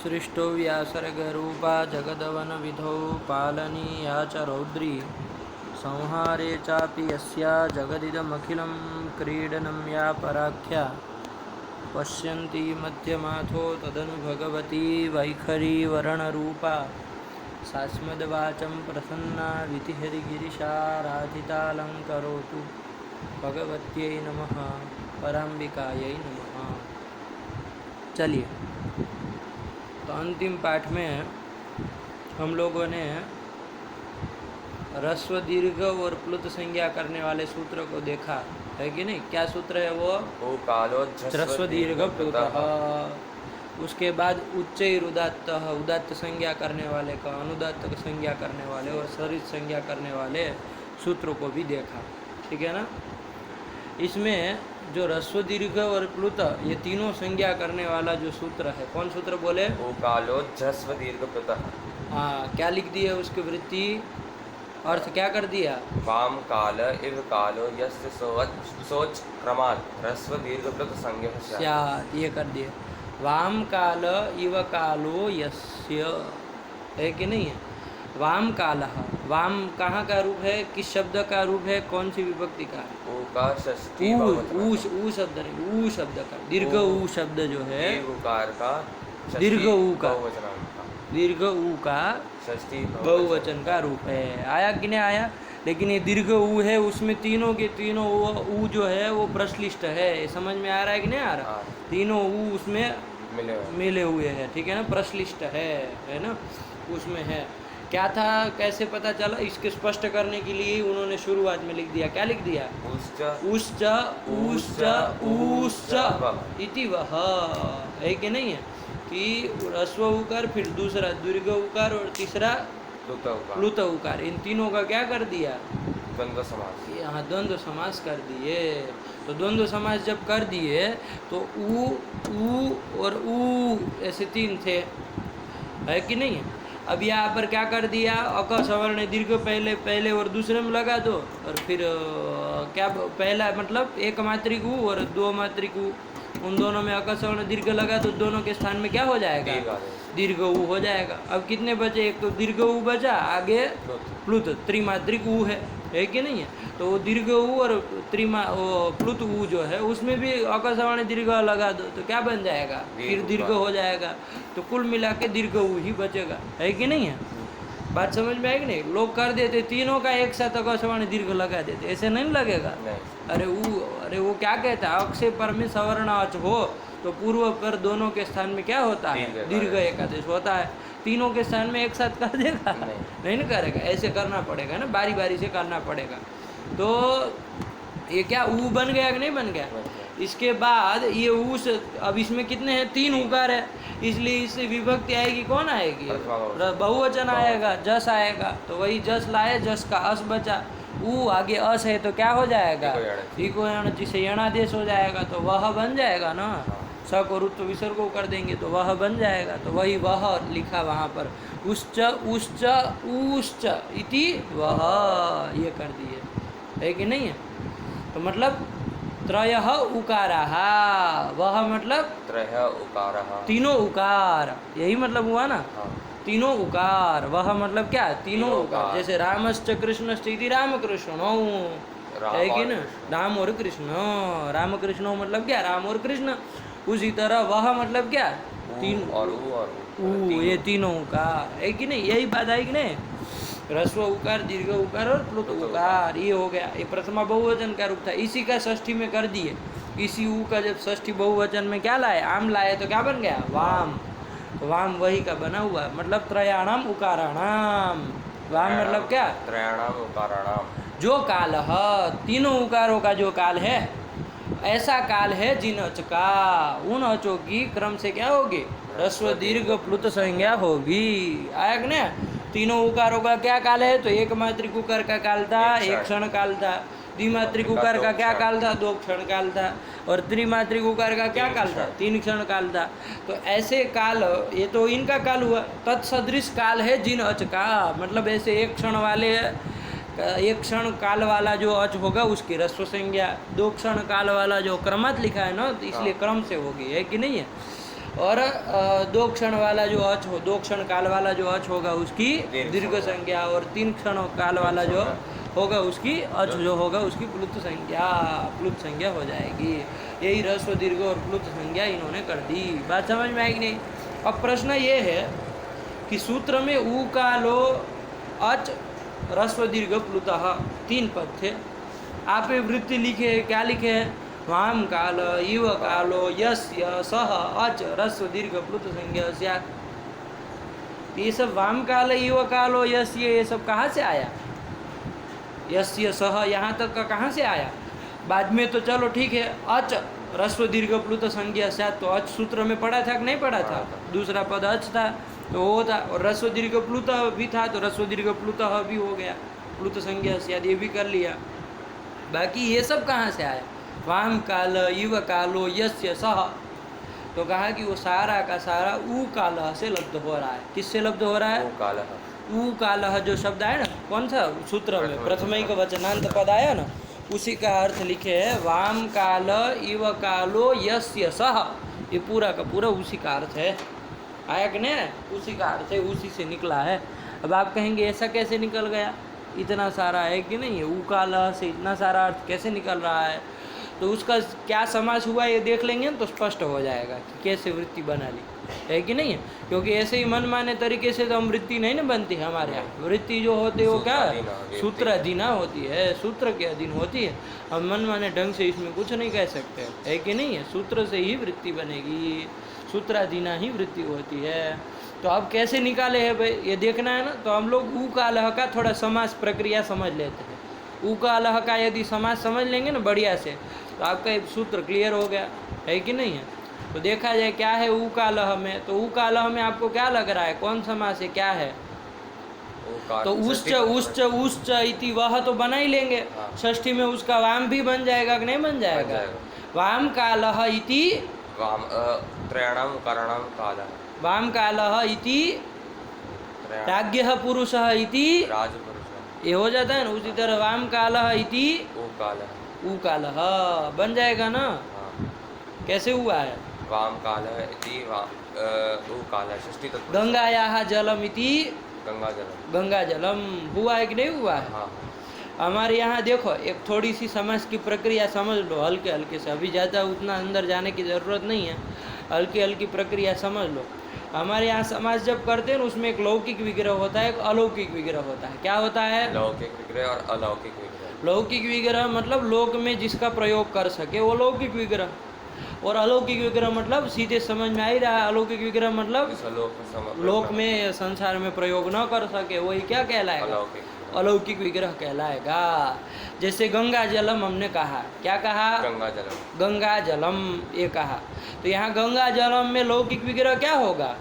सृष्टो व्यासर्गरूपा जगदवनविधौ पालनीया च रौद्री संहारे चापि यस्या जगदिदमखिलं क्रीडनं या पराख्या पश्यन्ति मध्यमाथो तदनु भगवती वैखरी वरणरूपा सास्मद्वाचं प्रसन्ना वितिहरिगिरिशाराधितालङ्करोतु भगवत्यै नमः पराम्बिकायै नमः। चलिए, तो अंतिम पाठ में हम लोगों ने ह्रस्व दीर्घ और प्लुत संज्ञा करने वाले सूत्र को देखा है कि नहीं। क्या सूत्र है वो? ह्रस्व दीर्घ प्लुतः। उसके बाद उच्चैर उदात्तः, उदात्त संज्ञा करने वाले का, अनुदात्त संज्ञा करने वाले और सरित संज्ञा करने वाले सूत्रों को भी देखा। ठीक है ना। इसमें जो ह्रस्व दीर्घ और प्लुत ये तीनों संज्ञा करने वाला जो सूत्र है, कौन सूत्र बोले? ओ कालो ह्रस्व दीर्घ प्लुतः। हाँ, क्या लिख दिए उसकी वृत्ति, अर्थ क्या कर दिया? वाम काल इव कालो यस्य सोच क्रमात् ह्रस्व दीर्घ प्लुत संज्ञा स्यात्, ये कर दिए। वाम काल इव कालो यस्य, है कि नहीं है? वाम कालः, वाम कहाँ का रूप है, किस शब्द का रूप है, कौन सी विभक्ति का? ऊ का षष्ठी ऊ शब्द नहीं, ऊ शब्द का, दीर्घ ऊ शब्द जो है, उकार का दीर्घ ऊ का, दीर्घ ऊ का षष्ठी बहुवचन का रूप है। आया कि नहीं आया? लेकिन ये दीर्घ ऊ है, उसमें तीनों के तीनों ऊ जो है वो प्रश्लिष्ट है। समझ में आ रहा है कि नहीं आ रहा? तीनों ऊ उसमें मिले हुए हैं। ठीक है ना, प्रश्लिष्ट है ना, उसमें है। क्या था, कैसे पता चला? इसके स्पष्ट करने के लिए उन्होंने शुरुआत में लिख दिया। क्या लिख दिया? उश्च इति वह, है कि नहीं है? कि ह्रस्व उकार, फिर दूसरा दीर्घ उकार और तीसरा प्लुत उकार, इन तीनों का क्या कर दिया? द्वंद्व समास। यहाँ द्वंद्व समास कर दिए। तो द्वंद्व समास जब कर दिए तो ऊ और ऊ ऐसे तीन थे, है कि नहीं है? अब यहाँ पर क्या कर दिया? अक सवर्ण दीर्घ पहले और दूसरे में लगा दो, और फिर क्या पहला मतलब एक मात्रिक ऊ और दो मात्रिक ऊ, उन दोनों में अक सवर्ण दीर्घ लगा तो दोनों के स्थान में क्या हो जाएगा? दीर्घ ऊ हो जाएगा। अब कितने बचे? एक तो दीर्घ ऊ बचा, आगे प्लुत त्रिमात्रिक ऊ है कि नहीं है? तो वो दीर्घ ऊ और प्लुत ऊ जो है उसमें भी अक सवर्ण दीर्घ लगा दो तो क्या बन जाएगा? फिर दीर्घ हो जाएगा। तो कुल मिला के दीर्घ ऊ ही बचेगा, है कि नहीं है? बात समझ में आएगी नहीं? लोग कर देते तीनों का एक साथ अक सवर्ण दीर्घ लगा देते, ऐसे नहीं लगेगा। अरे वो क्या कहता है? अक से पर में सवर्ण अच हो तो पूर्व पर दोनों के स्थान में क्या होता है? दीर्घ एकादेश होता है। तीनों के स्थान में एक साथ कर देगा? नहीं ना करेगा। ऐसे करना पड़ेगा ना, बारी बारी से करना पड़ेगा। तो ये क्या ऊ बन गया कि नहीं बन गया? इसके बाद ये ऊ से, अब इसमें कितने हैं? तीन उकार है, इसलिए इससे विभक्ति आएगी। कौन आएगी? बहुवचन आएगा, जस आएगा। तो वही जस लाए, जस का अस बचा। ऊ आगे अस है तो क्या हो जाएगा? इको जिसे यणादेश हो जाएगा तो वह बन जाएगा ना। स को रुत्व विसर्ग को कर देंगे तो वह बन जाएगा। तो वही वह लिखा वहाँ पर, उश्च इति वह, ये कर दिए, है कि नहीं है? तो मतलब त्रयः उकाराः, वह मतलब त्रयः उकाराः, तीनों उकार, यही मतलब हुआ ना। तीनों उकार, वह मतलब क्या? तीनों उकार। जैसे रामश्च कृष्णश्च इति रामकृष्णो, है कि ना? राम और कृष्ण, राम कृष्णो मतलब क्या? राम और कृष्ण। उसी तरह वह मतलब क्या? तीन और ऊ, ये तीनों उकार, है कि नहीं? यही बात आई कि नहीं? ह्रस्व उकार, दीर्घ उकार और प्लुत उकार, ये हो गया। ये प्रथमा बहुवचन का रूप था, इसी का षष्ठी में कर दिए। इसी ऊ का जब षष्ठी बहुवचन में क्या लाए? आम लाए तो क्या बन गया? वाम। तो वाम वही का बना हुआ, मतलब त्रयाणाम उकाराणाम। वाम मतलब क्या? त्रयाणाम उकाराणाम, जो काल है, तीनों उकारों का जो काल है, ऐसा काल है जिन अच का, उन अचों की क्रम से क्या होगी? ह्रस्व दीर्घ प्लुत संज्ञा होगी। आया कि नहीं? तीनों उकारों का क्या काल है? तो एक मात्रिक उकार का काल था, एक क्षण काल था। द्विमात्रिक उकार का क्या काल था? 2 क्षण काल था। और त्रिमात्रिक उकार का क्या काल था? 3 क्षण काल था। तो ऐसे काल, ये तो इनका काल हुआ। तत्सदृश काल है जिन अच का, मतलब ऐसे एक क्षण वाले, एक क्षण काल वाला जो अच होगा उसकी ह्रस्व संज्ञा, 2 क्षण काल वाला जो क्रमात् लिखा है ना, तो इसलिए क्रम से होगी, है कि नहीं है? और दो क्षण वाला जो अच हो, दो क्षण काल वाला जो अच होगा उसकी दीर्घ संज्ञा, और तीन क्षण काल वाला जो होगा उसकी अच जो होगा उसकी प्लुत संज्ञा हो जाएगी। यही ह्रस्व दीर्घ और प्लुत संज्ञा इन्होंने कर दी। बात समझ में आई नहीं? अब प्रश्न ये है कि सूत्र में ऊ कालो अच ह्रस्व दीर्घ प्लुतः तीन पद थे, आप वृत्ति लिखे, क्या लिखे है? वाम काल इव कालो यस्य सह अच ह्रस्व दीर्घ प्लुत संज्ञा स्यात्। ये सब वाम काल इव कालो यस्य, ये सब कहाँ से आया? यस्य सह यहाँ तक का कहाँ से आया? बाद में तो चलो ठीक है, अच ह्रस्व दीर्घ प्लुत संज्ञा स्यात्, तो अच सूत्र में पढ़ा था कि नहीं पढ़ा था? दूसरा पद अच था तो वो था, और ह्रस्व दीर्घ प्लुत भी था तो ह्रस्व दीर्घ प्लुत भी हो गया, प्लुत संज्ञा स्यात् ये भी कर लिया। बाकी ये सब कहाँ से आया? वाम काल इव कालो यस्य सह, तो कहा कि वो सारा का सारा ऊ काल से लब्ध हो रहा है। किससे लब्ध हो रहा है? ऊ काल जो शब्द आया ना, कौन सा सूत्र में प्रथमैक वचनांत पद आया ना, उसी का अर्थ लिखे है वाम काल इव कालो यस्य सह। ये पूरा का पूरा उसी का अर्थ है। आया कि नहीं? उसी का अर्थ है, उसी से निकला है। अब आप कहेंगे ऐसा कैसे निकल गया? इतना सारा है कि नहीं है, ऊ काल से इतना सारा अर्थ कैसे निकल रहा है? तो उसका क्या समास हुआ ये देख लेंगे तो स्पष्ट हो जाएगा कि कैसे वृत्ति बना ली है कि नहीं है। क्योंकि ऐसे ही मनमाने तरीके से तो हम वृत्ति नहीं ना बनती है हमारे यहाँ। वृत्ति जो होती है वो क्या सूत्र अधीना होती है, सूत्र के अधीन होती है। हम मनमाने ढंग से इसमें कुछ नहीं कह सकते है कि नहीं है। सूत्र से ही वृत्ति बनेगी, सूत्राधीना ही वृत्ति होती है। तो अब कैसे निकाले है भाई ये देखना है ना। तो हम लोग ऊ कालह का थोड़ा समास प्रक्रिया समझ लेते हैं। ऊ कालह का यदि समास समझ लेंगे ना बढ़िया से, तो आपका एक सूत्र क्लियर हो गया है कि नहीं है। तो देखा जाए क्या है ऊ कालह में। तो ऊ कालह में आपको क्या लग रहा है, कौन समास है, क्या है? तो उच्च इति वह तो बना ही लेंगे। षष्ठी में उसका वाम भी बन जाएगा कि नहीं बन जाएगा? वाम कालह इति त्रयाणाम कारणम कालः, वाम कालः इति राज्ञः पुरुषः इति राजपुरुषः, ये हो जाता है ना। उसी तरह वाम कालः इति ऊ कालः बन जाएगा ना। कैसे हुआ है? वाम कालः इति ऊ कालः षष्ठी तत्पुरुष। गंगायाः जलम इति गंगा जलम हुआ है कि नहीं हुआ है? हमारे यहाँ देखो एक थोड़ी सी समझ की प्रक्रिया समझ लो हल्के हल्के से, अभी ज़्यादा उतना अंदर जाने की ज़रूरत नहीं है। हल्की हल्की प्रक्रिया समझ लो। हमारे यहाँ समाज जब करते हैं उसमें एक लौकिक विग्रह होता है, एक अलौकिक विग्रह होता है। क्या होता है? लौकिक विग्रह और अलौकिक विग्रह। लौकिक विग्रह मतलब लोक में जिसका प्रयोग कर सके वो लौकिक विग्रह, और अलौकिक विग्रह मतलब सीधे समझ में आ ही रहा है। अलौकिक विग्रह मतलब लोक में संसार में प्रयोग न कर सके, वही क्या कहलाएगा? अलौकिक विग्रह कहलाएगा। जैसे गंगा जलम हमने कहा, क्या कहा? गंगा जलम ये कहा। तो यहाँ गंगा जलम में लौकिक विग्रह क्या होगा?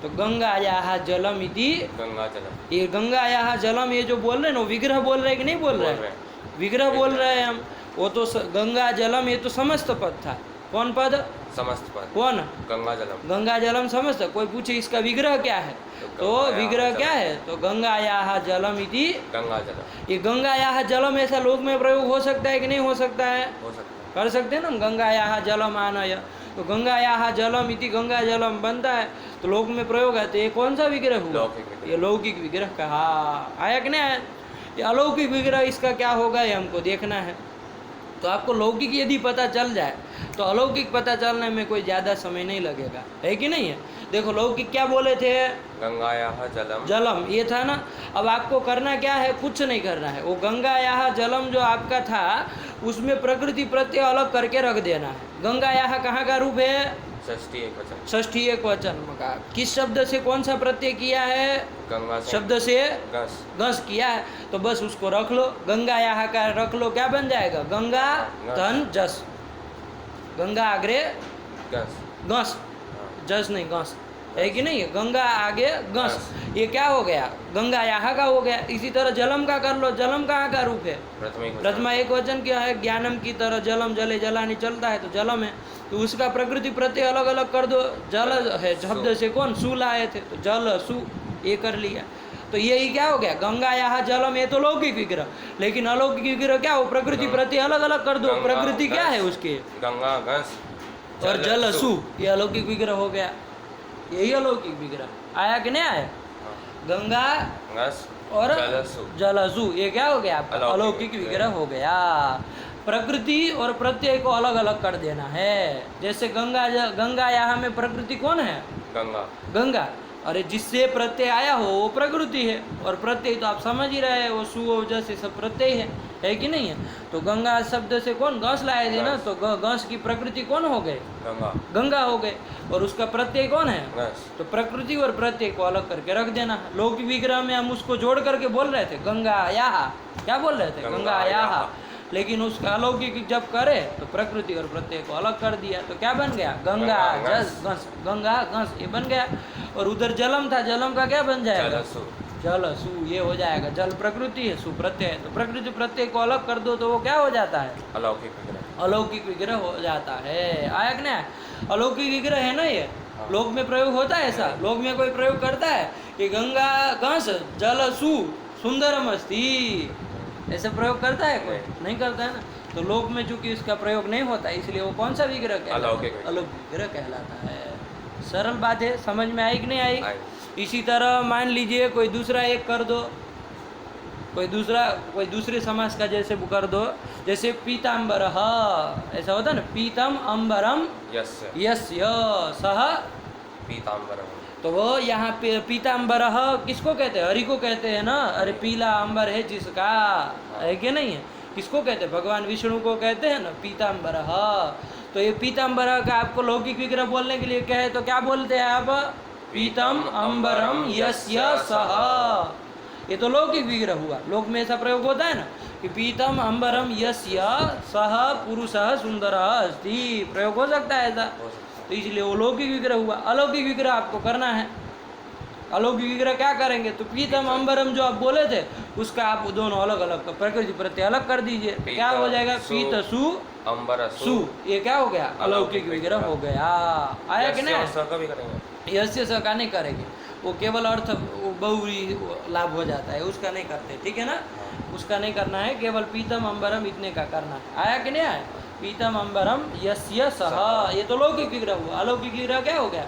तो गंगायाः जलम इति गंगा जलम। ये गंगायाः जलम ये जो बोल रहे हैं ना, विग्रह बोल रहे हैं कि नहीं बोल रहे हैं? विग्रह बोल रहे हैं हम। वो तो गंगा जलम ये तो समस्त पद था। कौन पद? समस्त पद। कौन? गंगा जलम। गंगा जलम समस्त। कोई पूछे इसका विग्रह क्या है, तो विग्रह क्या है? तो गंगायाः जलम इति गंगा जलम। ये गंगायाः जलम ऐसा लोक में प्रयोग हो सकता है कि नहीं हो सकता है? हो सकता है। कर सकते हैं ना। गंगायाः जलम आनय, तो गंगायाः जलम इति गंगा जलम बनता है, तो लोक में प्रयोग है। तो ये कौन सा विग्रह हुआ? ये लौकिक विग्रह कहा। आया कि नहीं? ये अलौकिक विग्रह इसका क्या होगा ये हमको देखना है। तो आपको लौकिक यदि पता चल जाए तो अलौकिक पता चलने में कोई ज़्यादा समय नहीं लगेगा, है कि नहीं है। देखो लौकिक क्या बोले थे? गंगायाः जलम। जलम ये था ना। अब आपको करना क्या है? कुछ नहीं करना है। वो गंगायाः जलम जो आपका था उसमें प्रकृति प्रत्यय अलग करके रख देना है। गंगायाः कहाँ का रूप है? षष्ठी एक वचन। षष्ठी एक वचन का किस शब्द से कौन सा प्रत्यय किया है? गंगा शब्द से गस किया है। तो बस उसको रख लो, गंगायाः का रख लो, क्या बन जाएगा? गंगा धन जस, गंगा आगे गस, जस नहीं गस, है कि नहीं? गंगा आगे गस, ये क्या हो गया? गंगायाः का हो गया। इसी तरह जलम का कर लो, जलम कहाँ का रूप है? प्रथमा एक वचन क्या है? ज्ञानम की तरह जलम, जले जलानी चलता है तो जलम है। तो उसका प्रकृति प्रत्यय अलग अलग कर दो। जल है शब्द से कौन? सु लाए थे तो जल सु ये कर लिया। तो यही क्या हो गया? गंगायाः जलम ये तो लौकिक विग्रह। लेकिन अलौकिक विग्रह क्या हो? प्रकृति प्रत्यय अलग अलग कर दो। प्रकृति क्या है उसके? गंगा गस और जल सु, ये अलौकिक विग्रह हो गया। यही अलौकिक विग्रह आया कि नहीं आया? हाँ। गंगा घस और जलसु जलसु, ये क्या हो गया आपका? अलौकिक अलौकिक विग्रह हो गया। प्रकृति और प्रत्यय को अलग अलग कर देना है। जैसे गंगा यहाँ में प्रकृति कौन है? गंगा। गंगा। अरे जिससे प्रत्यय आया हो वो प्रकृति है, और प्रत्यय तो आप समझ ही रहे हैं, वो सु और जैसे सब प्रत्यय है कि नहीं है? तो गंगा शब्द से कौन घास लाए थे ना, तो घास की प्रकृति कौन हो गए? गंगा। गंगा हो गए। और उसका प्रत्यय कौन है? घस। तो प्रकृति और प्रत्यय को अलग करके रख देना। लौकिक विग्रह में हम उसको जोड़ करके बोल रहे थे गंगा याहा, क्या बोल रहे थे? गंगा याहा। लेकिन उसका अलौकिक जब करे तो प्रकृति और प्रत्यय को अलग कर दिया, तो क्या बन गया? गंगा जस घस, गंगा घस, ये बन गया। और उधर जलम था, जलम का क्या बन जाएगा? जलसु। जल सु, ये हो जाएगा। जल प्रकृति है, सु प्रत्यय है। तो प्रकृति प्रत्यय को अलग कर दो तो वो क्या हो जाता है? अलौकिक विग्रह। अलौकिक विग्रह हो जाता है। आया कि नहीं? अलौकिक विग्रह है ना ये। हाँ। लोक में प्रयोग होता है ऐसा? लोक में कोई प्रयोग करता है कि गंगा घस जल सु सुंदरम अस्ति, ऐसे प्रयोग करता है कोई? नहीं करता है ना। तो लोक में चूंकि इसका प्रयोग नहीं होता इसलिए वो कौन सा विग्रह कहलाता है? अलौकिक विग्रह कहलाता है। सरल बात है, समझ में आई कि नहीं आई? आई। इसी तरह मान लीजिए कोई दूसरा एक कर दो, कोई दूसरे समास का जैसे कर दो, जैसे पीताम्बर, ऐसा होता है ना, पीतम अम्बरम यस्य यस्य सह, पीताम्बरम। तो वो यहाँ पे पीताम्बर किसको कहते हैं? हरि को कहते हैं ना। अरे पीला अंबर है जिसका, है कि नहीं है? किसको कहते हैं? भगवान विष्णु को कहते हैं ना पीताम्बर। तो ये पीताम्बर का आपको लौकिक विग्रह बोलने के लिए कहे तो क्या बोलते हैं आप? पीतम अम्बरम यस्य सह। ये तो लौकिक विग्रह हुआ। लोक में ऐसा प्रयोग होता है ना कि पीतम अम्बरम यस्य सह पुरुषः सुंदरः अस्ति, प्रयोग हो सकता है ऐसा। तो इसलिए वो लौकिक विग्रह हुआ। अलौकिक विग्रह आपको करना है। अलौकिक विग्रह क्या करेंगे? तो पीतम अम्बरम जो आप बोले थे उसका आप दोनों अलग अलग प्रकृति प्रत्यय अलग कर दीजिए, क्या हो जाएगा? पीत सु अंबर सु, ये क्या हो गया? अलौकिक विग्रह हो गया। आया कि नहीं? कभी करेंगे यस्य स का नहीं करेंगे, वो केवल अर्थ बहुरी लाभ हो जाता है, उसका नहीं करते, ठीक है ना? उसका नहीं करना है, केवल पीतम अम्बरम इतने का करना है। आया कि नहीं आया? पीतम अम्बरम यस्य सह, ये तो लौकिक विग्रह हुआ। अलौकिक विग्रह क्या हो गया?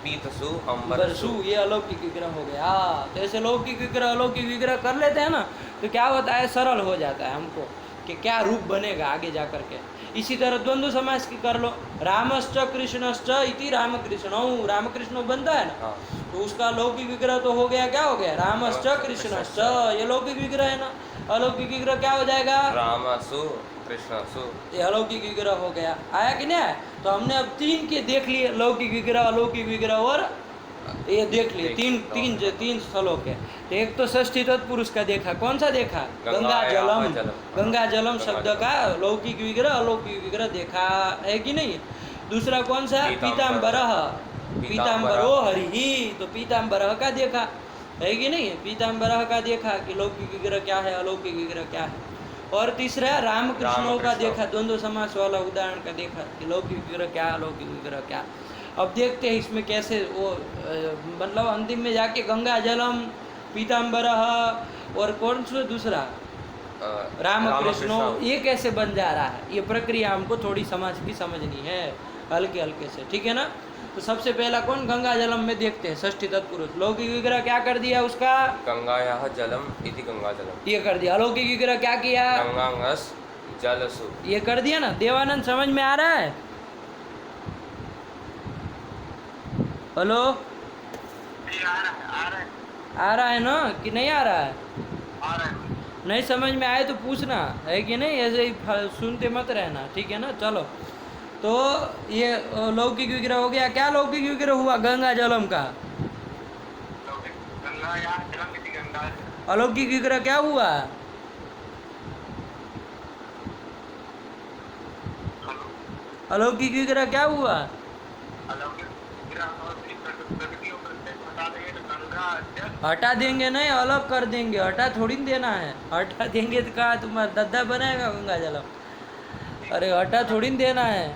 पीतसु अंबरसु, ये अलौकिक विग्रह हो गया। तो ऐसे लौकिक विग्रह अलौकिक विग्रह कर लेते हैं ना, तो क्या होता है? सरल हो जाता है हमको कि क्या रूप बनेगा आगे जा करके। इसी तरह द्वंद्व समास की कर लो, रामश्च कृष्णश्च इति रामकृष्णौ, रामकृष्ण बनता है ना, तो उसका लौकिक विग्रह तो हो गया, क्या हो गया? रामश्च कृष्णश्च, ये लौकिक विग्रह है ना। अलौकिक विग्रह क्या हो जाएगा? रामसु कृष्णसु, ये अलौकिक विग्रह हो गया। आया कि नहीं आया? तो हमने अब तीन के देख लिए, लौकिक विग्रह, अलौकिक विग्रह और ये देख लिए, तीन स्थलों के। तो एक तो षष्ठी तत्पुरुष का देखा, कौन सा देखा? गंगा जलम। गंगा जलम शब्द का लौकिक विग्रह अलौकिक विग्रह देखा है कि नहीं? दूसरा कौन सा? पीताम्बरः, पीताम्बरो हरिः, तो पीताम्बरः का देखा है कि नहीं? पीताम्बरः का देखा कि लौकिक विग्रह क्या है, अलौकिक विग्रह क्या है। और तीसरा रामकृष्णों का देखा, द्वंद्व समास वाला उदाहरण का देखा कि लौकिक विग्रह क्या, अलौकिक विग्रह क्या। अब देखते हैं इसमें कैसे वो मतलब अंतिम में जाके गंगा जलम, पीताम्बरः और कौन सा दूसरा रामकृष्णो, ये कैसे बन जा रहा है, ये प्रक्रिया हमको थोड़ी समझनी है हल्के हल्के से, ठीक है ना? तो सबसे पहला कौन? गंगा जलम में देखते हैं, षष्ठी तत्पुरुष। लौकिक विग्रह क्या कर दिया उसका? गंगायाः जलम इति गंगा जलम, ये कर दिया। अलौकिक विग्रह क्या किया? गंगांगस जलसु, ये कर दिया ना। देवानंद समझ में आ रहा है? हेलो, आ रहा है ना कि नहीं आ रहा है? नहीं समझ में आए तो पूछना, है कि नहीं? ऐसे ही सुनते मत रहना, ठीक है ना? चलो, तो ये लौकिक विग्रह हो गया। क्या लौकिक विग्रह हुआ गंगा जलम का? अलौकिक विग्रह क्या हुआ? अलौकिक विग्रह क्या हुआ? हटा देंगे नहीं, अलग कर देंगे। हटा थोड़ी देना है, हटा देंगे तो कहा तुम्हारा दद्दा बनाएगा गंगा जलम। अरे हटा थोड़ी देना है,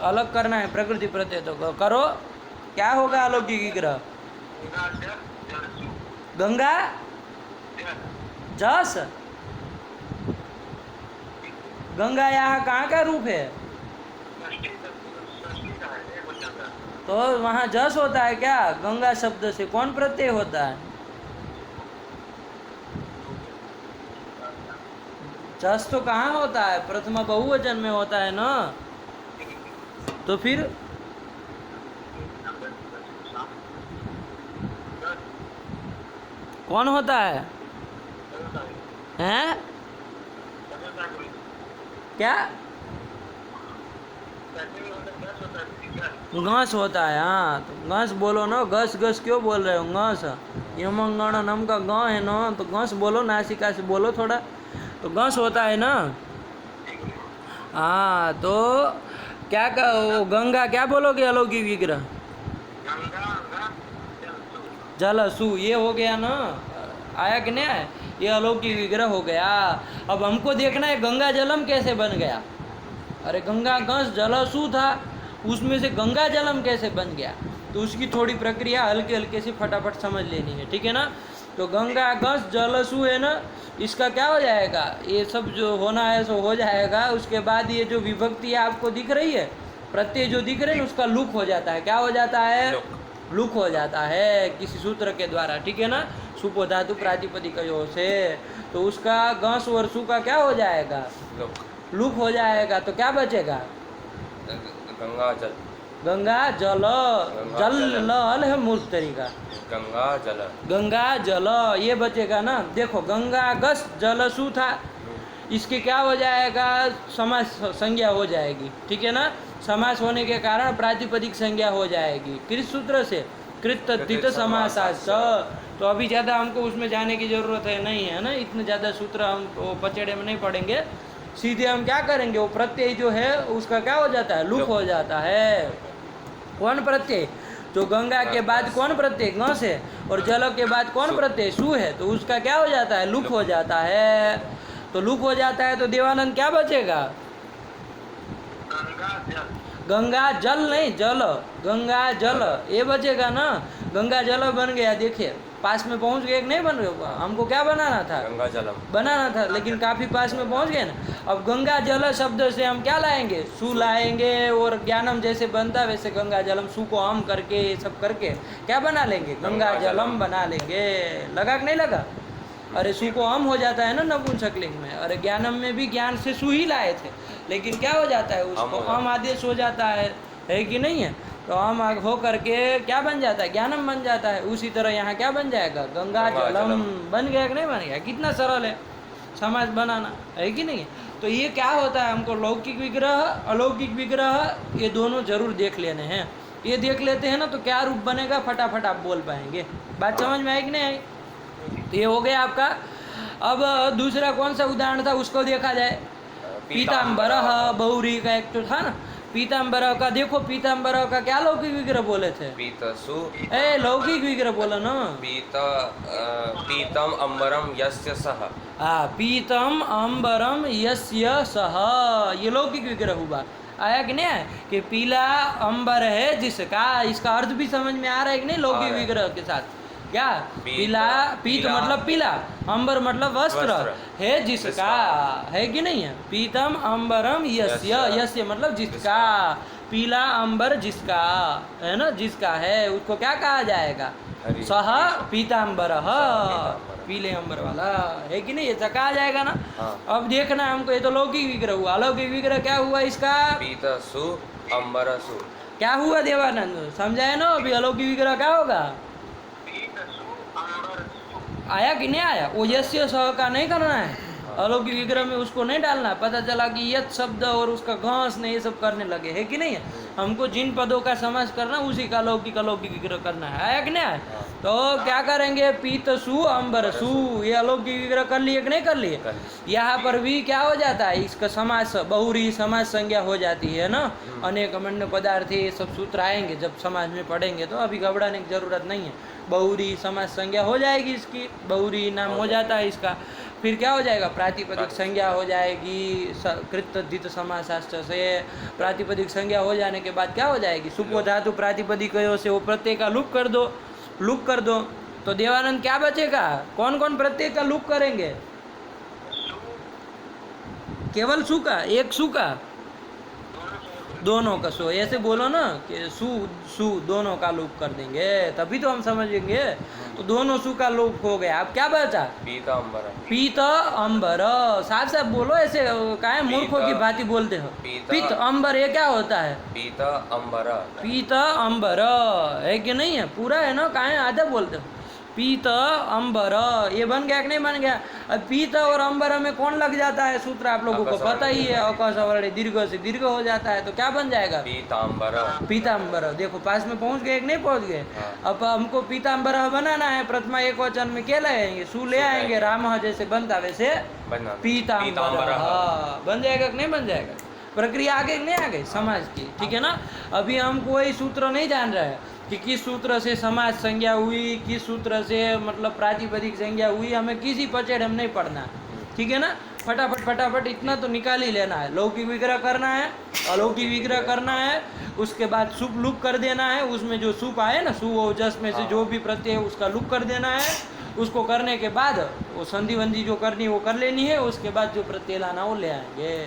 अलग करना है प्रकृति प्रत्यय। तो करो, क्या होगा अलौकिक विग्रह? गंगा जस, गंगा यहाँ कहाँ का रूप है? तो वहाँ जस होता है क्या? गंगा शब्द से कौन प्रत्यय होता है? जस तो कहाँ होता है? प्रथमा बहुवचन में होता है ना। तो फिर कौन होता है? हैं? क्या? घस होता है। हाँ, तो घस बोलो ना। घस घस क्यों बोल रहे हो? घस यमंगण नम का ग है ना, तो घस बोलो, नासिका से बोलो थोड़ा। तो घस होता है ना। हाँ, तो क्या का वो गंगा क्या बोलोगे? अलौकिक विग्रह जल सु, ये हो गया ना। आया कि नहीं आया? ये अलौकिक विग्रह हो गया। अब हमको देखना है गंगा जलम कैसे बन गया। अरे गंगा घस जलसु था, उसमें से गंगा जलम कैसे बन गया? तो उसकी थोड़ी प्रक्रिया हल्के हल्के से फटाफट समझ लेनी है, ठीक है ना। तो गंगा घस जलसु है ना, इसका क्या हो जाएगा? ये सब जो होना है सो हो जाएगा। उसके बाद ये जो विभक्ति आपको दिख रही है, प्रत्यय जो दिख रहे हैं, उसका लुक हो जाता है। क्या हो जाता है? लुक हो जाता है किसी सूत्र के द्वारा, ठीक है ना। सुपो धातु प्रातिपदिक से, तो उसका घस और सु का क्या हो जाएगा? लुक हो जाएगा। तो क्या बचेगा? गंगा जल। गंगा जल, जल लल है मूर्ख तरीका। गंगा जल, गंगा जल ये बचेगा ना। देखो गंगा गस जलसु था, इसके क्या हो जाएगा? समास संज्ञा हो जाएगी, ठीक है ना। समास होने के कारण प्रातिपदिक संज्ञा हो जाएगी किस सूत्र से? कृत तद्धित समासाच। तो अभी ज़्यादा हमको उसमें जाने की ज़रूरत है नहीं है ना। इतने ज़्यादा सूत्र हम वो पचड़े में नहीं पढ़ेंगे। सीधे हम क्या करेंगे? वो प्रत्यय जो है उसका क्या हो जाता है? लुक हो जाता है। कौन प्रत्यय? तो गंगा के बाद कौन प्रत्यय? घस है, और जल के बाद कौन प्रत्यय? सु है। तो उसका क्या हो जाता है? लुक हो जाता है। तो लुक हो जाता है तो देवानंद क्या बचेगा? गंगा जल नहीं, जल, गंगा जल ये बचेगा ना। गंगा जल बन गया। देखिए पास में पहुंच गए कि नहीं बन गए? हमको क्या बनाना था? गंगा जलम बनाना था, लेकिन काफी पास में पहुंच गए ना। अब गंगा जल शब्द से हम क्या लाएंगे? सु लाएंगे, और ज्ञानम जैसे बनता वैसे गंगा जलम, सु को हम करके ये सब करके क्या बना लेंगे? गंगा जलम बना लेंगे। लगा कि नहीं लगा? अरे सु को हम हो जाता है ना नपुंसकलिंग में। अरे ज्ञानम में भी ज्ञान से सु ही लाए थे, लेकिन क्या हो जाता है? उसको हम आदेश हो जाता है कि नहीं है? तो हम हो करके क्या बन जाता है? ज्ञानम बन जाता है। उसी तरह यहाँ क्या बन जाएगा? गंगा जलम बन गया कि नहीं बन गया? कितना सरल है समाज बनाना, है कि नहीं? तो ये क्या होता है? हमको लौकिक विग्रह अलौकिक विग्रह ये दोनों जरूर देख लेने हैं। ये देख लेते हैं ना तो क्या रूप बनेगा फटाफट आप बोल पाएंगे। बात समझ में आई कि नहीं आई? तो ये हो गया आपका। अब दूसरा कौन सा उदाहरण था उसको देखा जाए। पीताम्बर बहुरी का एक तो था ना, पीताम्बर का। देखो पीताम्बर का क्या लौकिक विग्रह बोले थे? पीतसु, ए लौकिक विग्रह बोला ना। पीतम अंबरम यस्य सह। पीतम अंबरम यस्य सह, ये लौकिक विग्रह हुआ। आया कि नहीं? कि पीला अंबर है जिसका, इसका अर्थ भी समझ में आ रहा है कि नहीं? लौकिक विग्रह के साथ क्या? पीला, पीत मतलब पीला, अंबर मतलब वस्त्र, है जिसका, है कि नहीं है? पीतम अंबरम यस्य, यस्य मतलब जिसका, पीला अंबर जिसका है ना, जिसका है उसको क्या कहा जाएगा? सह पीताम्बर, पीले अंबर वाला, है कि नहीं? ये कहा जाएगा ना। अब देखना हमको, ये तो लौकिक विग्रह हुआ। अलौकिक विग्रह क्या हुआ इसका? पीतसु अंबरसु। क्या हुआ देवानंद? समझाए ना अभी? अलौकिक विग्रह क्या होगा? आया कि नहीं आया? वो यस्य सह का नहीं करना है। अलौकिक विग्रह में उसको नहीं डालना। पता चला कि यत शब्द और उसका घास ने ये सब करने लगे, है कि नहीं है? हमको जिन पदों का समास करना उसी का अलौकिक विग्रह करना है। आया कि नहीं आया? तो क्या करेंगे? पीतसु अंबरसु, ये अलौकिक विग्रह कर लिए कि नहीं कर लिए? यहाँ पर भी क्या हो जाता है? इसका समास बहुरी समास संज्ञा हो जाती है ना। अनेक अमन्य पदार्थ ये सब सूत्र आएंगे जब समाज में पढ़ेंगे, तो अभी घबराने की जरूरत नहीं है। बहुरी समास संज्ञा हो जाएगी इसकी, बहुरी नाम हो जाता है इसका। फिर क्या हो जाएगा? प्रातिपदिक संज्ञा हो जाएगी कृत तद्धित समासाष्ट से। प्रातिपदिक संज्ञा हो जाने के बाद क्या हो जाएगी? सुपो धातु प्रातिपदिक से वो प्रत्यय का लुक कर दो, लुक कर दो। तो देवानंद क्या बचेगा? कौन कौन प्रत्यय का लुक करेंगे? केवल सु का, एक सु का, दोनों का सो, ऐसे बोलो ना कि सु सु दोनों का लोप कर देंगे तभी तो हम समझेंगे। तो दोनों सु का लोप हो गया। अब क्या बचा? पीतांबर। पीत अंबर। साफ साफ बोलो, ऐसे काहे मूर्खों की भांति बोलते हो? पीत अंबर ये क्या होता है? पीत अंबर। पीत अंबर है कि नहीं है? पूरा है ना, काहे आधा बोलते हो? पीत अंबर ये बन गया कि नहीं बन गया? अब पीत और अंबर में कौन लग जाता है सूत्र आप लोगों को पता ही है, अकसवर्ण दीर्घ से दीर्घ हो जाता है, तो क्या बन जाएगा? पीतांबर। पीतांबर। देखो पास में पहुंच गए कि नहीं पहुंच गए? अब हमको पीतांबर बनाना है, प्रथमा एक वचन में क्या लाएंगे? सु ले आएंगे, राम जैसे बनता वैसे पीतांबर। हाँ, बन जाएगा कि नहीं बन जाएगा? प्रक्रिया आगे नहीं आ गई समाज की, ठीक है ना। अभी हम कोई सूत्र नहीं जान रहे हैं कि किस सूत्र से समाज संज्ञा हुई, किस सूत्र से मतलब प्रातिपदिक संज्ञा हुई, हमें किसी पचेड़ हम नहीं पढ़ना है, ठीक है ना। फटाफट फटाफट इतना तो निकाल ही लेना है। लौकिक विग्रह करना है, अलौकिक विग्रह करना है, उसके बाद सुप लुप कर देना है। उसमें जो सुप आए ना, सु और जस में से जो भी प्रत्यय है उसका लुप कर देना है। उसको करने के बाद वो संधि वंधि जो करनी वो कर लेनी है। उसके बाद जो प्रत्यय लाना वो ले आएंगे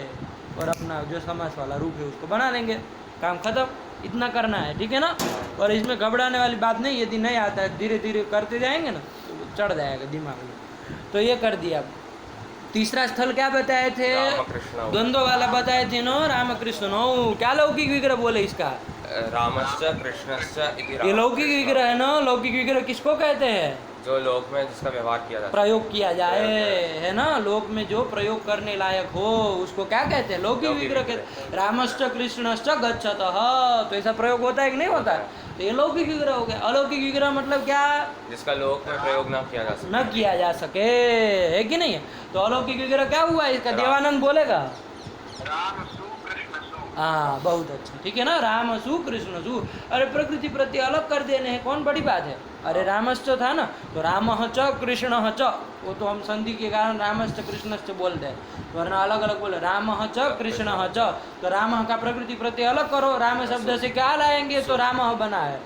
और अपना जो समास वाला रूप है उसको बना लेंगे, काम खत्म। इतना करना है, ठीक है ना। और इसमें घबराने वाली बात नहीं, यदि नहीं आता है धीरे धीरे करते जाएंगे ना तो चढ़ जाएगा दिमाग में। तो ये कर दिया। तीसरा स्थल क्या बताए थे? द्वंद्व वाला बताए थे नो, रामकृष्ण नो। क्या लौकिक विग्रह बोले इसका? रामश्च कृष्णश्च इति। ये लौकिक विग्रह है ना। लौकिक विग्रह किसको कहते हैं? जो लोक में जिसका व्यवहार किया जाए, प्रयोग किया जाए, है ना। लोक में जो प्रयोग करने लायक हो उसको क्या कहते हैं? लौकिक विग्रह कहते। रामश्च कृष्णश्च गच्छतः, तो ऐसा प्रयोग होता है कि नहीं होता? तो ये लौकिक विग्रह हो गया। अलौकिक विग्रह मतलब क्या? जिसका लोक में प्रयोग न किया जा सके, न किया जा सके, है कि नहीं है। तो अलौकिक विग्रह क्या हुआ इसका? देवानंद बोलेगा। हाँ, बहुत अच्छा, ठीक है ना। राम सु कृष्ण सु। अरे प्रकृति प्रत्यय अलग कर देने हैं, कौन बड़ी बात है? अरे रामश्च था ना, तो राम च कृष्ण च, वो तो हम संधि के कारण रामश्च कृष्णश्च बोलते हैं, वरना अलग अलग बोले राम च कृष्ण च। तो राम का प्रकृति प्रत्यय अलग करो। राम शब्द से क्या लाएंगे? तो राम बना है,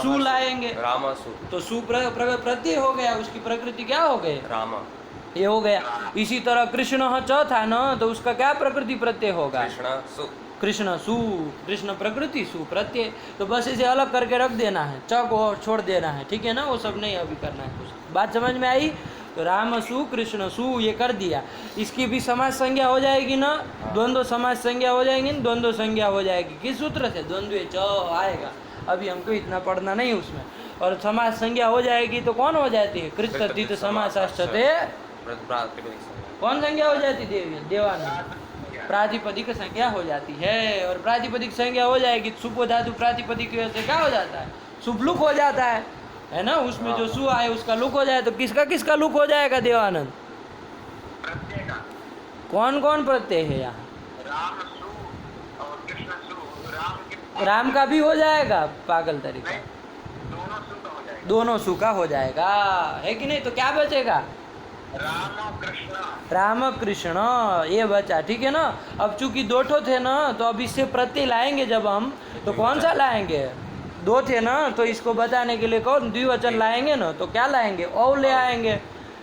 सु लाएंगे, राम सु, तो सु प्रत्यय हो गया, उसकी प्रकृति क्या हो गई? राम, ये हो गया। इसी तरह कृष्ण च था ना, तो उसका क्या प्रकृति प्रत्यय होगा? कृष्ण सु, कृष्ण सु, कृष्ण प्रकृति सु प्रत्यय। तो बस इसे अलग करके रख देना है, च को छोड़ देना है, ठीक है ना। वो सब नहीं अभी करना है कुछ। बात समझ में आई? तो राम सु कृष्ण सु ये कर दिया। इसकी भी समाज संज्ञा हो जाएगी ना, द्वंद्व समाज संज्ञा हो जाएगी ना, द्वंद्व संज्ञा हो जाएगी। किस सूत्र से? द्वंद्वे च आएगा। अभी हमको इतना पढ़ना नहीं उसमें। और समाज संज्ञा हो जाएगी तो कौन हो जाती है? कृत समासाश्चते। कौन संज्ञा हो जाती? देवानंद। प्रातिपदिक संज्ञा हो जाती है। और प्रातिपदिक संज्ञा हो जाएगी तो सुपो धातु प्रातिपदिक से क्या हो जाता है? सुप लुक हो जाता है ना। उसमें जो सु आए उसका लुक हो जाए, तो किसका किसका लुक हो जाएगा देवानंद? प्रत्यय का। कौन कौन प्रत्यय है यहाँ? राम सु और कृष्ण सु। राम का भी हो जाएगा पागल तरीका, दोनों सु का हो जाएगा। दोनों सु का हो जाएगा, है कि नहीं। तो क्या बचेगा? राम कृष्ण ये बचा, ठीक है ना। अब चूंकि दो ठो थे ना, तो अब इससे प्रत्यय लाएंगे जब हम, तो कौन सा लाएंगे? दो थे ना, तो इसको बताने के लिए कौन द्विवचन लाएंगे ना, तो क्या लाएंगे? औ ले आएंगे,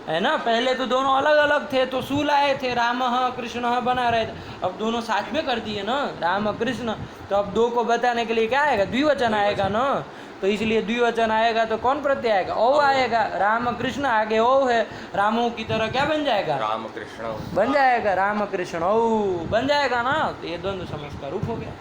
है ना। पहले तो दोनों अलग अलग थे तो सु लाए थे, राम कृष्ण बना रहे थे। अब दोनों साथ में कर दिए ना, राम कृष्ण, तो अब दो को बताने के लिए क्या आएगा? द्विवचन आएगा ना। तो इसलिए द्विवचन आएगा तो कौन प्रत्यय आएगा? ओ आएगा। राम कृष्ण आगे ओ है, रामों की तरह क्या बन जाएगा? राम कृष्ण बन जाएगा, राम कृष्ण ओ बन जाएगा ना। तो ये द्वंद्व समास का रूप हो गया।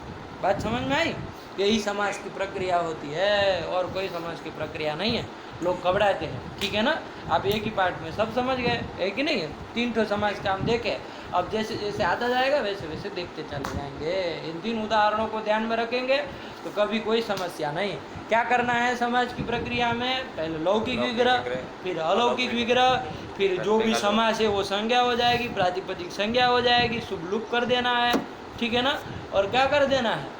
बात समझ में आई? यही समास की प्रक्रिया होती है, और कोई समास की प्रक्रिया नहीं है। लोग घबराते हैं, ठीक है ना। आप एक ही पार्ट में सब समझ गए, है कि नहीं? तीन ठो समास का हम देखे। अब जैसे जैसे आता जाएगा वैसे वैसे देखते चले जाएंगे। इन तीन उदाहरणों को ध्यान में रखेंगे तो कभी कोई समस्या नहीं। क्या करना है समाज की प्रक्रिया में? पहले लौकिक विग्रह, फिर अलौकिक विग्रह, फिर जो भी समास है वो संज्ञा हो जाएगी, प्रातिपदिक संज्ञा हो जाएगी, शुभ लुप कर देना है, ठीक है ना। और क्या कर देना है?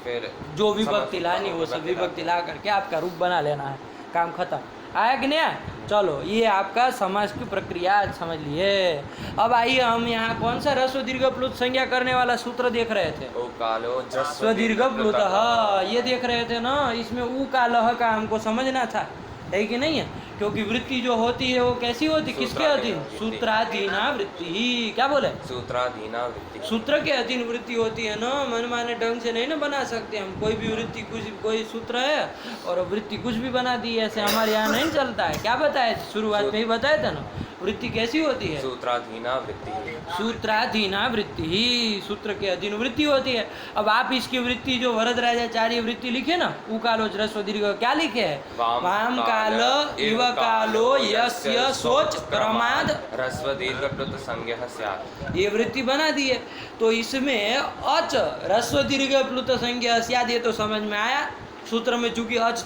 फिर जो विभक्ति लानी वो सब विभक्ति ला करके आपका रूप बना लेना है, काम खत्म। आया कि नहीं आया? चलो, ये आपका समास की प्रक्रिया समझ लिए। अब आइए हम यहाँ कौन सा ह्रस्व दीर्घ प्लुत संज्ञा करने वाला सूत्र देख रहे थे? ओ कालो स्वदीर्घ प्लुत, ये देख रहे थे ना। इसमें ऊ का लह का हमको समझना था। है कि नहीं है? क्योंकि वृत्ति जो होती है वो कैसी होती, किसके अधीन? सूत्राधीना वृत्ति ही। क्या बोले? सूत्राधीना वृत्ति। सूत्र के अधीन वृत्ति होती है ना, मनमाने ढंग से नहीं ना बना सकते हम। कोई भी वृत्ति कुछ, कोई सूत्र है और वृत्ति कुछ भी बना दी, ऐसे हमारे यहाँ नहीं चलता है। क्या बताया शुरुआत में ही बताया था ना, वृत्ति कैसी होती है? सूत्राधीना वृत्ति। सूत्राधीना वृत्ति ही, सूत्र के अधीन वृत्ति होती है। अब आप इसकी वृत्ति जो वरदराजाचार्य वृत्ति लिखे ना, उकालो ह्रस्व दीर्घ, क्या लिखे है? वाम काल इव कालो यस्य सोच क्रमाद ह्रस्व दीर्घ प्लुत संज्ञः स्यात्। ये वृत्ति बना दी है। तो इसमें अच ह्रस्व दीर्घ प्लुत संज्ञा स्यात्, ये तो समझ में आया। सूत्र में चूंकि अच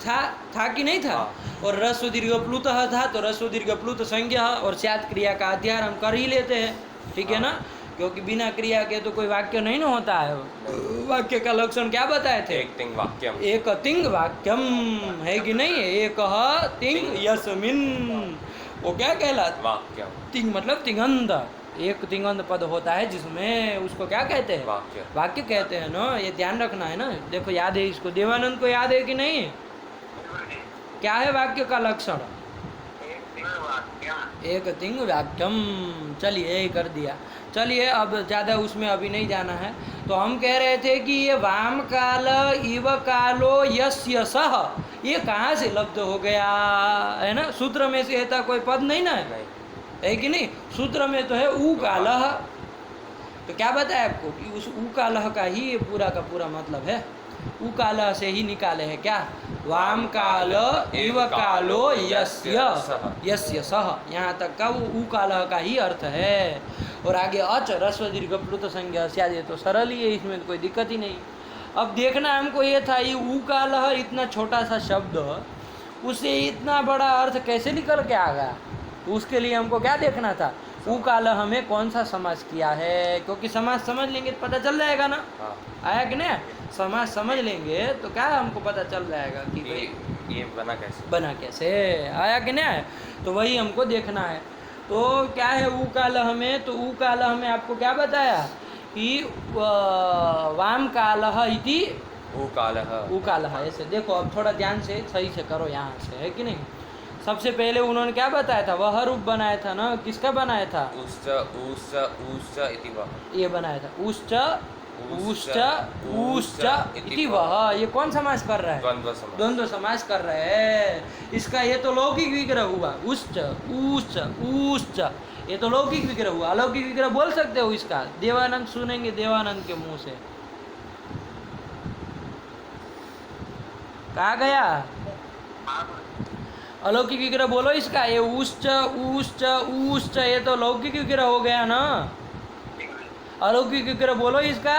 था कि नहीं था, और ह्रस्व दीर्घ प्लुत था, तो ह्रस्व दीर्घ प्लुत संज्ञा और स्यात् क्रिया का अध्ययन हम कर ही लेते हैं, ठीक है ना? क्योंकि बिना क्रिया के तो कोई वाक्य नहीं ना होता है। वाक्य का लक्षण क्या बताए थे? एक तिंग वाक्यम। एक तिंग वाक्यम, है कि नहीं? एक तिंग यस्मिन, वो क्या कहलाता? वाक्यम। तिंग मतलब तिंगंत, एक तिंगंत पद होता है जिसमें, उसको क्या कहते हैं? वाक्य। वाक्य कहते हैं ना, ये ध्यान रखना है ना। देखो याद है इसको, देवानंद को याद है कि नहीं? क्या है वाक्य का लक्षण? एक तिंग वाक्यम। चलिए यही कर दिया। चलिए अब ज़्यादा उसमें अभी नहीं जाना है। तो हम कह रहे थे कि ये वाम काल इव कालो यस्य सह, ये कहाँ से लब्ध हो गया है ना? सूत्र में से ऐसा कोई पद नहीं ना है, है कि नहीं? सूत्र में तो है ऊ कालह। तो क्या बताया आपको कि उस ऊ कालह का ही ये पूरा का पूरा मतलब है। ऊ कालह से ही निकाले हैं क्या? वाम काल इव कालो यस्य सह, यहाँ तक का वो ऊ कालह का ही अर्थ है। और आगे अच ह्रस्व दीर्घ प्लुत संज्ञा स्यात्, ये तो सरल ही है, इसमें तो कोई दिक्कत ही नहीं। अब देखना हमको ये था, ये ऊ कालह इतना छोटा सा शब्द, उसे इतना बड़ा अर्थ कैसे निकल के आ गया? तो उसके लिए हमको क्या देखना था? ऊ कालह में कौन सा समास किया है, क्योंकि समास समझ लेंगे तो पता चल जाएगा ना। आया कि नहीं? समास समझ लेंगे तो क्या हमको पता चल जाएगा कि भाई ये बना कैसे, बना कैसे। आया कि नहीं? तो वही हमको देखना है। तो क्या है ऊ कालह में? तो ऊ कालह में आपको क्या बताया कि वाम कालह इति ऊ कालह। ऊ कालह। ऐसे देखो, अब थोड़ा ध्यान से सही से करो यहाँ से, है कि नहीं? सबसे पहले उन्होंने क्या बताया था? वह रूप बनाया था ना, किसका बनाया था? उश्च उश्च उश्च इति वह, ये बनाया था। उश्च उश्च उश्च इति वह, ये कौन समास कर रहा है? द्वंद्व समास। द्वंद्व समास कर रहे हैं। इसका ये तो लौकिक विग्रह हुआ, उश्च उश्च उश्च, ये तो लौकिक विग्रह हुआ। अलौकिक विग्रह बोल सकते हो इसका? देवानंद सुनेंगे देवानंद के मुंह से। कहाँ गया? अलौकिक विग्रह बोलो इसका। ये उश्च उश्च उश्च, ये तो लौकिक विग्रह हो गया ना। अलौकिक विग्रह बोलो इसका।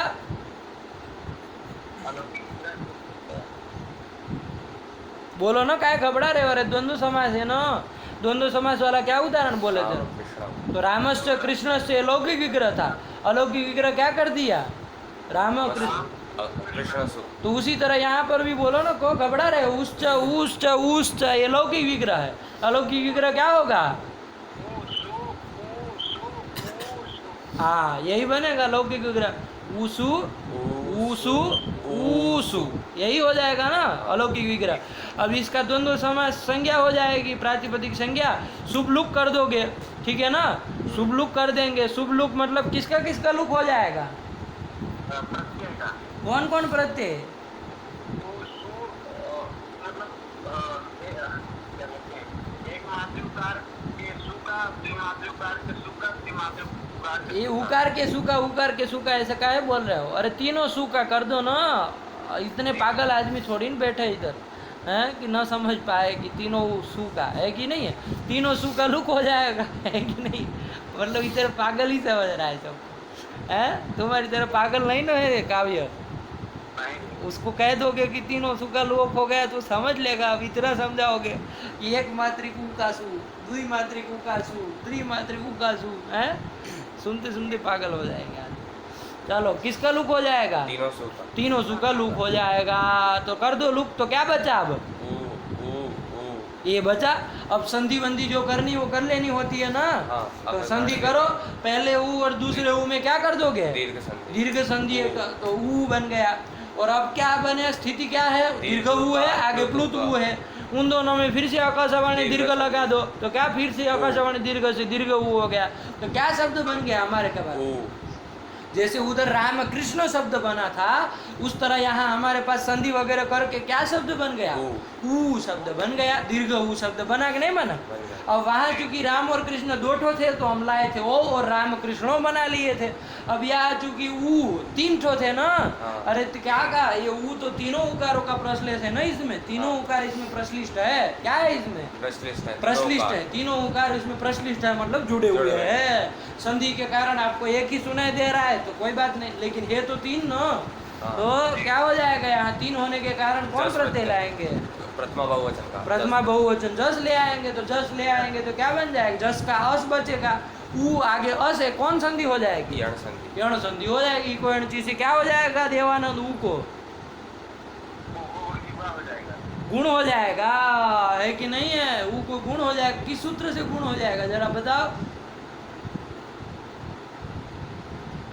बोलो ना, काय घबरा रहे हो? अरे द्वंद्व समास है ना। द्वंद्व समास वाला क्या उदाहरण बोले थे? तो रामश्च कृष्णश्च ये लौकिक विग्रह था। अलौकिक विग्रह क्या कर दिया? राम कृष्ण। तो उसी तरह यहाँ पर भी बोलो ना, को घबरा रहे हो? उश्च उश्च उश्च, ये लौकिक विग्रह है। अलौकिक विग्रह क्या होगा? हाँ, यही बनेगा लौकिक विग्रह। ऊसु ऊसु ऊसु, यही हो जाएगा ना अलौकिक विग्रह। अब इसका द्वंद्व समास संज्ञा हो जाएगी, प्रातिपदिक संज्ञा। शुभ लुक कर दोगे, ठीक है ना? शुभ लुक कर देंगे। शुभ लुक मतलब किसका किसका लुक हो जाएगा? कौन कौन प्रत्यय? ये उकार के सुका, उकार के सुका, ऐसा काहे बोल रहे हो? अरे तीनों सुका कर दो ना। इतने पागल आदमी थोड़ी न बैठे इधर हैं कि न समझ पाए कि तीनों सुका है कि नहीं है। तीनों सुका लुक हो जाएगा, है कि नहीं? मतलब इधर पागल ही समझ रहा है सब, है? तुम्हारी तरह पागल नहीं ना है काव्य। उसको कह दोगे कि तीनों सुका लोप हो गया तो समझ लेगा। अब इतना समझाओगे कि एक मात्रिक उकासु, द्वि मात्रिक उकासु, त्रिमात्रिक उकासु, है? सुनते सुनते पागल हो जाएगा। चलो, किसका लुक हो जाएगा? तीनों सुका लुक हो जाएगा। तो कर दो लुक। तो क्या बचा अब? ये बचा। अब संधि वंधि जो करनी वो कर लेनी होती है ना। तो संधि करो। पहले ऊ और दूसरे ऊ में क्या कर दोगे? दीर्घ संधि। तो ऊ बन गया। और अब क्या बने, स्थिति क्या है, दीर्घ ऊ है, आगे प्लुत ऊ है। उन दोनों में फिर से आकाशवाणी दीर्घ लगा दो तो क्या फिर से आकाशवाणी दीर्घ से दीर्घ ऊ हो गया। तो क्या शब्द बन गया हमारे के बाद, ऊ जैसे उधर रामकृष्ण शब्द बना था उस तरह यहाँ हमारे पास संधि वगैरह करके क्या शब्द बन गया, ऊ शब्द बन गया। दीर्घ ऊ शब्द बना कि नहीं बना। बन गया। अब वहाँ चूंकि राम और कृष्ण दो ठो थे तो हम लाए थे ओ और राम कृष्णो बना लिए थे। अब यहाँ चूंकि ऊ तीन ठो थे ना, हाँ। अरे तो क्या कहा, ये ऊ तो तीनों उकारों का प्रश्लेष है ना, इसमें तीनों उकार इसमें प्रश्लिष्ट है। क्या है इसमें, प्रश्लिष्ट है, प्रश्लिष्ट तीनों है, तीनों उकार इसमें प्रश्लिष्ट है, मतलब जुड़े जुड़े हुए हुए हैं। संधि के कारण आपको एक ही सुनाई दे रहा है तो कोई बात नहीं, लेकिन है तो तीन ना। हाँ। तो क्या हो जाएगा, यहाँ तीन होने के कारण कौन जस प्रत्यय प्रत्यय। लाएंगे, प्रथमा बहुवचन का प्रथमा बहुवचन जस ले आएंगे। तो जस ले आएंगे तो क्या बन जाएगा, जस का अस बचेगा, ऊ आगे अस है, कौन संधि हो जाएगी, यण संधि। यण संधि हो जाएगी। कोई चीज से क्या हो जाएगा देवानंद, ऊ को वो युवा हो जाएगा। गुण हो जाएगा, है कि नहीं है, ऊ को गुण हो जाएगा। किस सूत्र से गुण हो जाएगा जरा बताओ,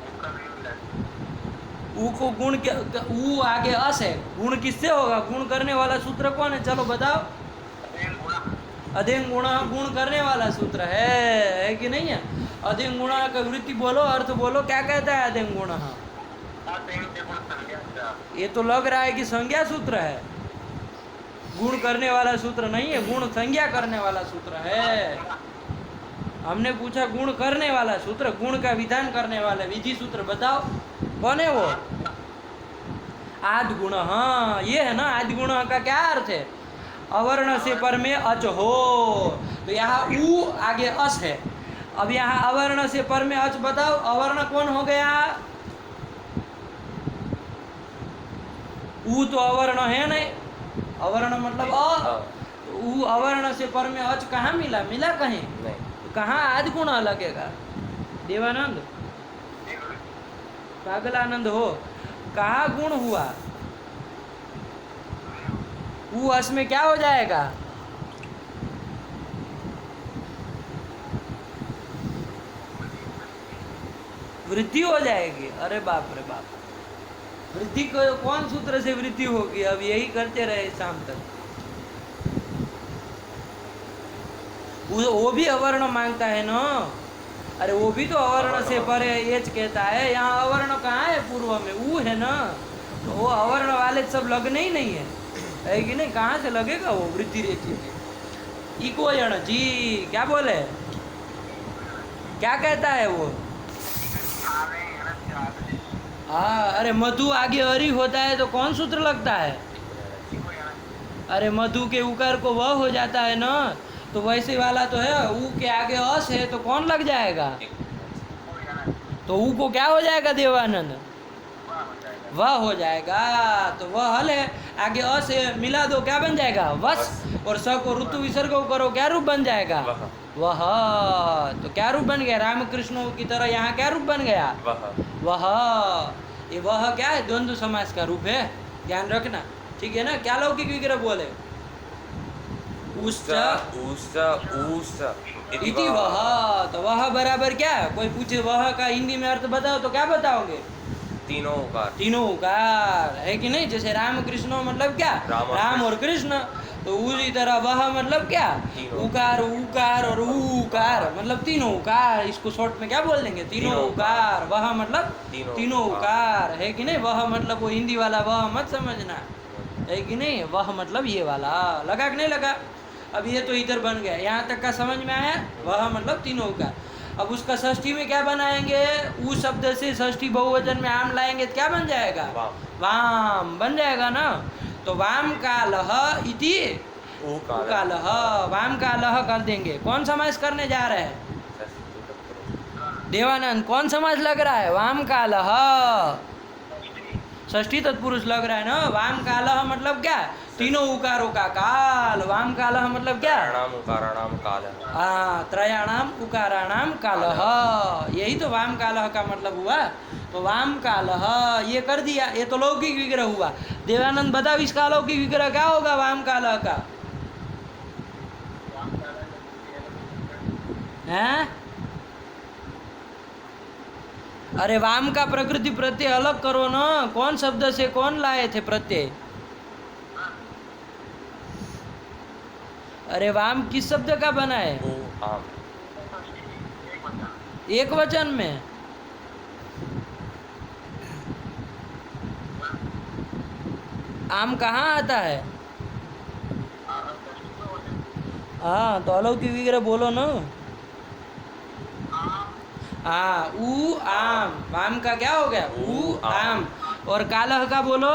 उसका भी मिला। ऊ को गुण ऊ आगे अस है, गुण किससे होगा, गुण करने वाला सूत्र कौन है, चलो बताओ। अध्ययन गुणा। अधिंग गुण गुण करने वाला सूत्र है कि नहीं है। अधिंग गुण का वृत्ति बोलो, अर्थ बोलो, क्या कहता है अधिंग गुण। अध्ययन के गुण संज्ञा से। ये तो लग रहा है कि संज्ञा सूत्र है, गुण करने वाला सूत्र नहीं है, गुण संज्ञा करने वाला सूत्र है। हमने पूछा गुण करने वाला सूत्र, गुण का विधान करने वाला विधि सूत्र बताओ कौन है वो, आदि गुण। हाँ ये है ना, आदि गुण का क्या अर्थ है, अवर्ण से पर में अच हो। तो यहाँ ऊ आगे अस है। अब यहाँ अवर्ण से पर में अच बताओ, अवर्ण कौन हो गया, ऊ तो अवर्ण है नहीं, अवर्ण मतलब अ। हाँ। तो ऊ अवर्ण से पर में अच कहाँ मिला, मिला कहीं, नहीं। तो कहाँ आदि गुण लगेगा देवानंद, पागलानंद हो, कहाँ गुण हुआ, ऊ अस में क्या हो जाएगा, वृद्धि हो जाएगी। अरे बाप रे बाप, वृद्धि को कौन सूत्र से वृद्धि होगी, अब यही करते रहे शाम तक। वो भी अवर्ण मांगता है ना, अरे वो भी तो अवर्ण से परे एच कहता है, यहाँ अवर्ण कहाँ है, पूर्व में ऊ है ना, तो वो अवर्ण वाले सब लगने ही नहीं है कि नहीं, कहाँ से लगेगा वो वृद्धि रेखी में। इको यण जी क्या बोले, क्या कहता है वो, आवे यण आवे। हाँ अरे मधु आगे हरि होता है तो कौन सूत्र लगता है, इको यण। अरे मधु के उकार को वह हो जाता है ना, तो वैसे वाला तो है, ऊ के आगे अस है तो कौन लग जाएगा, इको यण। तो ऊ को क्या हो जाएगा देवानंद, वह हो जाएगा। वह हो जाएगा। तो वह हल है, आगे अ से मिला दो क्या बन जाएगा, वस, और स को ऋतु विसर्ग करो क्या रूप बन जाएगा, वह। तो क्या रूप बन गया, रामकृष्ण की तरह यहाँ क्या रूप बन गया, वह। ये वह क्या है, द्वंद्व समास का रूप है, ध्यान रखना, ठीक है ना। क्या लौकिक विग्रह बोले, उश्च इति वह। तो वह बराबर क्या, कोई पूछे वह का हिंदी में अर्थ बताओ तो क्या बताओगे, तीनों उकार। तीनों उकार है कि नहीं। जैसे राम कृष्ण मतलब क्या, राम और कृष्ण, तो उसी तरह वह मतलब क्या, उकार उकार और उकार मतलब तीनों उकार। इसको शॉर्ट में क्या बोल देंगे, तीनों उकार। वह मतलब तीनों उकार है कि नहीं। वह मतलब वो हिंदी वाला वह मत समझना, है कि नहीं। वह मतलब ये वाला, लगा कि नहीं लगा। अब ये तो इधर बन गया, यहाँ तक का समझ में आया। वह मतलब तीनों उकार। अब उसका षष्ठी में क्या बनाएंगे, ऊ शब्द से षष्ठी बहुवचन में आम लाएंगे तो क्या बन जाएगा, वाम बन जाएगा ना। तो वाम कालह इति कालह, वाम कालह कर देंगे। कौन समास करने जा रहे हैं देवानंद, कौन समास लग रहा है, वाम कालह, षष्ठी तत्पुरुष लग रहा है ना। वाम कालह मतलब क्या, तीनों उकारों का काल। वाम कालह मतलब क्या, उकाराणाम कालः। हाँ, त्रयाणाम उकाराणाम कालः, यही तो वाम कालः का मतलब हुआ। तो वाम कालः ये कर दिया, ये तो लौकिक विग्रह हुआ। देवानंद बताओ इसका अलौकिक विग्रह क्या होगा वाम कालः का, हैं? अरे वाम का प्रकृति प्रत्यय अलग करो ना, कौन शब्द से कौन लाए थे प्रत्यय? अरे वाम किस शब्द का बना है? ऊ आम एक बच्चा एक वचन में। आम कहाँ आता है? हाँ तो अलौकिक विग्रह बोलो ना। हाँ ऊ आम, वाम का क्या हो गया? ऊ आम। और कालह का बोलो।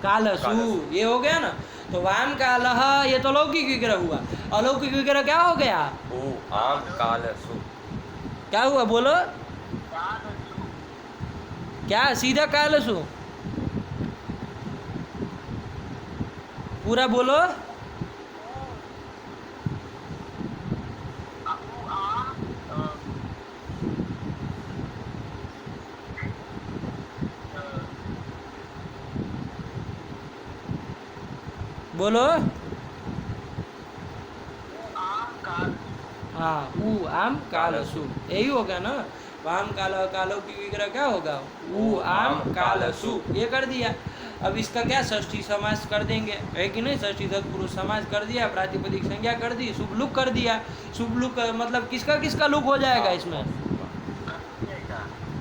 कालसु, ये हो गया ना। तो वाम कालह ये तो लौकिक विग्रह हुआ। अलौकिक विग्रह क्या हो गया? ऊ आम कालसु क्या हुआ बोलो? क्या सीधा कालसु? पूरा बोलो। बोलो। हाँ ऊ आम कालसु, यही होगा ना। वाम काल कालो की विग्रह क्या होगा? ऊ आम कालसु, ये कर दिया। अब इसका क्या षष्ठी समास कर देंगे, है कि नहीं? षष्ठी तत्पुरुष समास कर दिया, प्रातिपदिक संज्ञा कर दी, शुभ लुक कर दिया। शुभ लुक मतलब किसका किसका लुक हो जाएगा इसमें?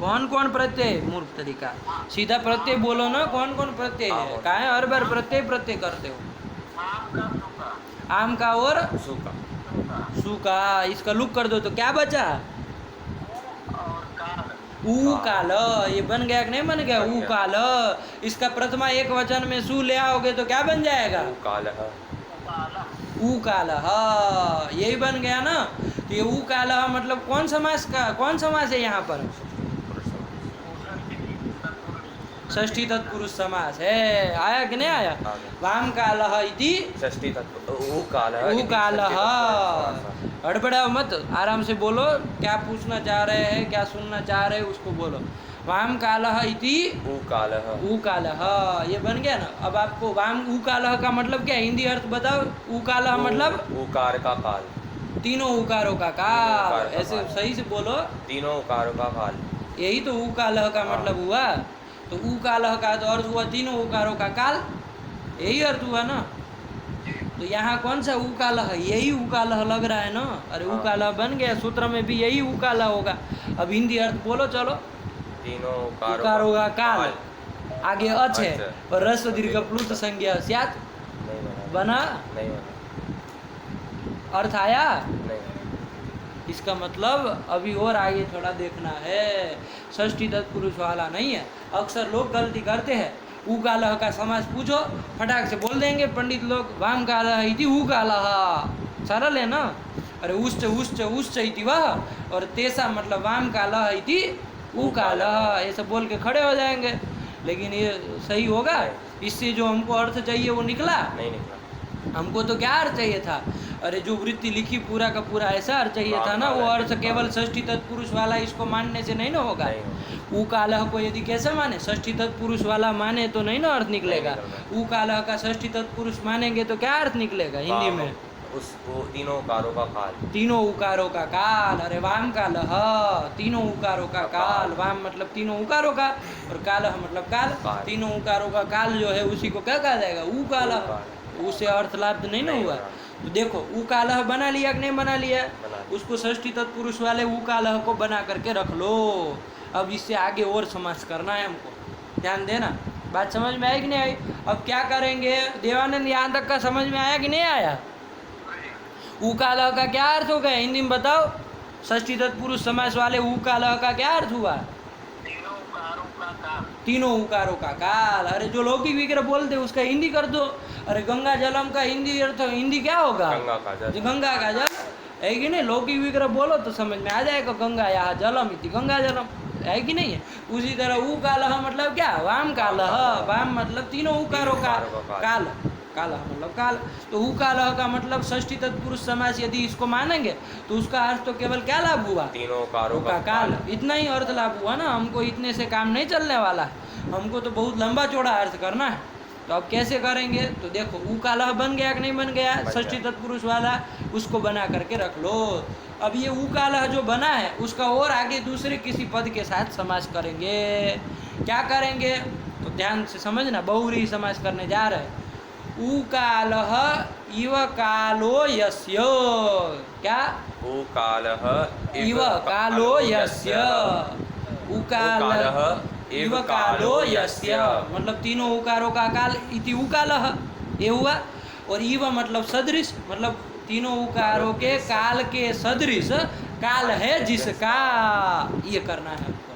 कौन कौन प्रत्यय? मूर्ख तरीका, सीधा प्रत्यय बोलो ना। कौन कौन प्रत्यय है? काहे हर बार प्रत्यय प्रत्यय करते हो? आम का और सु का सु का, इसका लुक कर दो तो क्या बचा? ऊ काल, ये बन गया कि नहीं बन गया? ऊ काल। इसका प्रथमा एक वचन में सु ले आओगे तो क्या बन जाएगा? ऊ कालह ऊ काल, हाँ यही बन गया ना। तो ये ऊ काल मतलब कौन समास का, कौन समास है यहाँ पर? षष्ठी तत्पुरुष समास है। आया कि नहीं आया? वाम कालह इति षष्ठी तत्व ऊ कालह ऊ इति कालह। षष्ठी तत्पुरुष समासः। हड़बड़ाओ मत, आराम से बोलो। क्या पूछना चाह रहे हैं, क्या सुनना चाह रहे हैं उसको बोलो। वाम कालह इति ऊ कालह ऊ कालह, ये बन गया ना। अब आपको वाम ऊ कालह का मतलब क्या है? हिंदी अर्थ बताओ। ऊ कालह मतलब उकार का काल, तीनों उकारों का काल। उकार का ऐसे काल। सही से बोलो। तीनों उकारों का काल। यही तो ऊ कालह का मतलब हुआ। तो ऊ कालह का तो अर्थ हुआ तीनों उकारों का काल, यही अर्थ हुआ ना। तो यहाँ कौन सा ऊ कालह? यही ऊ कालह लग रहा है ना। अरे ऊ कालह बन गया, सूत्र में भी यही ऊ कालह होगा। अब हिंदी अर्थ बोलो चलो। तीनों उकारों का काल, आगे अच है अच्छा। और रस्व दीर्घ प्लुत संज्ञा स्यात् नहीं बना बना। नहीं बना अर्थ आया? नहीं। इसका मतलब अभी और आगे थोड़ा देखना है। षष्ठी तत्पुरुष वाला नहीं है। अक्सर लोग गलती करते हैं। ऊ कालह का समास पूछो, फटाक से बोल देंगे पंडित लोग, वाम कालह इति ऊ कालह। सरल है ना। अरे उश्च उश्च उश्च इति वह, और तेसा मतलब वाम कालह इति ऊ कालह, ऐसा बोल के खड़े हो जाएंगे। लेकिन ये सही होगा? इससे जो हमको अर्थ चाहिए वो निकला? नहीं निकला। हमको तो क्या अर्थ चाहिए था? अरे जो वृत्ति लिखी पूरा का पूरा ऐसा अर्थ चाहिए था ना। वो अर्थ केवल षष्ठी तत्पुरुष वाला इसको मानने से नहीं ना होगा। ऊ कालह को यदि कैसे माने? षष्ठी तत्पुरुष वाला माने तो नहीं ना अर्थ निकलेगा। ऊ कालह का षष्ठी तत्पुरुष मानेंगे तो क्या अर्थ निकलेगा हिंदी में? उस वो तीनों उकारों का काल। तीनों उकारों का काल। अरे वाम कालह, तीनों उकारों का काल। वाम मतलब तीनों उकारों का, और कालह मतलब काल। तीनों उकारों का काल जो है उसी को क्या कहा जाएगा? ऊ कालह। उससे अर्थ लाभ नहीं ना हुआ। तो देखो ऊ कालह बना लिया कि नहीं बना लिया? उसको षष्ठी तत्पुरुष वाले ऊ कालह को बना करके रख लो। अब इससे आगे और समास करना है हमको, ध्यान देना। बात समझ में आई कि नहीं आई? अब क्या करेंगे? देवानंद यहाँ तक का समझ में आया कि नहीं आया? ऊ कालह का क्या अर्थ हो गया हिंदी में बताओ? षष्ठी तत्पुरुष समास वाले ऊ कालह का क्या अर्थ हुआ? तीनों उकारों का काल। अरे जो लौकिक विग्रह बोलते उसका हिंदी कर दो। अरे गंगा जलम का हिंदी अर्थ, हिंदी क्या होगा? गंगा का जल। गंगा का जल है कि नहीं? लौकिक विग्रह बोलो तो समझ में आ जाएगा। गंगा यहाँ जलम इति गंगा जलम, है कि नहीं है? उसी तरह ऊ कालह मतलब क्या? वाम कालह। वाम मतलब तीनों उकारों का काल। कालह मतलब काल। तो ऊ कालह का मतलब षष्ठी तत्पुरुष समास यदि इसको मानेंगे तो उसका अर्थ तो केवल क्या लाभ हुआ? तीनों उकारों का काल। इतना ही अर्थ लाभ हुआ ना। हमको इतने से काम नहीं चलने वाला। हमको तो बहुत लंबा चौड़ा अर्थ करना है। तो अब कैसे करेंगे? तो देखो उकालह बन गया कि नहीं बन गया? बन षष्ठी गया। तत्पुरुष वाला, उसको बना करके रख लो। अब ये उकालह जो बना है उसका और आगे दूसरे किसी पद के साथ समास करेंगे। क्या करेंगे? तो ध्यान से समझना, बहुव्रीहि समास करने जा रहे हैं। उकालह इव कालो यस्य। क्या? उकालः इव कालो यस्य। उकालः इव कालो यस्य, मतलब तीनों उकारों का काल, इति उकालः ये हुआ। और इव मतलब सदृश, मतलब तीनों उकारों के काल के सदृश काल है जिसका, ये करना है हमको।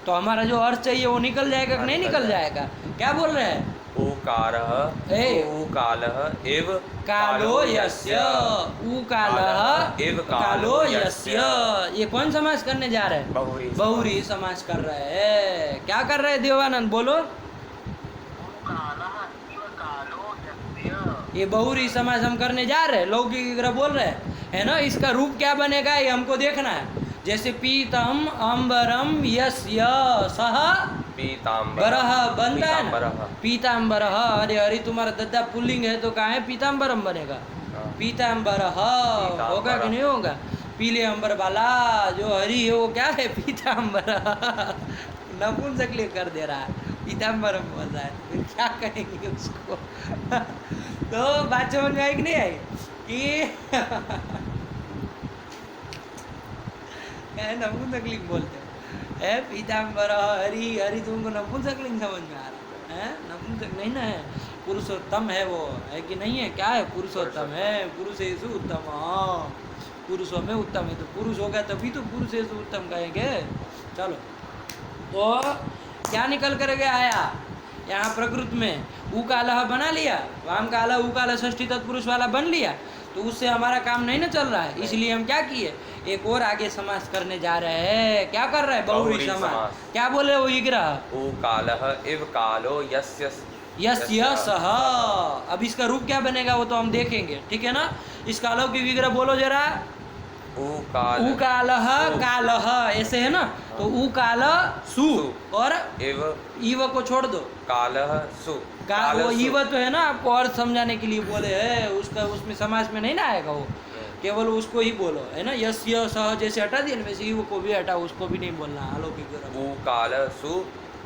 तो हमारा जो अर्थ चाहिए वो निकल जाएगा कि नहीं निकल जाएगा? क्या बोल रहे हैं? उकारः ए। उकालः एव कालो यस्य। उकालः एव कालो यस्य। ये कौन समास करने जा रहे हैं? बहुव्रीहि बहुव्रीहि समास कर रहे हैं। क्या कर रहे हैं देवानंद, बोलो? कालः इव कालो यस्य। ये बहुव्रीहि समास हम करने जा रहे हैं, लौकिक विग्रह बोल रहे हैं, है ना? इसका रूप क्या बनेगा ये हमको देखना है। जैसे पीतम अंबरम यस्य सह बरह बनता है ना, पीताम्बरः। अरे हरि तुम्हारा दद्दा पुल्लिंग है तो कहाँ है पीताम्बरम बनेगा? पीताम्बरः होगा कि नहीं होगा? पीले अंबर वाला जो हरि है वो क्या है? पीताम्बरः। नपुंसकलिंग कर दे रहा है, पीताम्बरम बोल रहा है, फिर क्या कहेंगे उसको? तो बात समझ में आई कि नहीं आई? कि नपुंसकलिंग बोलते हैं पीताम्बर हरि। हरि तुमको नपुंसकलिंग समझ में आ रहा है? नपुंसक नहीं ना है, पुरुषोत्तम है वो, है कि नहीं है? क्या है? पुरुषोत्तम है। पुरुषेषु उत्तम, पुरुषों में उत्तम है। तो पुरुष होगा तभी तो पुरुषेषु उत्तम कहेंगे। चलो, तो क्या निकल कर के आया यहाँ प्रकृत में? उकालह बना लिया, वाम कालह उकालह षष्ठी तत्पुरुष वाला बन लिया। तो उससे हमारा काम नहीं ना चल रहा है, इसलिए हम क्या किए? एक और आगे समास करने जा रहे हैं। क्या कर रहे हैं? बहुव्रीहि समास। क्या बोले वो विग्रह? उकालः इव कालो यस्य यस्य सह। अब इसका रूप क्या बनेगा वो तो हम देखेंगे, ठीक है ना? इस कालों की विग्रह बोलो जरा। उकालह कालह ऐसे है ना, तो उकाल सु और इव को छोड़ दो, कालः सु। वो इव तो है ना, आपको अर्थ समझाने के लिए बोले है, उसका उसमें समास में नहीं ना आएगा वो, केवल उसको ही बोलो, है ना? यस्य सह जैसे हटा दिया ना, वैसे इव को भी हटा, उसको भी नहीं बोलना। अलौकिक विग्रह उकालसु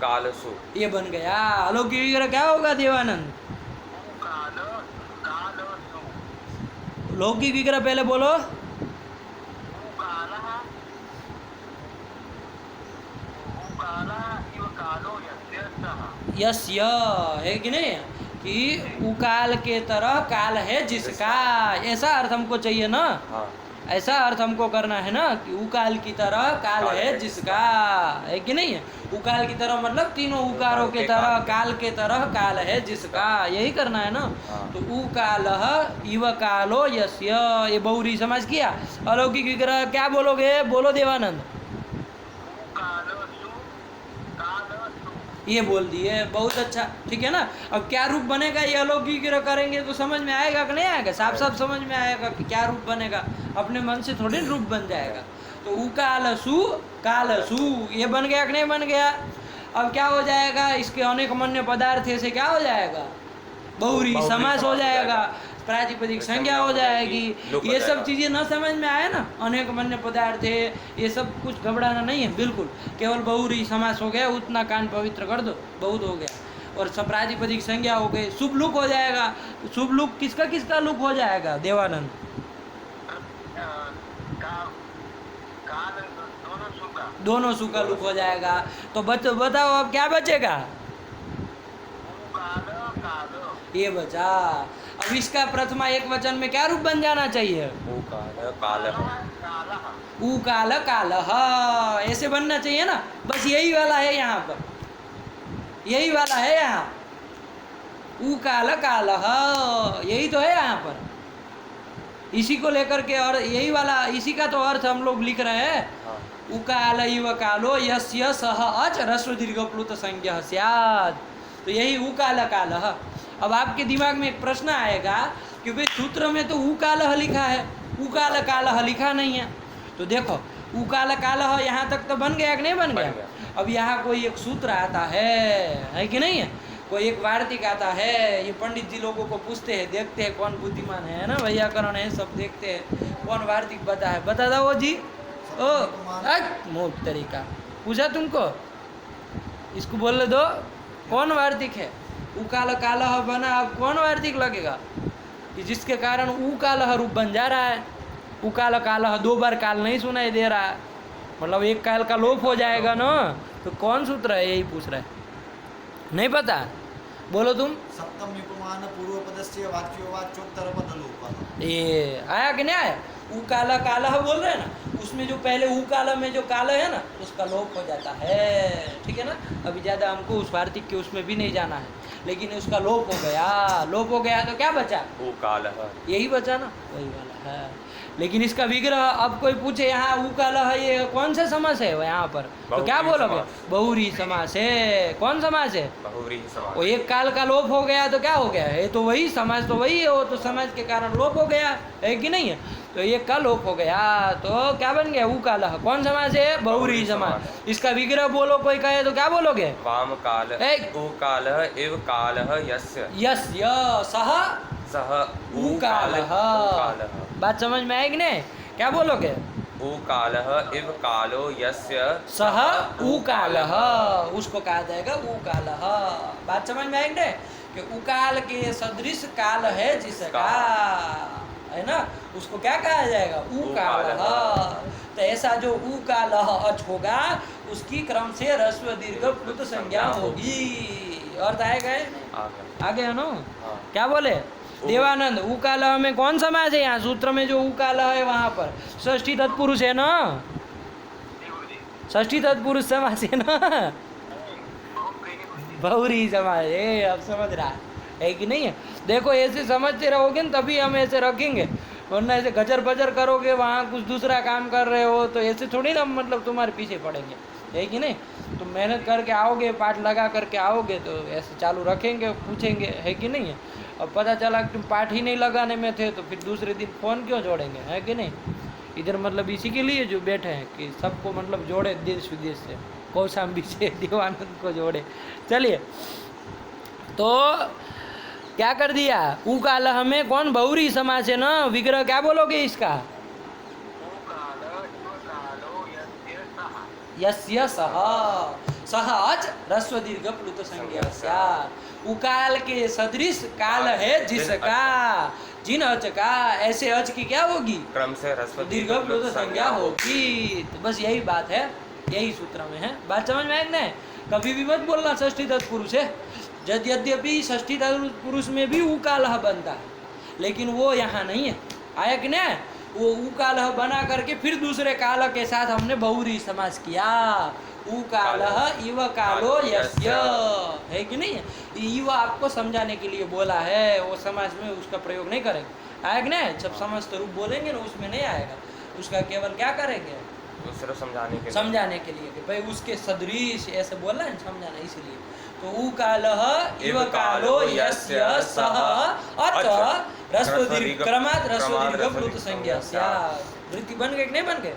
कालसु ये बन गया। अलौकिक विग्रह क्या होगा देवानंद? काल कालसु। लौकिक विग्रह पहले बोलो। कालः इव कालो यस्य सः। यस्य है कि नहीं? कि उकाल के तरह काल है जिसका, ऐसा अर्थ हमको चाहिए ना? हाँ। ऐसा अर्थ हमको करना है ना कि उकाल की तरह काल है जिसका, है कि नहीं है? उकाल की तरह मतलब तीनों उकारों के तरह, काल के तरह काल है जिसका, यही करना है ना? तो उकालः इव कालो यस्य, ये बहुव्रीहि समास किया। अलौकिक विग्रह क्या बोलोगे? बोलो देवानंद। कालसु कालसु। ये बोल दिए, बहुत अच्छा, ठीक है ना? अब क्या रूप बनेगा ये अलौकिक विग्रह करेंगे तो समझ में आएगा कि नहीं आएगा? साफ साफ समझ में आएगा कि क्या रूप बनेगा, अपने मन से थोड़ी रूप बन जाएगा। तो उकालसु कालसु ये बन गया कि नहीं बन गया? अब क्या हो जाएगा? इसके अनेक मन्य पदार्थ से क्या हो जाएगा? बहुव्रीहि समास हो जाएगा, प्रातिपदिक संज्ञा हो जाएगी। ये सब चीज़ें न समझ में आए ना, अनेक मन्य पदार्थ है, ये सब कुछ घबराना नहीं है बिल्कुल। केवल बहुव्रीहि समास हो गया, उतना कान पवित्र कर दो, बहुत हो गया। और सब प्रातिपदिक संज्ञा हो गई, शुभ लुक हो जाएगा। शुभ लुक किसका किसका लुक हो जाएगा देवानंद? दोनों सु का लुक हो जाएगा। तो बताओ अब क्या बचेगा? ये बचा। अब इसका प्रथमा एक वचन में क्या रूप बन जाना चाहिए? उकाल कालः ऐसे बनना चाहिए ना, बस यही वाला है यहाँ पर, यही वाला है यहाँ, उकाल कालः यही तो है यहाँ पर, इसी को लेकर के, और यही वाला, इसी का तो अर्थ हम लोग लिख रहे हैं। उकाल इव कालो यस्य सह अच ह्रस्व दीर्घ प्लुत संज्ञः स्यात्। तो यही उकाल कालः। अब आपके दिमाग में एक प्रश्न आएगा कि भाई सूत्र में तो उकालः लिखा है, उकाल कालः लिखा नहीं है। तो देखो उकाल कालः यहाँ तक तो बन गया कि नहीं बन गया? अब यहाँ कोई एक सूत्र आता है कि नहीं है? कोई एक वार्तिक आता है, ये पंडित जी लोगों को पूछते हैं, देखते हैं कौन बुद्धिमान है ना, वैयाकरण है, सब देखते हैं कौन वार्तिक बता दो जी। ओ मूर्ख तरीका, पूछा तुमको, इसको बोलने दो कौन वार्तिक है। उकाल कालह बना, अब कौन वार्तिक लगेगा कि जिसके कारण उकालह रूप बन जा रहा है। उकाल कालह 2 बार काल नहीं सुनाई दे रहा, मतलब एक काल का लोप हो जाएगा ना, तो कौन सूत्र है, यही पूछ रहा है। नहीं पता, बोलो तुम। सप्तम उपमान पूर्व पदस्य वाक्यो वाच्योत्तर पद लोप। ये आया कि नहीं आया? उकाल कालह बोल रहे हैं ना, उसमें जो पहले उकाल में जो काल है ना, उसका लोप हो जाता है, ठीक है ना। अभी ज़्यादा हमको उस वार्तिक के उसमें भी नहीं जाना है, लेकिन उसका लोप हो गया। लोप हो गया तो क्या बचा? उकालः, यही बचा ना, वही वाला है। लेकिन इसका विग्रह, अब कोई पूछे यहाँ उकालह ये कौन सा समास है यहाँ पर, तो क्या बोलोगे? बहुरी समास है। कौन समास है? बहुव्रीहि समास। वो एक काल का लोप हो गया तो क्या हो गया है? तो वही समाज, तो वही है वो, तो समाज के कारण लोप हो गया है कि नहीं है? तो एक का लोप हो गया तो क्या बन गया? उकालह। कौन समास है? बहुरी समास। इसका विग्रह बोलो, कोई कहे तो क्या बोलोगे? वाम काल उकालः इव कालः यस्य यस्य सह सह उकालः। बात समझ में आएगी नहीं? क्या बोलोगे? उकालः इव कालो यस्य सह उकालः, उसको कहा जाएगा उकालः। बात समझ में आएगी नहीं? कि उकाल के सदृश काल है जिसका, है ना, उसको क्या कहा जाएगा? उकालः। तो ऐसा जो उकालः अच होगा, उसकी क्रम से ह्रस्व दीर्घ प्लुत संज्ञा होगी। अर्थ आएगा? आ गया ना? क्या बोले देवानंद? उकालह में कौन समास है? यहाँ सूत्र में जो उकालह है वहाँ पर षष्ठी तत्पुरुष है ना, षष्ठी तत्पुरुष समास है ना, बहुरी समास है। अब समझ रहा है कि नहीं है? देखो ऐसे समझते रहोगे ना तभी हम ऐसे रखेंगे, वरना ऐसे गजर बजर करोगे, वहाँ कुछ दूसरा काम कर रहे हो, तो ऐसे थोड़ी ना मतलब तुम्हारे पीछे पड़ेंगे, है कि नहीं? तुम मेहनत करके आओगे, पाठ लगा करके आओगे, तो ऐसे चालू रखेंगे, पूछेंगे, है कि नहीं है? अब पता चला कि तुम पाठ ही नहीं लगाने में थे, तो फिर दूसरे दिन फ़ोन क्यों जोड़ेंगे, है कि नहीं? इधर मतलब इसी के लिए जो बैठे हैं कि सबको मतलब जोड़े, देश विदेश से, कौशाम्बी से देवानंद को जोड़े। चलिए, तो क्या कर दिया? उकालह में कौन बहुरी समास है ना, विग्रह क्या बोलोगे इसका? यस्य सह, सह अच ह्रस्व दीर्घ प्लुत संज्ञा स्यात्। उकाल के सदृश काल है जिसका, जिन अच का, ऐसे अच की क्या होगी? क्रम से ह्रस्व दीर्घ प्लुत संज्ञा होगी। तो बस यही बात है, यही सूत्र में है। बात समझ में आए ना? कभी भी मत बोलना षष्ठी तत्पुरुष है, यद्यपि षष्ठी तत्पुरुष में भी उकालह बनता है, लेकिन वो यहाँ नहीं है। आया कि नहीं? वो उकालह बना करके फिर दूसरे काल के साथ हमने बहुरी समास किया। उकालह इव कालो यस्य, है कि नहीं? इव आपको समझाने के लिए बोला है, वो समास में उसका प्रयोग नहीं करेंगे। आया कि नहीं? जब समस्त रूप बोलेंगे ना, उसमें नहीं आएगा, उसका केवल क्या करेंगे? सिर्फ समझाने के लिए कि भाई उसके सदृश ऐसे बोलना है, समझाना, इसलिए। तो उकालह इव कालो यस्य सह अच ह्रस्व दीर्घ क्रमात् ह्रस्व दीर्घ प्लुत संज्ञा स्यात्। वृत्ति बन गई कि नहीं बन गई?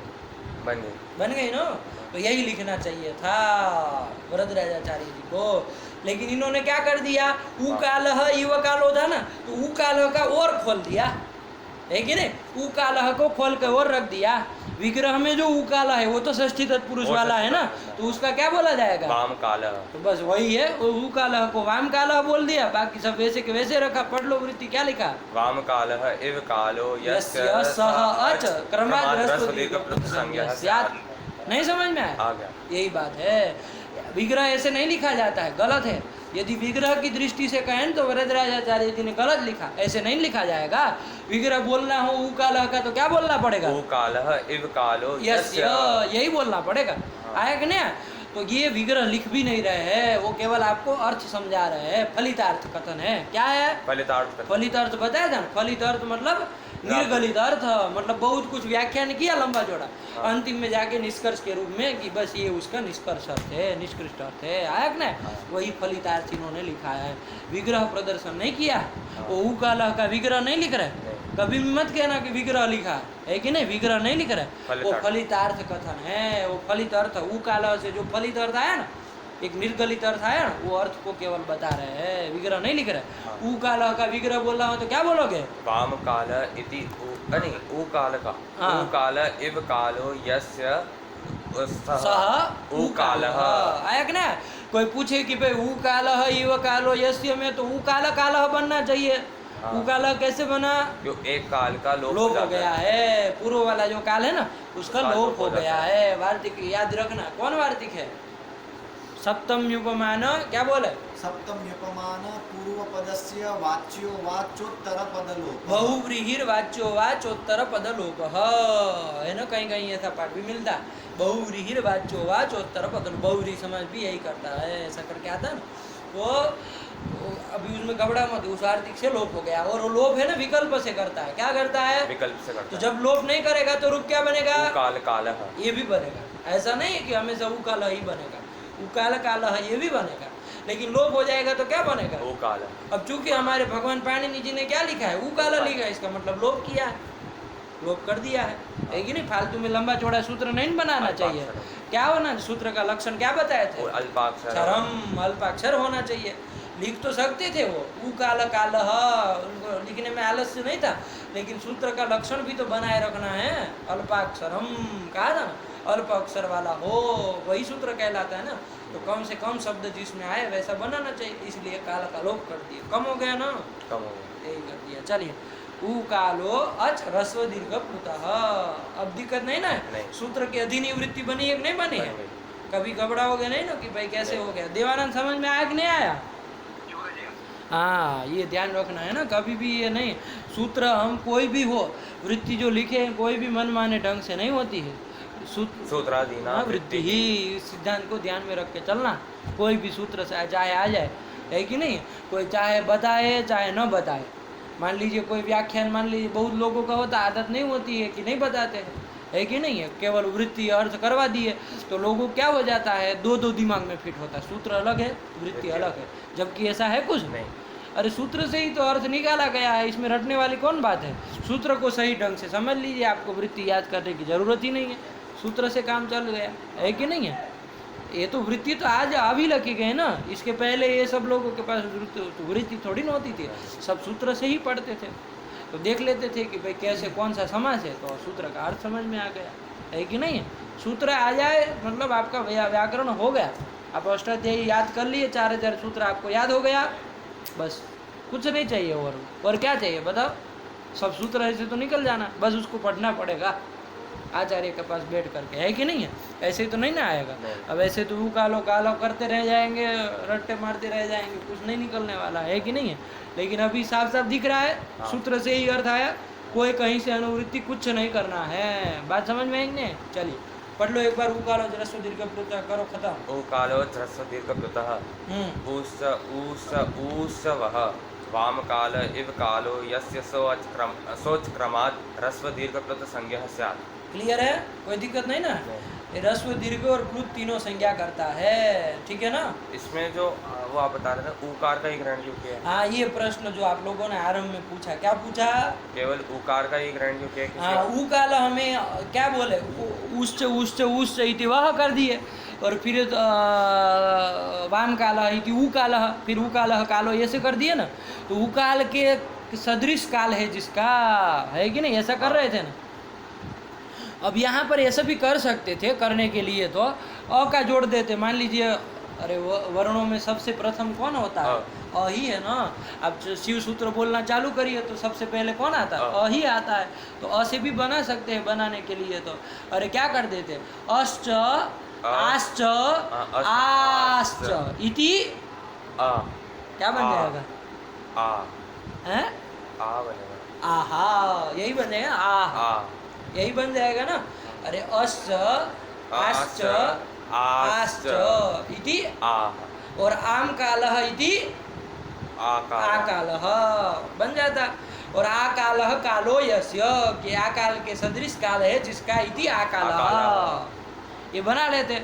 बन गई ना? तो यही लिखना चाहिए था वरदराजाचार्य जी को, लेकिन इन्होंने क्या कर दिया? उकालह इव कालो था ना, तो उकालह का और खोल दिया, है कि नहीं? उकालह को खोल कर और रख दिया। विग्रह में जो उकालह है वो तो षष्ठी तत्पुरुष वाला है ना, तो उसका क्या बोला जाएगा? वाम कालः। तो बस वही है, वो उकालह को वाम कालह बोल दिया, बाकी सब वैसे के वैसे रखा। पढ़ लो वृत्ति क्या लिखा? वाम कालः इव कालो यस्य सह अच क्रमात् ह्रस्व दीर्घ प्लुत संज्ञा स्यात्। नहीं समझ में आया? आ गया। यही बात है। विग्रह ऐसे नहीं लिखा जाता है, गलत है। यदि विग्रह की दृष्टि से कहें तो वरदराजाचार्य जी ने गलत लिखा, ऐसे नहीं लिखा जाएगा। विग्रह बोलना हो उकालह का तो क्या बोलना पड़ेगा? उकालः इव कालो यस्य, यही बोलना पड़ेगा। आया कि नहीं? तो ये विग्रह लिख भी नहीं रहे हैं, वो केवल आपको अर्थ समझा रहे हैं। फलितार्थ कथन है। क्या है? फलितार्थ। फलित अर्थ बताया था ना? फलित अर्थ मतलब निर्गलित अर्थ, मतलब बहुत कुछ व्याख्यान किया लंबा चौड़ा, अंतिम में जाके निष्कर्ष के रूप में कि बस ये उसका निष्कर्ष अर्थ है, निष्कृष्ट अर्थ है। आया कि नहीं? वही फलितार्थ इन्होंने लिखा है, विग्रह प्रदर्शन नहीं किया। वो उकालह का विग्रह नहीं लिख रहे, कभी भी मत कहना कि विग्रह लिखा है कि नहीं, विग्रह नहीं लिख रहे। वो फलितार्थ कथन है, वो फलित अर्थ। उकालह से जो फलित अर्थ आया ना, एक निर्गलित अर्थ आया ना, वो अर्थ को केवल बता रहे हैं, विग्रह नहीं लिख रहे। ऊ काल का विग्रह बोल रहा हूँ तो क्या बोलोगे? वाम काल इति नहीं ऊ काल का हाँ। ऊ काल इव कालो यस्य सह ऊ कालः। आया कि ना? कोई पूछे कि भाई ऊ कालः इव कालो यस्य में, तो ऊ कालः बनना चाहिए। हाँ। ऊ कालः कैसे बना? जो एक काल का लोप लोप हो जाता गया है, पूर्व वाला जो काल है ना उसका उसका लोप हो जाता गया है। वार्तिक याद रखना, कौन वार्तिक है? सप्तम उपमान क्या बोले? सप्तम्युपमान पूर्वपदस्य वाच्यो वाच्योत्तरपदलोप बहुव्रीहिर वाच्यो वाचोत्तर पदलोप है ना, कहीं कहीं ऐसा पाठ भी मिलता है। बहुव्रीहिर वाच्यो वाचोत्तर पदलोप, बहुव्रीहि समाज भी यही करता है, ऐसा करके आता है ना। तो अभी उसमें घबरा मत, उस वार्तिक से लोप हो गया। और वो लोप है ना विकल्प से करता है। क्या करता है? विकल्प से तो करता है। जब लोप नहीं करेगा तो रूप क्या बनेगा? ऊ काल कालः ये भी बनेगा। ऐसा नहीं है कि हमेशा ऊ काल ही बनेगा, ऊ काल है ये भी बनेगा, लेकिन लोप हो जाएगा तो क्या बनेगा? ऊ काल। अब चूंकि हमारे भगवान पाणिनि जी ने क्या लिखा है? ऊ काला लिखा है, इसका मतलब लोप किया है, लोप कर दिया है कि नहीं? फालतू में लंबा चौड़ा सूत्र नहीं बनाना चाहिए। क्या होना? सूत्र का लक्षण क्या बताए थे? अल्पाक्षर क्षरम, अल्पाक्षर होना चाहिए। लिख तो सकते थे वो ऊ काल उनको लिखने में आलस्य नहीं था, लेकिन सूत्र का लक्षण भी तो बनाए रखना है। अल्पाक्षरम कहा था ना, अल्प अक्षर वाला हो वही सूत्र कहलाता है ना। तो कम से कम शब्द जिसमें आए वैसा बनाना चाहिए, इसलिए काल का लोप कर दिए। कम हो गया ना, कम हो गया। यही कर दिया। चलिए, ऊ कालो अच ह्रस्व दीर्घ प्लुतः। अब दिक्कत नहीं ना? नहीं। सूत्र की अधीन वृत्ति बनी है कि नहीं बनी है? कभी घबराओगे नहीं ना कि भाई कैसे हो गया? देवानंद समझ में आया कि नहीं आया? हाँ, ये ध्यान रखना है ना, कभी भी ये नहीं, सूत्र हम कोई भी हो, वृत्ति जो लिखे हैं कोई भी मनमाने ढंग से नहीं होती है। सूत्राधीना वृत्ति ही, इस सिद्धांत को ध्यान में रख के चलना। कोई भी सूत्र से चाहे आ जाए, है कि नहीं? कोई चाहे बताए चाहे न बताए। मान लीजिए कोई व्याख्यान, मान लीजिए बहुत लोगों का होता, आदत नहीं होती है कि नहीं बताते हैं, है कि नहीं है? केवल वृत्ति अर्थ करवा दिए तो लोगों क्या हो जाता है, दो दिमाग में फिट होता है। सूत्र अलग है, वृत्ति अलग है, जबकि ऐसा है कुछ नहीं। अरे सूत्र से ही तो अर्थ निकाला गया है, इसमें रटने वाली कौन बात है? सूत्र को सही ढंग से समझ लीजिए, आपको वृत्ति याद करने की जरूरत ही नहीं है, सूत्र से काम चल गया, है कि नहीं है? ये तो वृत्ति तो आज अभी लगी गए ना, इसके पहले ये सब लोगों के पास वृत्ति थोड़ी ना होती थी, सब सूत्र से ही पढ़ते थे। तो देख लेते थे कि भाई कैसे कौन सा समास है, तो सूत्र का अर्थ समझ में आ गया, है कि नहीं है? सूत्र आ जाए मतलब आपका व्याकरण हो गया। आप अष्टाध्यायी याद कर लिए, 4000 सूत्र आपको याद हो गया, बस कुछ नहीं चाहिए। और क्या चाहिए बताओ? सब सूत्र ऐसे तो निकल जाना, बस उसको पढ़ना पड़ेगा आचार्य के पास बैठ करके, है कि नहीं है? ऐसे तो नहीं ना आएगा। अब ऐसे तो कालो करते रह जाएंगे, रट्टे मारते रह जाएंगे, कुछ नहीं निकलने वाला, है कि नहीं है? लेकिन अभी साफ साफ दिख रहा है, सूत्र से ही अर्थ आया, कोई कहीं से अनुवृत्ति कुछ नहीं करना है। बात समझ में आएंगे? चलिए पढ़ लो एक बार। उकालो ह्रस्व दीर्घ प्लुतः करो खत्म। उकालो ह्रस्व दीर्घ प्लुतः ऊष्वः वाम काल इव कालो यस्य सोच क्रमात् ह्रस्व दीर्घ प्लुत संज्ञा स्यात्। क्लियर है? कोई दिक्कत नहीं ना? ये ह्रस्व दीर्घ और प्लुत तीनों संज्ञा करता है, ठीक है ना? इसमें जो वो आप बता रहे थे उकार का ही ग्रहण क्यों किया? हाँ, ये प्रश्न जो आप लोगों ने आरंभ में पूछा, क्या पूछा? केवल उकार का ही ग्रहण क्यों किया? हाँ, ऊ काल हमें क्या बोले, उश्च इति वह कर दिए, और फिर वाम काल इति ऊ काल, फिर ऊ कालो ऐसे कर दिए ना। तो ऊ काल के सदृश काल है जिसका, है कि नहीं? ऐसा कर रहे थे ना। अब यहाँ पर ऐसा भी कर सकते थे, करने के लिए तो अ का जोड़ देते। मान लीजिए, अरे वर्णों में सबसे प्रथम कौन होता है? अ ही है ना। अब शिव सूत्र बोलना चालू करिए तो सबसे पहले कौन आता है? अ ही आता है। तो अ से भी बना सकते हैं, बनाने के लिए तो अरे क्या कर देते, अश्च आश्च आश्च इति क्या बन जाएगा? हैं? आहा, यही बनेगा, आहा, यही बन जाएगा ना। अरे अश्च आश्च आश्च इति और आम कालः इति आकालः बन जाता। और आकालः कालो यस्य, कि आकाल के सदृश काल है जिसका, इति आकालः ये बना लेते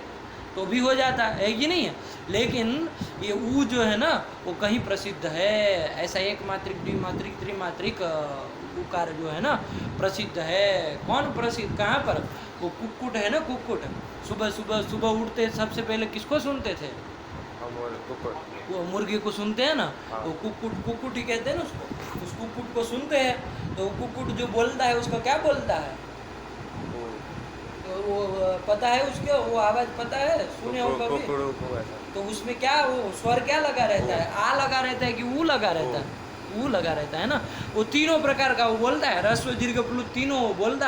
तो भी हो जाता है कि नहीं है? लेकिन ये ऊ जो है ना वो कहीं प्रसिद्ध है, ऐसा एक मात्रिक द्विमात्रिक त्रिमात्रिक उकार जो है ना प्रसिद्ध है। कौन प्रसिद्ध? कहाँ पर? वो कुक्कुट है ना, कुक्कुट। सुबह सुबह उठते सबसे पहले किसको सुनते थे? कुक्कुट। वो मुर्गी को सुनते हैं ना, हाँ। वो कुक्कुट कुक्कुट ही कहते हैं ना उसको। उस कुक्कुट को सुनते हैं तो वो कुक्कुट जो बोलता है उसका क्या बोलता है, तो वो पता है उसके, वो आवाज़ पता है, सुने हो कभी? कुकड़ू को ऐसा। तो उसमें क्या वो स्वर क्या लगा रहता है, आ लगा रहता है कि ऊ लगा रहता है? ऊ लगा रहता है ना। वो तीनों प्रकार का वो बोलता है, ह्रस्व दीर्घ प्लुत तीनों वो बोलता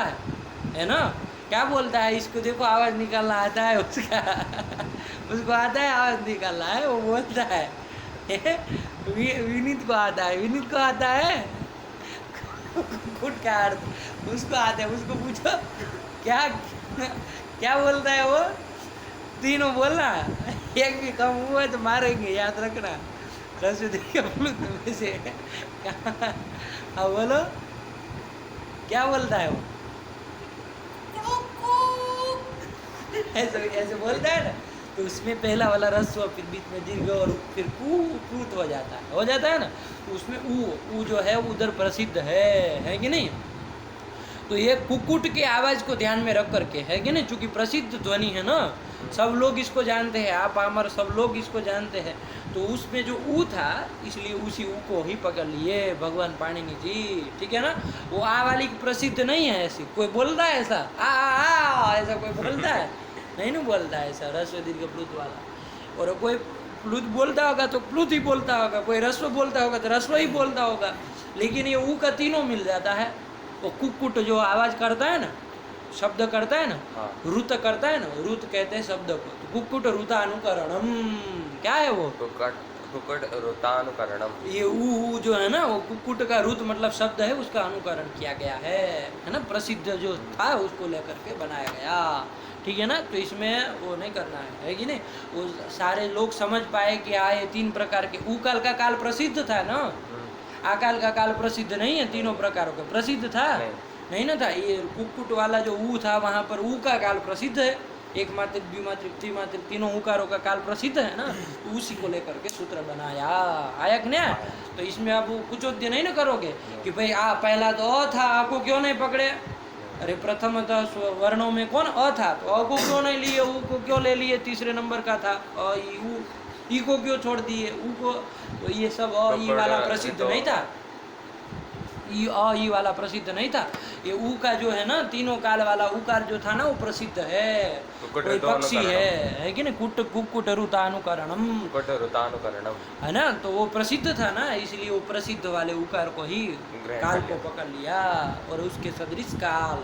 है ना। क्या बोलता है, इसको देखो आवाज़ निकालना आता है उसका उसको आता है आवाज़ निकालना है, वो बोलता है विनीत को आता है, विनीत को आता है कुक्कुट का अर्थ उसको आता है, उसको पूछो क्या क्या बोलता है वो, तीनों बोलना, एक भी कम हुआ तो मारेंगे, याद रखना। में से हाँ बोलो, क्या बोलता है वो, ऐसे ऐसे बोलता है ना। तो उसमें पहला वाला रस्व, फिर बीच में दीर्घ और फिर कूत हो जाता है ना। तो उसमें ऊ जो है उधर प्रसिद्ध है कि नहीं। तो ये कुक्कुट की आवाज़ को ध्यान में रख करके, है कि नहीं, चूंकि प्रसिद्ध ध्वनि है ना, सब लोग इसको जानते हैं, आप हमार सब लोग इसको जानते हैं। तो उसमें जो ऊ था, इसलिए उसी ऊ को ही पकड़ लिए भगवान पाणिनि जी, ठीक है ना। वो आ वाली प्रसिद्ध नहीं है ऐसी, कोई बोलता है ऐसा आ ऐसा कोई बोलता है नहीं ना, बोलता है ऐसा ह्रस्व दीर्घ प्लुत वाला। और कोई प्लुत बोलता होगा तो प्लुत ही बोलता होगा, कोई ह्रस्व बोलता होगा तो ह्रस्व ही बोलता होगा। लेकिन ये ऊ का तीनों मिल जाता है। वो कुक्कुट जो आवाज़ करता है ना, शब्द करता है ना, हाँ। रुत करता है ना, रुत कहते हैं शब्द को। तो कुक्कुट रुतानुकरणम, क्या है वो, कुक्कुट रुतानुकरणम। ये ऊ जो है ना, वो कुक्कुट का रुत मतलब शब्द है, उसका अनुकरण किया गया है ना। प्रसिद्ध जो था उसको लेकर के बनाया गया, ठीक है ना। तो इसमें वो नहीं करना है कि नहीं। वो सारे लोग समझ पाए कि हाँ ये तीन प्रकार के, ऊ काल का काल प्रसिद्ध था ना, आकाल का काल प्रसिद्ध नहीं है, तीनों प्रकारों का प्रसिद्ध था नहीं ना था। ये कुक्कुट वाला जो ऊ था, वहाँ पर ऊ का काल प्रसिद्ध है, एक मात्रिक द्विमात्रिक त्रिमात्रिक तीनों ऊकारों का काल प्रसिद्ध है ना। तो उसी को लेकर के सूत्र बनाया, आया कि नहीं। तो इसमें आप कुछ उद्य नहीं ना करोगे कि भाई पहला तो अ था, आ को क्यों नहीं पकड़े, अरे प्रथमतः वर्णों में कौन अ था, तो अ को क्यों नहीं लिए, ऊ को क्यों ले लिए, तीसरे नंबर का था अ ई ऊ, ई को क्यों छोड़ दिए, ऊ को। तो ये सब अ ई वाला प्रसिद्ध नहीं था, ई अ ई वाला प्रसिद्ध नहीं था। ये ऊ का जो है ना, तीनों काल वाला ऊकार जो था ना, वो प्रसिद्ध है, कोई पक्षी है कि नहीं, कुक्कुट रुतानुकरणम, है ना। तो वो प्रसिद्ध था ना, इसलिए वो प्रसिद्ध वाले ऊकार को ही काल को पकड़ लिया, और उसके सदृश काल।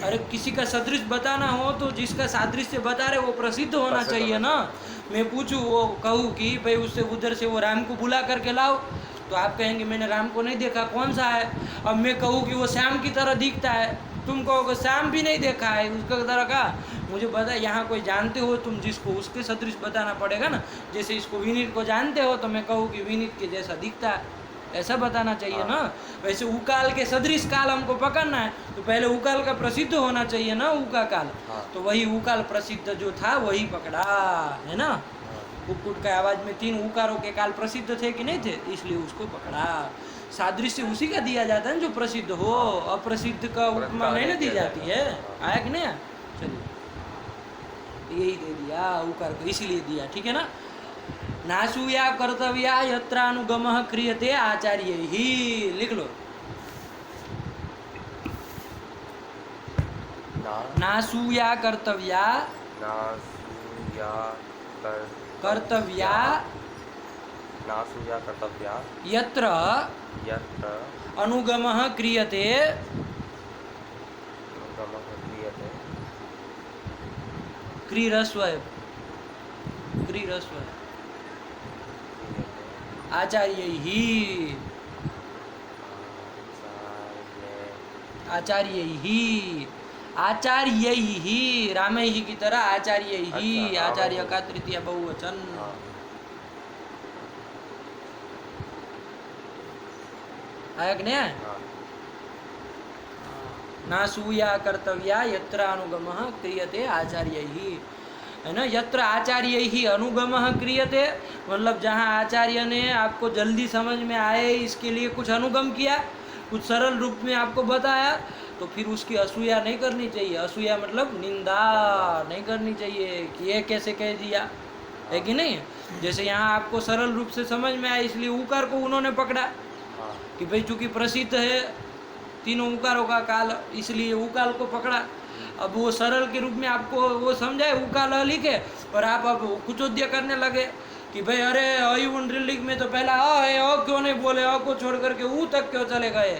अरे किसी का सदृश बताना हो तो जिसका सादृश्य बता रहे वो प्रसिद्ध होना चाहिए ना। मैं पूछूं, वो कहूँ कि भाई उससे उधर से वो राम को बुला करके लाओ, तो आप कहेंगे मैंने राम को नहीं देखा, कौन सा है। अब मैं कहूँ कि वो श्याम की तरह दिखता है, तुम कहोगे श्याम भी नहीं देखा है उसका तरह का, मुझे पता यहाँ कोई जानते हो तुम जिसको, उसके सदृश बताना पड़ेगा ना। जैसे इसको विनीत को जानते हो तो मैं कहूँ कि विनीत के जैसा दिखता है, ऐसा बताना चाहिए ना। वैसे उकाल के सदृश काल हमको पकड़ना है तो पहले उकाल का प्रसिद्ध होना चाहिए ना, ऊका काल। तो वही उकाल प्रसिद्ध जो था वही पकड़ा, है ना। कुक्कुट का आवाज में तीन उकारों के काल प्रसिद्ध थे कि नहीं थे, इसलिए उसको पकड़ा। सादृश्य उसी का दिया जाता है जो प्रसिद्ध हो, अप्रसिद्ध का उपमा नहीं ना दी जाती है, आया कि नहीं। चलिए यही दे दिया उकार को, इसीलिए दिया, ठीक है ना। नासूया कर्तव्या यत्रानुगमः क्रियते आचार्य ही, लिख लो। नासूया कर्तव्या, कर्तव्या यत्र अनुगमः क्रियते क्रीरस्व आचार्य ही, आचार्य ही राम ही की तरह आचार्य ही, आचार्य का तृतीय बहुवचन। आया कि नहीं। नासूया कर्तव्या यत्र अनुगमः क्रियते आचार्य ही, है ना। यत्र आचार्य ही अनुगमः क्रियते, मतलब जहाँ आचार्य ने आपको जल्दी समझ में आए इसके लिए कुछ अनुगम किया, कुछ सरल रूप में आपको बताया, तो फिर उसकी असूया नहीं करनी चाहिए। असूया मतलब निंदा नहीं करनी चाहिए कि ये कैसे कह दिया, है कि नहीं। जैसे यहाँ आपको सरल रूप से समझ में आया इसलिए उकार को उन्होंने पकड़ा हाँ कि भाई चूंकि प्रसिद्ध है तीनों उकारों का काल, इसलिए उकाल को पकड़ा। अब वो सरल के रूप में आपको वो समझाए उकाल अ लिखे और आप अब कुचोद्य करने लगे कि भाई अरे अयुन लिंग में तो पहला अ है, अ क्यों नहीं बोले, अ को छोड़ करके ऊ तक क्यों चले गए।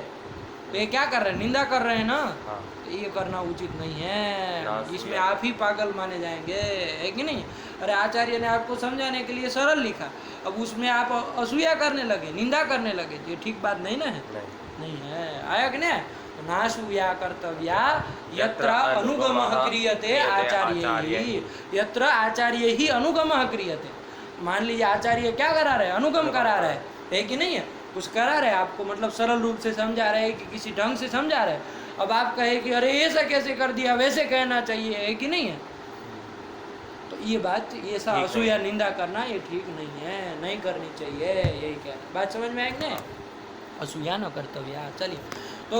तो ये क्या कर रहे हैं, निंदा कर रहे हैं ना। हाँ तो ये करना उचित नहीं है, ना, इसमें आप ही पागल माने जाएंगे, है कि नहीं। अरे आचार्य ने आपको समझाने के लिए सरल लिखा, अब उसमें आप असूया करने लगे, निंदा करने लगे, ये ठीक बात नहीं ना है। नहीं है, आया कि नहीं। नासूया कर्तव्या यत्र अनुगमः क्रियते आचार्यैः, यत्र आचार्यैः अनुगमः क्रियते। मान लीजिए आचार्य क्या करा रहे हैं, अनुगम करा रहे हैं, है कि नहीं है, कुछ करा रहे हैं आपको, मतलब सरल रूप से समझा रहे हैं कि किसी ढंग से समझा रहे हैं। अब आप कहे कि अरे ऐसा कैसे कर दिया, वैसे कहना चाहिए, है कि नहीं है। तो ये बात, ये सा असूया निंदा करना ये ठीक नहीं है, नहीं करनी चाहिए, यही कहना। बात समझ में आए कि नहीं। असूया न कर्तव्या। चलिए, तो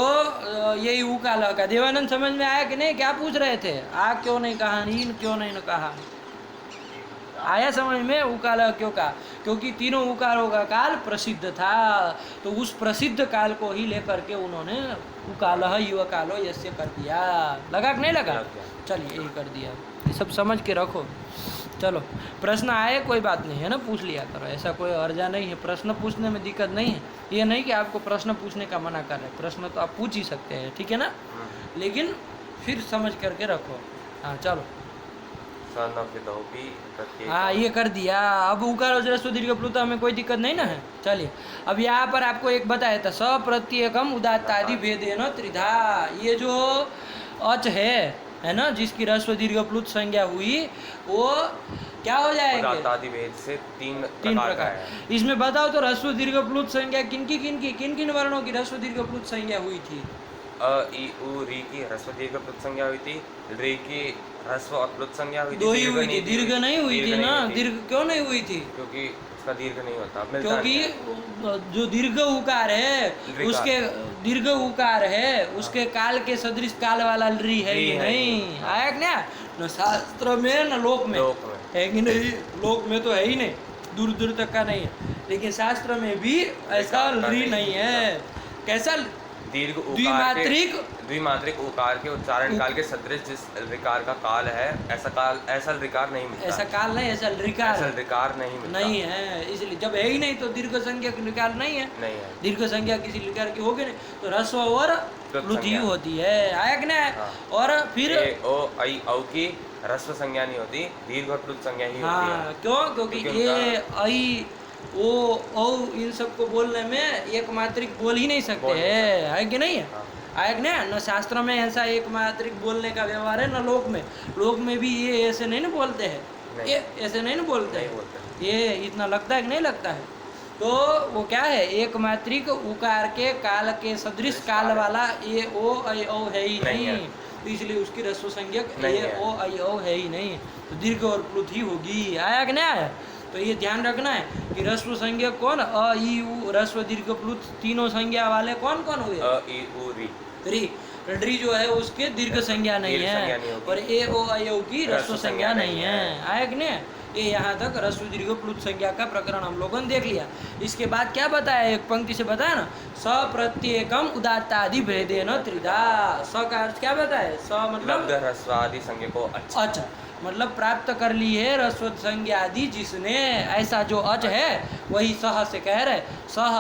यही उकाल का देवानंद समझ में आया कि नहीं। क्या पूछ रहे थे, आ क्यों नहीं कहा, इन क्यों नहीं कहा, आया समझ में। उकाल क्यों कहा, क्योंकि तीनों उकारों का काल प्रसिद्ध था, तो उस प्रसिद्ध काल को ही लेकर के उन्होंने उकाल युवा कालो यस्य कर दिया। लगा कि नहीं लगा। चलिए यही कर दिया, ये सब समझ के रखो। चलो प्रश्न आए कोई बात नहीं है ना, पूछ लिया करो, ऐसा कोई अर्जा नहीं है, प्रश्न पूछने में दिक्कत नहीं है। ये नहीं कि आपको प्रश्न पूछने का मना कर रहे, प्रश्न तो आप पूछ ही सकते हैं, ठीक है ना, लेकिन फिर समझ करके रखो। हाँ चलो, हाँ ये कर दिया। अब उकार ह्रस्व दीर्घ प्लुता में कोई दिक्कत नहीं ना है। चलिए, अब यहाँ पर आपको एक बताया था, सप्रत्येकम उदात्तादि भेदेन त्रिधा। ये जो अच है ना, जिसकी ह्रस्व दीर्घ प्लुत संज्ञा हुई, वो क्या हो जाएंगे, उदात्तादि भेद से तीन प्रकार। इसमें बताओ तो ह्रस्व दीर्घ प्लुत संज्ञा किन किन वर्णों की ह्रस्व दीर्घ प्लुत संज्ञा हुई थी। अ ई उ री की ह्रस्व दीर्घ प्लुत संज्ञा हुई थी, रे की ह्रस्व और प्लुत संज्ञा हुई थी। दो ही हुई थी, दीर्घ नहीं हुई थी ना। दीर्घ क्यों नहीं हुई थी, क्योंकि उसका दीर्घ नहीं होता, क्योंकि जो दीर्घ उकार है उसके दीर्घ उकार है उसके काल के सदृश काल वाला री है कि नहीं। आया क्या, न शास्त्र में न लोक में है कि नहीं। लोक में तो है ही नहीं, दूर दूर तक का नहीं है, लेकिन शास्त्र में भी ऐसा री नहीं है। कैसा, दीर्घ द्विमात्रिक उकार के उच्चारण काल के सदृश जिस रिकार का काल है, ऐसा रिकार नहीं मिलता। ऐसा काल नहीं, ऐसा रिकार नहीं मिलता, नहीं है। इसलिए जब है ही नहीं तो दीर्घ संज्ञा की रिकार नहीं है, दीर्घ संज्ञा किसी रिकार की होगी नहीं, तो ह्रस्व और प्लुत ही होती है। आया कि नहीं। और फिर ओ आई औ की ह्रस्व संज्ञा नहीं होती, दीर्घ और प्लुत संज्ञा ही होती है। क्यों, क्योंकि ये आई ओ औ इन सबको बोलने में एक मात्रिक बोल ही नहीं सकते है कि नहीं है। आया कि नहीं। न शास्त्र में ऐसा एक मात्रिक बोलने का व्यवहार है, न लोक में भी ये ऐसे नहीं ना बोलते हैं, ये ऐसे नहीं ना बोलते हैं। ये इतना लगता है कि नहीं लगता है। तो वो क्या है, एक मात्रिक उकार के काल के सदृश काल वाला ये ओ ऐ औ है ही नहीं, तो इसलिए उसकी ह्रस्व संज्ञक ये ओ ऐ औ है ही नहीं, तो दीर्घ और प्लुत ही होगी। आया कि नहीं आया। तो ये ध्यान रखना है कि ह्रस्व संज्ञा कौन, अ ई उ ह्रस्व दीर्घ प्लुत तीनों संज्ञा वाले कौन कौन हुए। अ ई उ री री जो है उसके दीर्घ संज्ञा नहीं है, और ए ओ ऐ औ की ह्रस्व संज्ञा नहीं है। आया कि नहीं। ये यहाँ तक ह्रस्व दीर्घ प्लुत संज्ञा का प्रकरण हम लोगों ने देख लिया। इसके बाद क्या बताया, एक पंक्ति से बताया ना, सप्रत्येकम उदात्तादि भेदेन त्रिधा। स का अर्थ क्या बताया, स मतलब ह्रस्वादि संज्ञा को अच्छा, मतलब प्राप्त कर ली है ह्रस्व संज्ञा आदि जिसने, ऐसा जो अच है वही सह से कह रहे। सह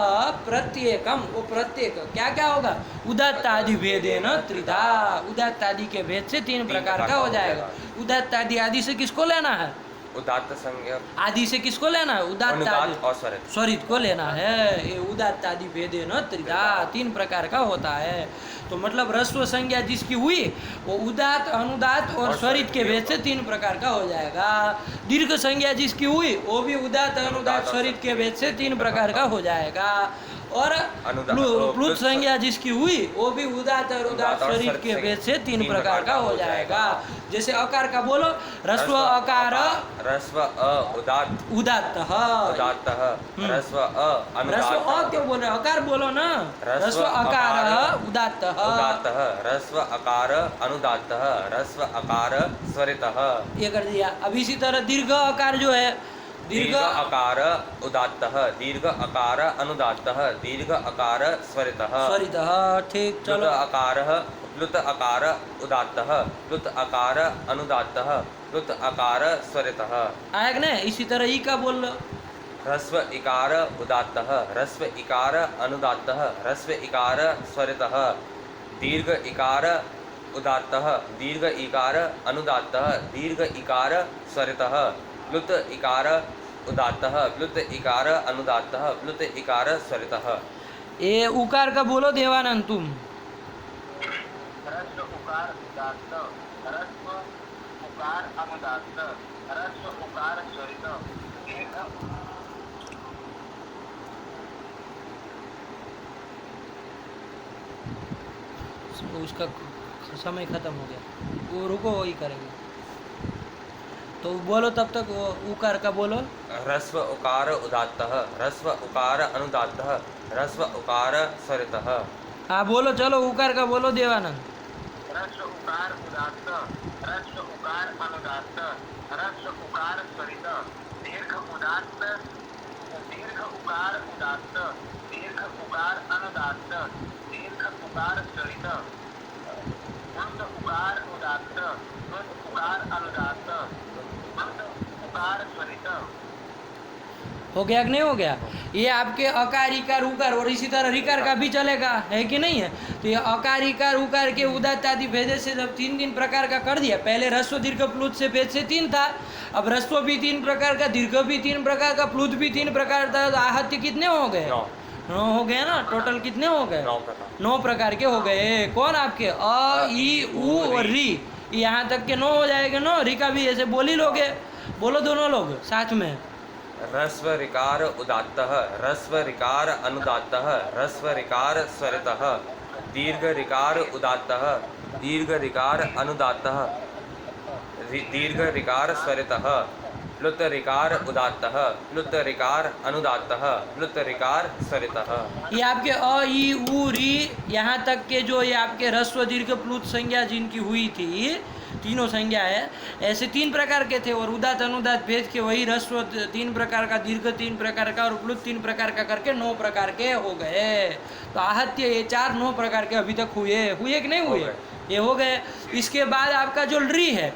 प्रत्येकम, वो प्रत्येक क्या क्या होगा, उदात्तादि भेदेन त्रिधा, उदात्तादि के भेद से तीन प्रकार का हो जाएगा। उदात्तादि आदि से किसको लेना है, उदात्त संज्ञा आदि से किसको लेना है, उदात्त और स्वरित को लेना है। ये उदात्तादि भेदेन त्रिधा तीन प्रकार का होता है। तो मतलब ह्रस्व संज्ञा जिसकी हुई वो उदात्त, अनुदात्त और स्वरित के भेद से तीन प्रकार का हो जाएगा। दीर्घ संज्ञा जिसकी हुई वो भी उदात्त, अनुदात्त, स्वरित के भेद से तीन प्रकार का हो जाएगा। और प्लुत संज्ञा जिसकी हुई वो भी उदात्त, अनुदात्त, स्वरित के भेद से तीन प्रकार का हो जाएगा। जैसे अकार का बोलो, ह्रस्व अकार, ह्रस्व अ उदात्त, उदात्त ह्रस्व अ ह्रस्व अ क्यों बोल रहे, अकार बोलो ना। ह्रस्व अकार उदात्त, ह्रस्व अकार अनुदात्त, ह्रस्व अकार स्वरितः, ये कर दिया। अब इसी तरह दीर्घ अकार जो है दीर्घ अकार उदात्तः, दीर्घ अकार अनुदात्तः, दीर्घ अकार स्वरितः, स्वरितः। ठीक, प्लुत चलो। अकारः, प्लुत अकार उदात्तः, प्लुत अकार अनुदात्तः, प्लुत अकार स्वरितः। आया कि नहीं? इसी तरह ई का बोल लो। ह्रस्व इकार उदात्तः, ह्रस्व इकार अनुदात्तः, ह्रस्व इकार स्वरितः, दीर्घ इकार उदात्तः, दीर्घ इकार अनुदात्तः, दीर्घ इकार स्वरितः, प्लुत इकार उदात्तः, प्लुत इकार अनुदात्तः, प्लुत इकार स्वरितः। ये उकार का बोलो देवानंद तुम। ह्रस्व उकार उदात्त, ह्रस्व उकार अनुदात्त, ह्रस्व उकार स्वरित, दीर्घ उसका समय खत्म हो गया, वो रुको, वही करेंगे। तो बोलो तब तक वो उकार का बोलो। ह्रस्व उकार उदात्तः, ह्रस्व उकार अनुदात्तः, ह्रस्व उकार स्वरितः। हाँ बोलो, चलो उकार का बोलो देवानंद। ह्रस्व उकार उदात्त, ह्रस्व उकार अनुदात्त, ह्रस्व उकार स्वरित, दीर्घ उदात्त, दीर्घ उकार उदात्त, दीर्घ उकार अनुदात्त, दीर्घ उकार स्वरित, वृत्त उकार उदात्त, वृत्त उकार अनुदात्त, वृत्त उकार स्वरित। हो गया कि नहीं हो गया? ये आपके अकार इकार उकार और इसी तरह रिकार का भी चलेगा, है कि नहीं है? तो ये अकार इकार उकार के उदात्त आदि भेद से जब तीन तीन प्रकार का कर दिया, पहले ह्रस्व दीर्घ प्लुत से भेद से तीन था, अब ह्रस्व भी तीन प्रकार का, दीर्घ भी तीन प्रकार का, प्लुत भी तीन प्रकार का, तो आहत्य कितने हो गए? 9 हो गए ना। टोटल कितने हो गए? 9 प्रकार के हो गए। कौन आपके? अ ई उ और री, यहाँ तक के 9 हो जाएगा। 9 री का भी ऐसे बोल ही लोगे। बोलो दोनों लोग साथ में। ह्रस्व रिकार उदात्तः, ह्रस्व रिकार अनुदात्तः, ह्रस्व रिकार स्वरितः, दीर्घ रिकार उदात्तः, दीर्घ रिकार अनुदात्तः, दीर्घ रिकार स्वरितः, प्लुत रिकार उदात्तः, प्लुत रिकार अनुदात्तः, प्लुत रिकार स्वरितः। ये आपके अ ई उ री यहाँ तक के जो ये आपके ह्रस्व दीर्घ प्लुत संज्ञा जिनकी हुई थी, तीनों संज्ञा है, ऐसे 3 प्रकार के थे। और उदात्त अनुदात्त भेद के वही ह्रस्व 3 प्रकार का, दीर्घ 3 प्रकार का और प्लुत 3 प्रकार का करके 9 प्रकार के हो गए। तो आहत्य ये 4 9 प्रकार के अभी तक हुए कि नहीं हुए? ये हो गए। इसके बाद आपका जो री है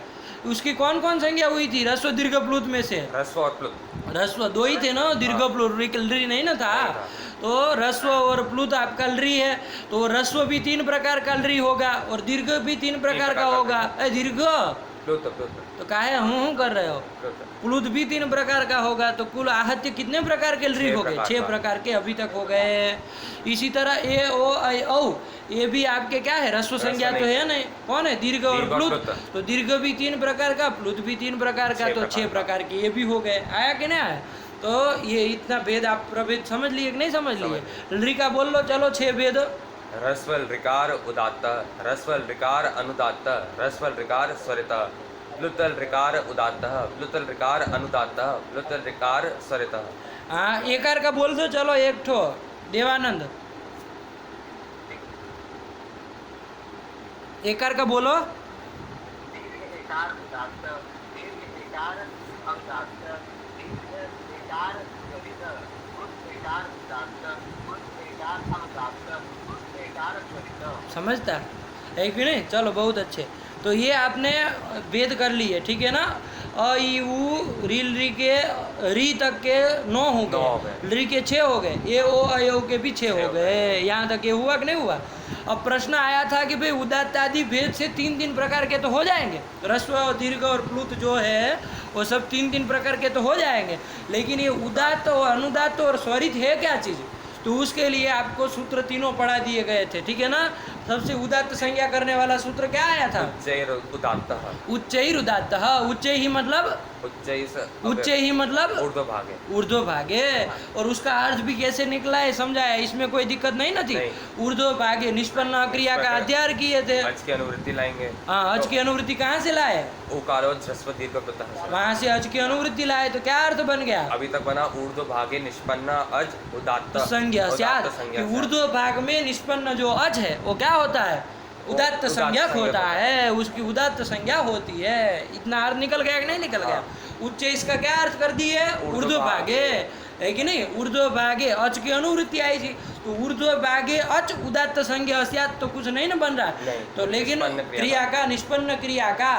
उसकी कौन कौन संज्ञा हुई थी ह्रस्व दीर्घ प्लुत में से? ह्रस्व और प्लुत, ह्रस्व 2 ही थे ना, दीर्घ प्लुत री नहीं ना था। तो ह्रस्व और प्लुत आपका री है, तो ह्रस्व भी 3 प्रकार का री होगा और दीर्घ भी 3 प्रकार का होगा। दीर्घ प्लुत, तो काहे हूँ कर रहे हो? प्लुत भी 3 प्रकार का होगा, तो कुल आहत्य कितने प्रकार के री हो गए? 6 प्रकार के अभी तक हो गए। इसी तरह ए ओ ऐ औ ये भी आपके क्या है? ह्रस्व संज्ञा तो है नहीं। कौन है? दीर्घ और प्लुत। तो दीर्घ भी 3 प्रकार का, प्लुत भी 3 प्रकार का, तो 6 प्रकार के ये भी हो गए। आया कि नहीं आया? तो ये इतना भेद आप प्रभेद समझ लिए कि नहीं समझ लिए? री का बोल लो, चलो 6 भेद। ह्रस्व रिकार उदात्तः, ह्रस्व रिकार अनुदात्तः, ह्रस्व रिकार स्वरितः, प्लुतल रिकार उदात्तः, प्लुतल रिकार अनुदात्तः, प्लुतल रिकार स्वरितः। हाँ, एकार का बोल दो, चलो एक ठो देवानंद। एकार का बोलो। दीर्घ एकार उदात्त, दीर्घ एकार अनुदात्त, दीर्घ एकार स्वरित, वृत्त एकार उदात्त, वृत्त एकार अनुदात्त, वृत्त एकार स्वरित। समझता है कि नहीं? चलो बहुत अच्छे। तो ये आपने भेद कर लिए, ठीक है ना? अ ई उ री के री तक के 9 हो गए, री के 6 हो गए, ए ओ ऐ औ के भी 6 हो गए। यहाँ तक ये हुआ कि नहीं हुआ? अब प्रश्न आया था कि भाई उदात्त आदि भेद से 3 प्रकार के तो हो जाएंगे। ह्रस्व दीर्घ और प्लुत जो है वो सब 3 प्रकार के तो हो जाएंगे, लेकिन ये उदात्त और अनुदात्त और स्वरित है क्या चीज़? तो उसके लिए आपको सूत्र तीनों पढ़ा दिए गए थे, ठीक है ना? सबसे उदात्त संज्ञा करने वाला सूत्र क्या आया था? उच्चैर उदात्तः, उच्चैर उदात्तः। उच्च ही मतलब उच्च ही मतलब ऊर्ध्वभागे, ऊर्ध्वभागे। और उसका अर्थ भी कैसे निकला है समझाया, इसमें कोई दिक्कत नहीं ना थी। ऊर्ध्वभागे निष्पन्न क्रिया का अध्ययन किए थे। अच की अनुवृत्ति लाएंगे। हाँ, अच की अनुवृत्ति कहाँ से लाए? उकारोज ह्रस्व दीर्घ प्लुतः, वहाँ से अच की अनुवृत्ति लाए, तो क्या अर्थ बन गया? अभी तक बना ऊर्ध्वभागे निष्पन्न अज उदात्त संज्ञा संज्ञा। ऊर्ध्व भाग में निष्पन्न जो अच है वो क्या होता है? उदात्त संज्ञक होता है, उसकी उदात्त संज्ञा होती है। इतना अर्थ निकल गया कि नहीं निकल गया? उच्च इसका क्या अर्थ कर दिए? ऊर्ध्वभागे, है कि नहीं? ऊर्ध्वभागे अच की अनुवृत्ति आई थी, तो ऊर्ध्वभागे अच उदात्त संज्ञा अस्यात्, तो कुछ नहीं ना बन रहा। नहीं, तो लेकिन निष्पन्न क्रिया क्रिया का, निष्पन्न क्रिया का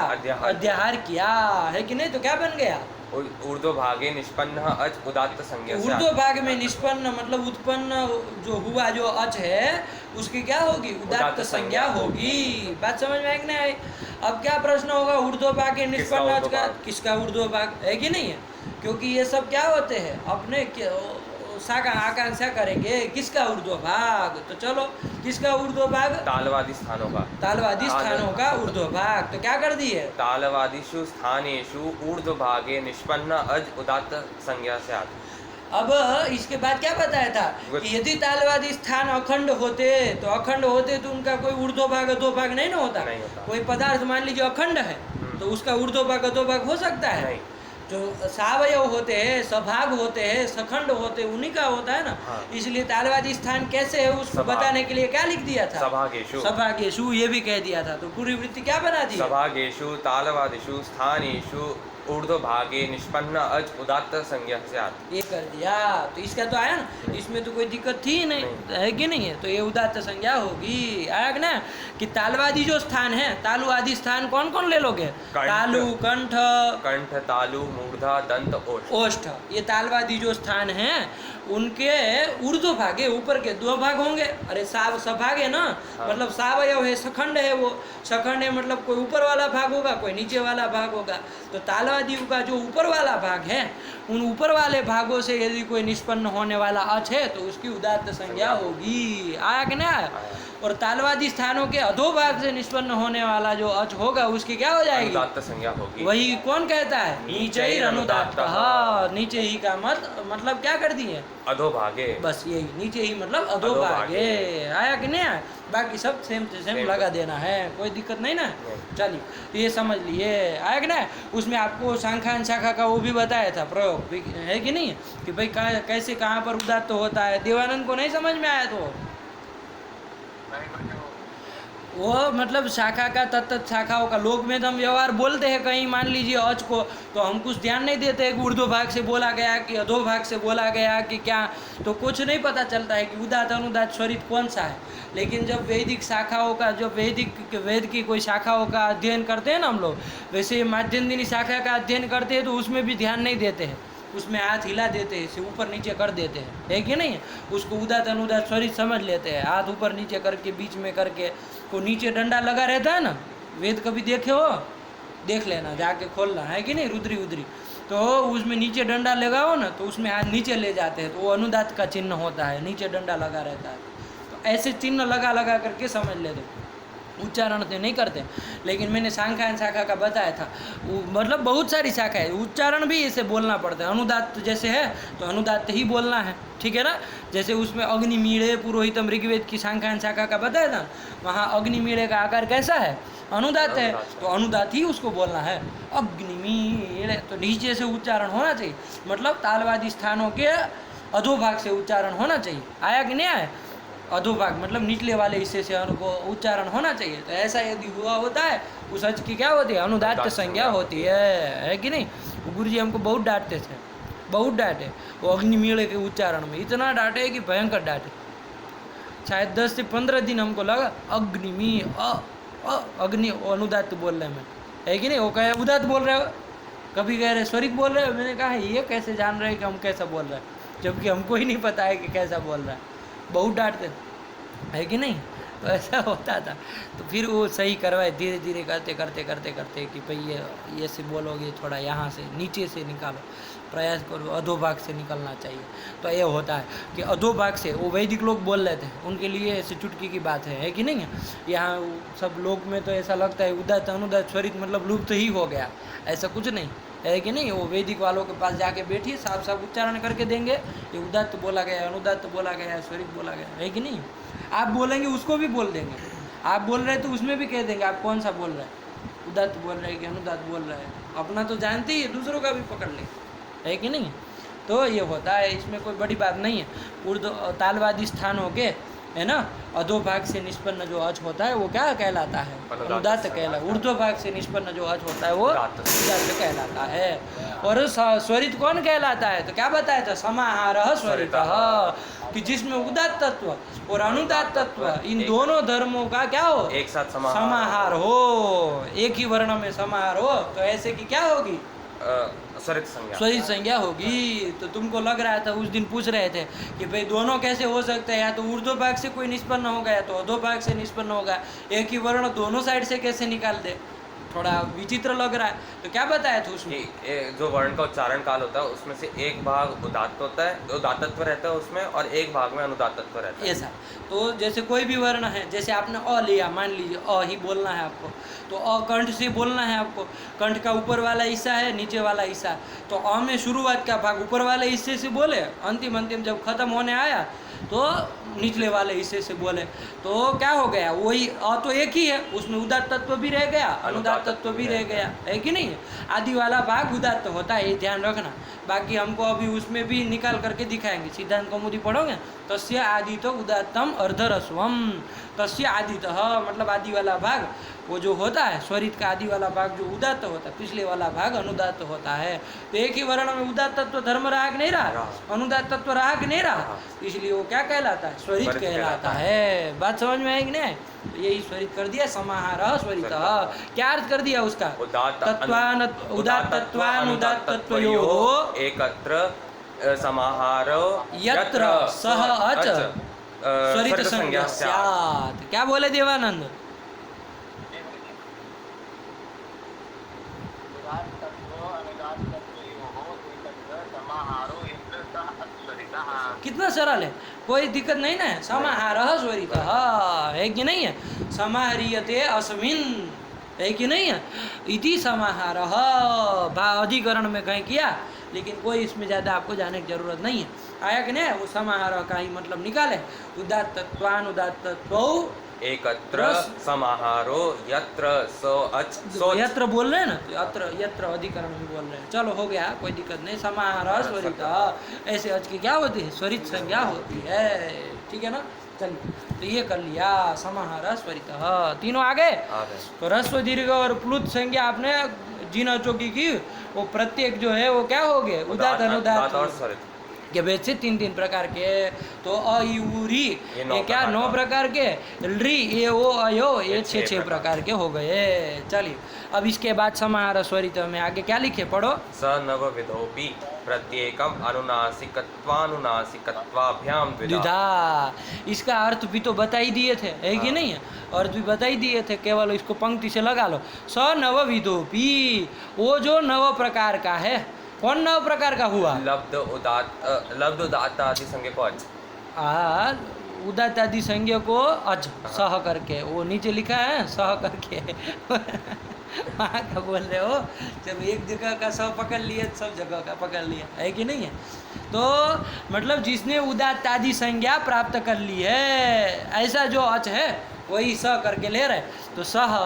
अध्याहार किया, है कि नहीं? तो क्या बन गया? ऊर्ध्वभागे निष्पन्न अच उदात्त संज्ञा स्यात्। ऊर्ध्वभाग में निष्पन्न मतलब उत्पन्न जो हुआ जो अच है उसकी क्या होगी? उदात्त संज्ञा होगी। बात समझ में आए कि नहीं आई? अब क्या प्रश्न होगा? ऊर्ध्वभाग के निष्पन्न अच का किसका ऊर्ध्वभाग, है कि नहीं है? क्योंकि ये सब क्या होते हैं अपने शाखा आकांक्षा करेंगे किसका ऊर्ध्वभाग। तो चलो किसका ऊर्ध्वभाग? तालवादी स्थानों का। तालवादी स्थानों का ऊर्ध्वभाग। तो क्या कर दिए? तालवादिषु स्थानेषु ऊर्ध्वभागे निष्पन्न अज उदात्त संज्ञा स्यात्। अब इसके बाद क्या बताया था कि यदि तालवादी स्थान अखंड होते तो अखंड होते तो उनका कोई ऊर्ध्वभाग अधोभाग नहीं ना होता। नहीं होता। कोई पदार्थ मान लीजिए अखंड है तो उसका ऊर्ध्वभाग अधोभाग हो सकता है? नहीं। जो सावयव होते हैं, सभाग होते हैं, सखंड होते हैं, उन्हीं का होता है ना। हाँ। इसलिए तालवादी स्थान कैसे है उसको सभाग। बताने के लिए क्या लिख दिया था? सभागेषु। सभागेषु ये भी कह दिया था। तो पूरी वृत्ति क्या बना दी? सभागेषु तालवादिषु स्थानेषु ऊर्ध्वभागे निष्पन्न अज उदात्त संज्ञा स्यात्। ये कर दिया तो इसका तो आया ना, इसमें तो कोई दिक्कत थी ही नहीं, है कि नहीं है? तो ये उदात्त संज्ञा होगी। आया कि ना कि तालवादी जो स्थान है, तालु आदि स्थान कौन कौन ले लोगे? तालु, कंठ, कंठ, तालु, मूर्धा, दंत, ओष्ठ। ओष्ठ, ये तालवादी जो स्थान है उनके ऊर्ध्व भागे ऊपर के दो भाग होंगे। अरे सभाग है ना, हाँ। मतलब सावयव है, सखंड है, वो सखंड है मतलब कोई ऊपर वाला भाग होगा कोई नीचे वाला भाग होगा। तो तालवादियों का जो ऊपर वाला भाग है उन ऊपर वाले भागों से यदि कोई निष्पन्न होने वाला अच है तो उसकी उदात्त संज्ञा होगी। आया कि नहीं आया? और तालवादी स्थानों के अधोभाग से निष्पन्न होने वाला जो अच होगा उसकी क्या हो जाएगी? उदात्त संज्ञा होगी। वही कौन कहता है? नीचे ही अनुदात्त। हाँ, नीचे ही का मतलब क्या कर दिए? अधोभागे। बस यही नीचे ही मतलब अधोभागे। आया कि नहीं आया? बाकी सब सेम से सेम लगा देना है, कोई दिक्कत नहीं ना। चलिए तो ये समझ लिए। आया कि नहीं? उसमें आपको शाखा शाखा का वो भी बताया था प्रयोग है कि नहीं, कि भाई कैसे कहाँ पर उदात्त होता है। देवानंद को नहीं समझ में आया तो वो मतलब शाखा का तत्त शाखाओं का लोक में तो हम व्यवहार बोलते हैं कहीं मान लीजिए अच को, तो हम कुछ ध्यान नहीं देते कि ऊर्ध्व भाग से बोला गया कि अधो भाग से बोला गया कि क्या, तो कुछ नहीं पता चलता है कि उदात्त अनुदात्त स्वरित कौन सा है। लेकिन जब वैदिक शाखाओं का, जो वेद की कोई शाखाओं का अध्ययन करते हैं ना हम लोग, वैसे माध्यन्दिनी शाखा का अध्ययन करते हैं तो उसमें भी ध्यान नहीं देते हैं, उसमें हाथ हिला देते हैं, इसे ऊपर नीचे कर देते हैं, है कि नहीं? उसको उदात्त अनुदात्त स्वरित समझ लेते हैं, हाथ ऊपर नीचे करके बीच में करके। को नीचे डंडा लगा रहता है ना, वेद कभी देखे हो? देख लेना, जाके खोलना, है कि नहीं? रुद्री उद्री, तो उसमें नीचे डंडा लगाओ ना तो उसमें हाथ नीचे ले जाते हैं, तो वो अनुदात्त का चिन्ह होता है, नीचे डंडा लगा रहता है। तो ऐसे चिन्ह लगा लगा करके समझ लेते, उच्चारण तो नहीं करते। लेकिन मैंने शाखा का बताया था, मतलब बहुत सारी शाखा है, उच्चारण भी इसे बोलना पड़ता है। अनुदात्त जैसे है तो अनुदात्त ही बोलना है, ठीक है ना? जैसे उसमें अग्निमीड़े पुरोहितम ऋग्वेद की शाखा का बताया था, वहाँ अग्निमीड़े का आकार कैसा है? अनुदात्त है, तो अनुदात्त ही उसको बोलना है, अग्निमीड़े। तो नीचे से उच्चारण होना चाहिए, मतलब तालवादी स्थानों के अधोभाग से उच्चारण होना चाहिए। आया कि नहीं आया? अधोभाग मतलब निचले वाले हिस्से से उनको उच्चारण होना चाहिए। तो ऐसा यदि हुआ होता है उस अच की क्या होती है? अनुदात्त संज्ञा होती है कि नहीं? गुरु जी हमको बहुत डांटते थे, बहुत डांटे वो अग्निमीड़े के उच्चारण में, इतना डांटे कि भयंकर डांटे। शायद 10 से 15 दिन हमको लगा अग्निमी अग्नि अनुदात्त बोल रहे हैं, है कि नहीं? वो कहे उदात्त बोल रहे हो, कभी कह रहे स्वरित बोल रहे हो। मैंने कहा ये कैसे जान रहे हैं कि हम कैसा बोल रहे हैं, जबकि हमको ही नहीं पता है कि कैसा बोल रहा है। बहुत डांटते है कि नहीं? तो ऐसा होता था। तो फिर वो सही करवाए धीरे धीरे करते करते करते करते कि भाई ये से बोलोगे, थोड़ा यहाँ से नीचे से निकालो, प्रयास करो, अधोभाग से निकलना चाहिए। तो ये होता है कि अधोभाग से वो वैदिक लोग बोल रहे थे, उनके लिए ऐसी चुटकी की बात है कि नहीं? यहाँ सब लोग में तो ऐसा लगता है उदात्त अनुदात्त स्वरित मतलब लुप्त ही हो गया, ऐसा कुछ नहीं है कि नहीं? वो वैदिक वालों के पास जाके बैठिए, साफ साफ उच्चारण करके देंगे, ये उदात्त बोला गया, अनुदात्त बोला गया, स्वरित बोला गया, है कि नहीं? आप बोलेंगे उसको भी बोल देंगे, आप बोल रहे हैं तो उसमें भी कह देंगे आप कौन सा बोल रहे हैं, उदात्त बोल रहे हैं कि अनुदात्त बोल रहे हैं। अपना तो जानते ही, दूसरों का भी पकड़ लें, है कि नहीं? तो ये होता है, इसमें कोई बड़ी बात नहीं है। तालवादी स्थानों के है ना। अधो भाग से निष्पन्न जो अच होता है वो क्या कहलाता है? अनुदात्त कहलाता है। ऊर्ध्व भाग से निष्पन्न जो अच होता है वो उदात्त कहलाता है। और स्वरित कौन कहलाता है? तो क्या बताया था? समाहारः स्वरितः, कि जिसमें उदात्त तत्व और अनुदात्त तत्व इन दोनों धर्मों का क्या हो? एक साथ समाहार हो, एक ही वर्ण में समाहार हो, तो ऐसे की क्या होगी? स्वरित संज्ञा। स्वरित संज्ञा होगी। तो तुमको लग रहा था, उस दिन पूछ रहे थे कि भाई दोनों कैसे हो सकते हैं, या तो ऊर्ध्व भाग से कोई निष्पन्न होगा या तो अधो भाग से निष्पन्न होगा, एक ही वर्ण दोनों साइड से कैसे निकाल दे? थोड़ा विचित्र लग रहा है। तो क्या बताया था उसमें? जो वर्ण का उच्चारण काल होता है उसमें से एक भाग उदात्त होता है, उदात्तत्व रहता है उसमें, और एक भाग में अनुदात्तत्व रहता है। ऐसा। तो जैसे कोई भी वर्ण है, जैसे आपने अ लिया, मान लीजिए अ ही बोलना है आपको, तो अ कंठ से बोलना है आपको। कंठ का ऊपर वाला हिस्सा है, नीचे वाला हिस्सा। तो अ में शुरुआत का भाग ऊपर वाले हिस्से से बोले, अंतिम जब खत्म होने आया तो निचले वाले हिस्से से बोले, तो क्या हो गया? वही अ तो एक ही है, उसमें उदात्त तत्व भी रह गया, अनुदात्त तत्व भी रह गया, है कि नहीं? आदि वाला भाग उदात्त होता है, ये ध्यान रखना। बाकी हमको अभी उसमें भी निकाल करके दिखाएंगे। सिद्धांत कौमुदी पढ़ोगे, तस्य आदितो उदात्तम अर्धरस्वम। तस्य आदितः मतलब आदि वाला भाग वो जो होता है, स्वरित का आदि वाला भाग जो उदात्त होता है, पिछले वाला भाग अनुदात्त होता है। तो एक ही वर्ण में उदात्त तत्व धर्म राग नहीं रहा, अनुदात्त तत्व राग नहीं रहा, इसलिए वो क्या कहलाता है? स्वरित कहलाता है। बात समझ में आएगी नहीं? तो यही स्वरित कर दिया, समाहारः स्वरितः। क्या अर्थ कर दिया उसका? उदात्तत्वानुदात्तत्वयोः एकत्र समाहारो यत्र सह अच स्वरित संज्ञा स्यात्। क्या बोले देवानंद? कितना सरल है, कोई दिक्कत नहीं ना है। समाहारः स्वरितः है कि नहीं है? समाह्रियते अस्मिन्, है कि नहीं है? इति समाहारः अधिकरण में कहीं किया, लेकिन कोई इसमें ज़्यादा आपको जाने की जरूरत नहीं है। आया कि नहीं? वो समाहारः का ही मतलब निकाले। उदात्तत्वानुदात्तत्वौ एकत्र समाहारो यत्र स अच तो यत्र बोल रहे हैं ना, तो यत्र अधिकरण में बोल रहे हैं। चलो हो गया, कोई दिक्कत नहीं। समाहारः स्वरितः, ऐसे अच की क्या होती है? स्वरित संज्ञा होती है। ठीक है ना? चलिए, तो ये कर लिया, समाहारः स्वरितः। तीनों आगे। तो ह्रस्व दीर्घ और प्लुत संज्ञा आपने जिन अचों की वो प्रत्येक जो है वो क्या हो गए? उदात्त अनुदात्त और स्वरित के भेद से तीन प्रकार के। तो अ ई उ री ये क्या 9 प्रकार के, री ए ओ अयो ये 6 प्रकार के हो गए। चलिए, अब इसके बाद समाहारः स्वरित में आगे क्या लिखे, पढ़ो। स नवविधोपि प्रत्येकम अनुनासिकत्वानुनासिकत्वाभ्याम द्विधा। इसका अर्थ भी तो बता ही दिए थे, है कि नहीं है? अर्थ भी बता ही दिए थे, केवल इसको पंक्ति से लगा लो। स नवविधोपि, वो जो 9 प्रकार का है, कौन 9 प्रकार का हुआ? लब्ध उदात्त आदि संज्ञा को अच। उदात्त आदि संज्ञा को अच सह करके, वो नीचे लिखा है सह करके वहाँ का बोल रहे हो। जब एक जगह का सह पकड़ लिए, सब जगह का पकड़ लिया, है कि नहीं है? तो मतलब जिसने उदात्त आदि संज्ञा प्राप्त कर ली है, ऐसा जो अच है वही स करके ले रहे। तो सह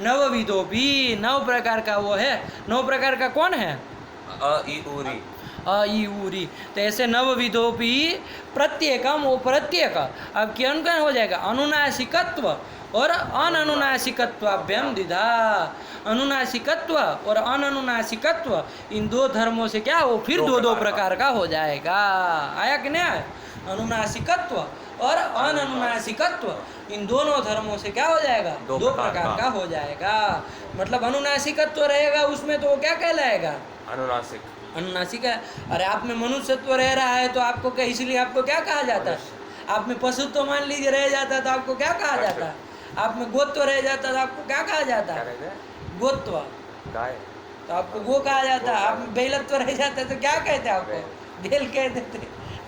नवविधोपि, 9 प्रकार का वो है। 9 प्रकार का कौन है? अ ई उरी, अ ई उरी। तो ऐसे नवविधोपि प्रत्येकम, वो प्रत्येक अब कौन कौन हो जाएगा? अनुनासिकत्व और अननुनासिकत्वाभ्याम द्विधा। अनुनासिकत्व और अननुनासिकत्व इन 2 धर्मों से क्या वो फिर 2 प्रकार का हो जाएगा। आया कि नहीं आया? अनुनासिकत्व और अननुनासिकत्व इन दोनों धर्मों से क्या हो जाएगा? 2 प्रकार का हो जाएगा। मतलब अनुनासिकत्व रहेगा उसमें, तो वो क्या कहलाएगा? अनुनासिक। अनुनासिक है। अरे आप में मनुष्यत्व रह रहा है तो आपको क्या, इसलिए आपको क्या कहा जाता है? आप में पशुत्व मान लीजिए रह जाता तो आपको क्या कहा जाता है? आप में गोत्व रह जाता तो आपको क्या कहा जाता है? गोत्व, गाय, तो आपको गो कहा जाता है। आप में बैलत्व रह जाता है तो क्या कहते हैं आपको? बैल कह देते।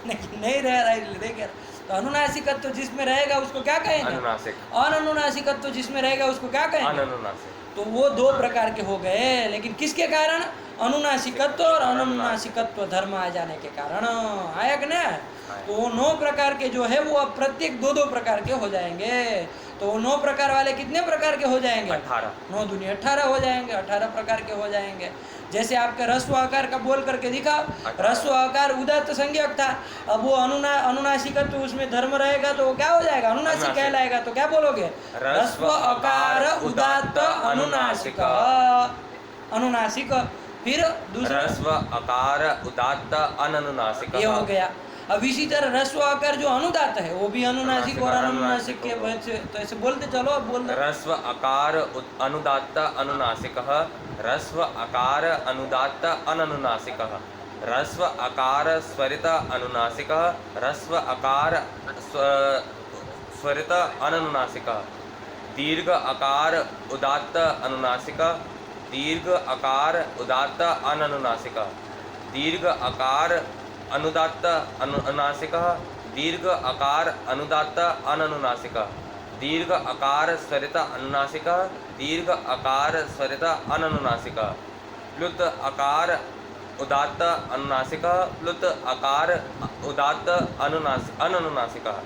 नहीं रह रहा है, देख। तो अनुनासिकत्व जिसमें रहेगा उसको क्या कहेंगे? अनुनासिक। अननुनासिकत्व जिसमें रहेगा उसको क्या कहेंगे? अनुनासिक। तो वो 2 प्रकार के हो गए, लेकिन किसके कारण? अनुनासिकत्व और अननुनासिकत्व धर्म आ जाने के कारण। आया कि नहीं? तो 9 प्रकार के जो है वो अब प्रत्येक 2 प्रकार के हो जाएंगे। तो 9 प्रकार वाले कितने प्रकार के हो जाएंगे? 18। 9 दूनी 18 हो जाएंगे, 18 प्रकार के हो जाएंगे। जैसे आपका ह्रस्व आकार का बोल करके दिखाओ। 18। ह्रस्व आकार उदात्त संज्ञक था, अब वो अनुनासिकत्व उसमें धर्म रहेगा तो वो क्या हो जाएगा? अनुनासिक अनुनासिक। कहलाएगा। तो क्या बोलोगे? ह्रस्व आकार उदात्त अनुनासिक। अनुनासिक। फिर दूसरा ह्रस्व आकार उदात्त अननुनासिक। ये हो गया। अब इसी तरह ह्रस्व आकार जो अनुदात है वो भी अनुनासिक और अनुनासिक के वजह, तो ऐसे बोलते चलो। अब बोल दो। ह्रस्व आकार अनुदात्त अनुनासिकः, ह्रस्व आकार अनुदात्त अननुनासिकः, ह्रस्व आकार स्वरित अनुनासिकः, ह्रस्व आकार स्वरित अननुनासिकः, दीर्घ आकार उदात्त अनुनासिकः, दीर्घ आकार उदात्त अननुनासिकः, दीर्घ आकार अनुदात्त अनुनासिकः, दीर्घ आकार अनुदात्त अननुनासिकः, दीर्घ आकार स्वरित अनुनासिकः, दीर्घ आकार स्वरित अननुनासिकः, प्लुत आकार उदात्त अनुनासिकः, प्लुत आकार उदात्त अननुनासिकः,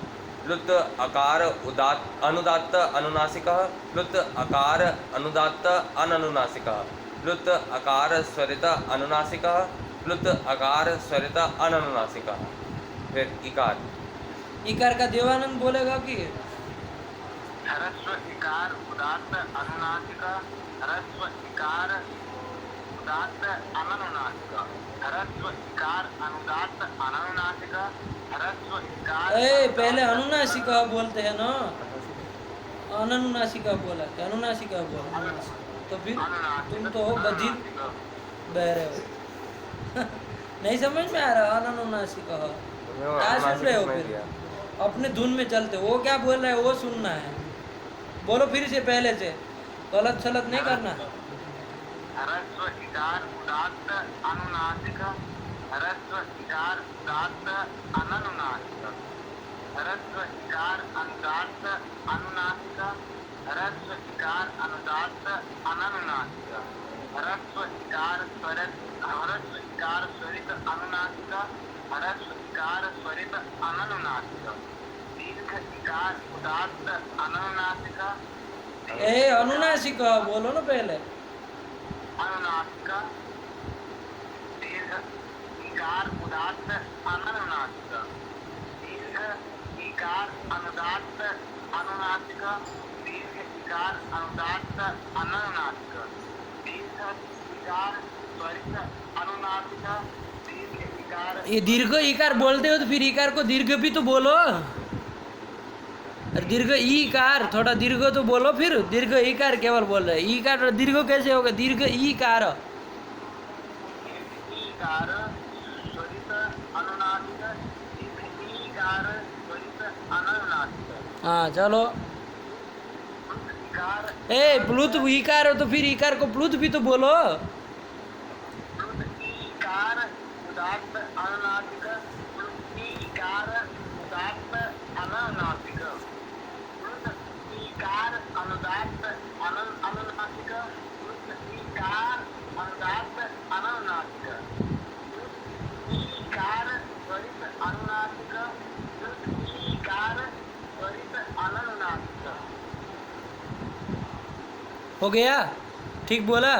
प्लुत आकार अनुदात्त अनुनासिकः, प्लुत आकार अनुदात्त अननुनासिकः, प्लुत आकार स्वरित अनुनासिकः, प्लुत आकार स्वरित अननुनासिकः। फिर इकार। इकार का देवानंद बोलेगा कि ह्रस्व इकार उदात्त अनुनासिक, ह्रस्व इकार उदात्त अननुनासिक, ह्रस्व इकार अनुदात्त अननुनासिक, ह्रस्व इकार पहले अनुनासिक बोलते हैं ना, अनुनासिक बोला क्या? अनुनासिक बोला तो फिर तुम तो हो बधिर बहरे हो। नहीं समझ में आ रहा? अनुनासिक क्या सुन रहे हो? फिर अपने धुन में चलते। वो क्या बोल रहे हैं वो सुनना है। बोलो फिर से पहले से, गलत सलत नहीं करना। ह्रस्व इकार उदात्त अनुनासिक, ह्रस्व इकार उदात्त अननुनासिक, ह्रस्व इकार अनुदात्त अनुनासिक, ह्रस्व इकार अनुदात्त अननुनासिक, ह्रस्व इकार स्वरित अनुनासिक, ह्रस्व इकार स्वरित अननुनासिक, दीर्घ इकार उदात्त अनुनासिक, अनुनासिक बोलो ना पहले। अनुनासिक, दीर्घ इकार उदात्त अननुनासिक, दीर्घ इकार अनुदात्त अनुनासिक, दीर्घ इकार अनुदात्त अननुनासिक, दीर्घ इकार स्वरित अनुनासिक, दीर्घ इकार। ये दीर्घ इकार बोलते हो तो फिर इकार को दीर्घ भी तो बोलो। दीर्घ ईकार, थोड़ा दीर्घ तो बोलो। फिर दीर्घ ईकार केवल बोल रहे, ईकार दीर्घ कैसे होगा? दीर्घ ईकार, ईकार स्वरित अनुनासिक, दीर्घ ईकार स्वरित अननुनासिक। हाँ चलो। इकार प्लुत ईकार हो तो फिर ईकार को प्लुत भी तो बोलो। इकार उदात्त अनुनासिक, इकार उदात्त अनुनासिक, इकार अनुदात्त अनुनासिक, इकार अनुदात्त अनुनासिक, इकार स्वरित अनुनासिक, इकार स्वरित अनुनासिक। हो गया? ठीक बोला?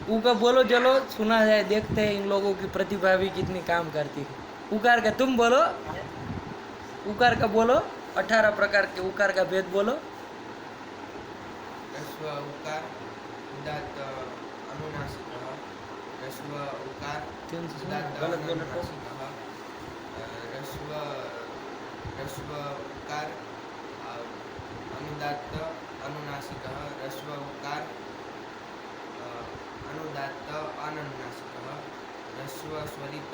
ऊ का बोलो, चलो सुना जाए, देखते हैं इन लोगों की प्रतिभा भी कितनी काम करती है। उकार का तुम बोलो, उकार का बोलो, 18 प्रकार के उकार का भेद बोलो। ह्रस्व उकार उदात्त अनुनासिकः, ह्रस्व उकार उदात्त अनुनासिकः, ह्रस्व उकार अनुदात्त अनुनासिकः, ह्रस्व उकार अनुदात्त अननुनासिकः, ह्रस्व स्वरित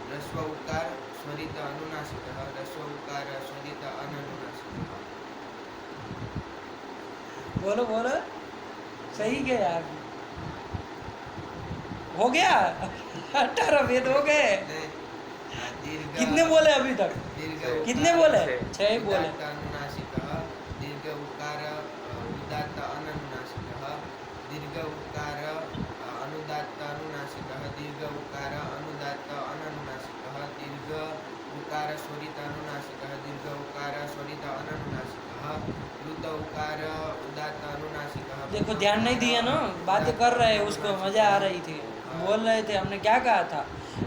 ह्रस्व उकार स्वरित अनुनासिकः, ह्रस्व उकार स्वरित अननुनासिकः। बोलो बोलो, सही गया यार। हो गया? 18 भेद हो गए। कितने बोले अभी तक? कितने बोले? 6 बोले। अनुनासिकः, दीर्घ उकार उदात्त अननुनासिकः, दीर्घ उकार अनुदात्त अनुनासिकः, दीर्घ उकार अनुदात्त अननुनासिकः, दीर्घ उकार देखो ध्यान नहीं दिया ना, बातें कर रहे हैं, उसको मजा आ रही थी, बोल रहे थे, हमने क्या कहा था,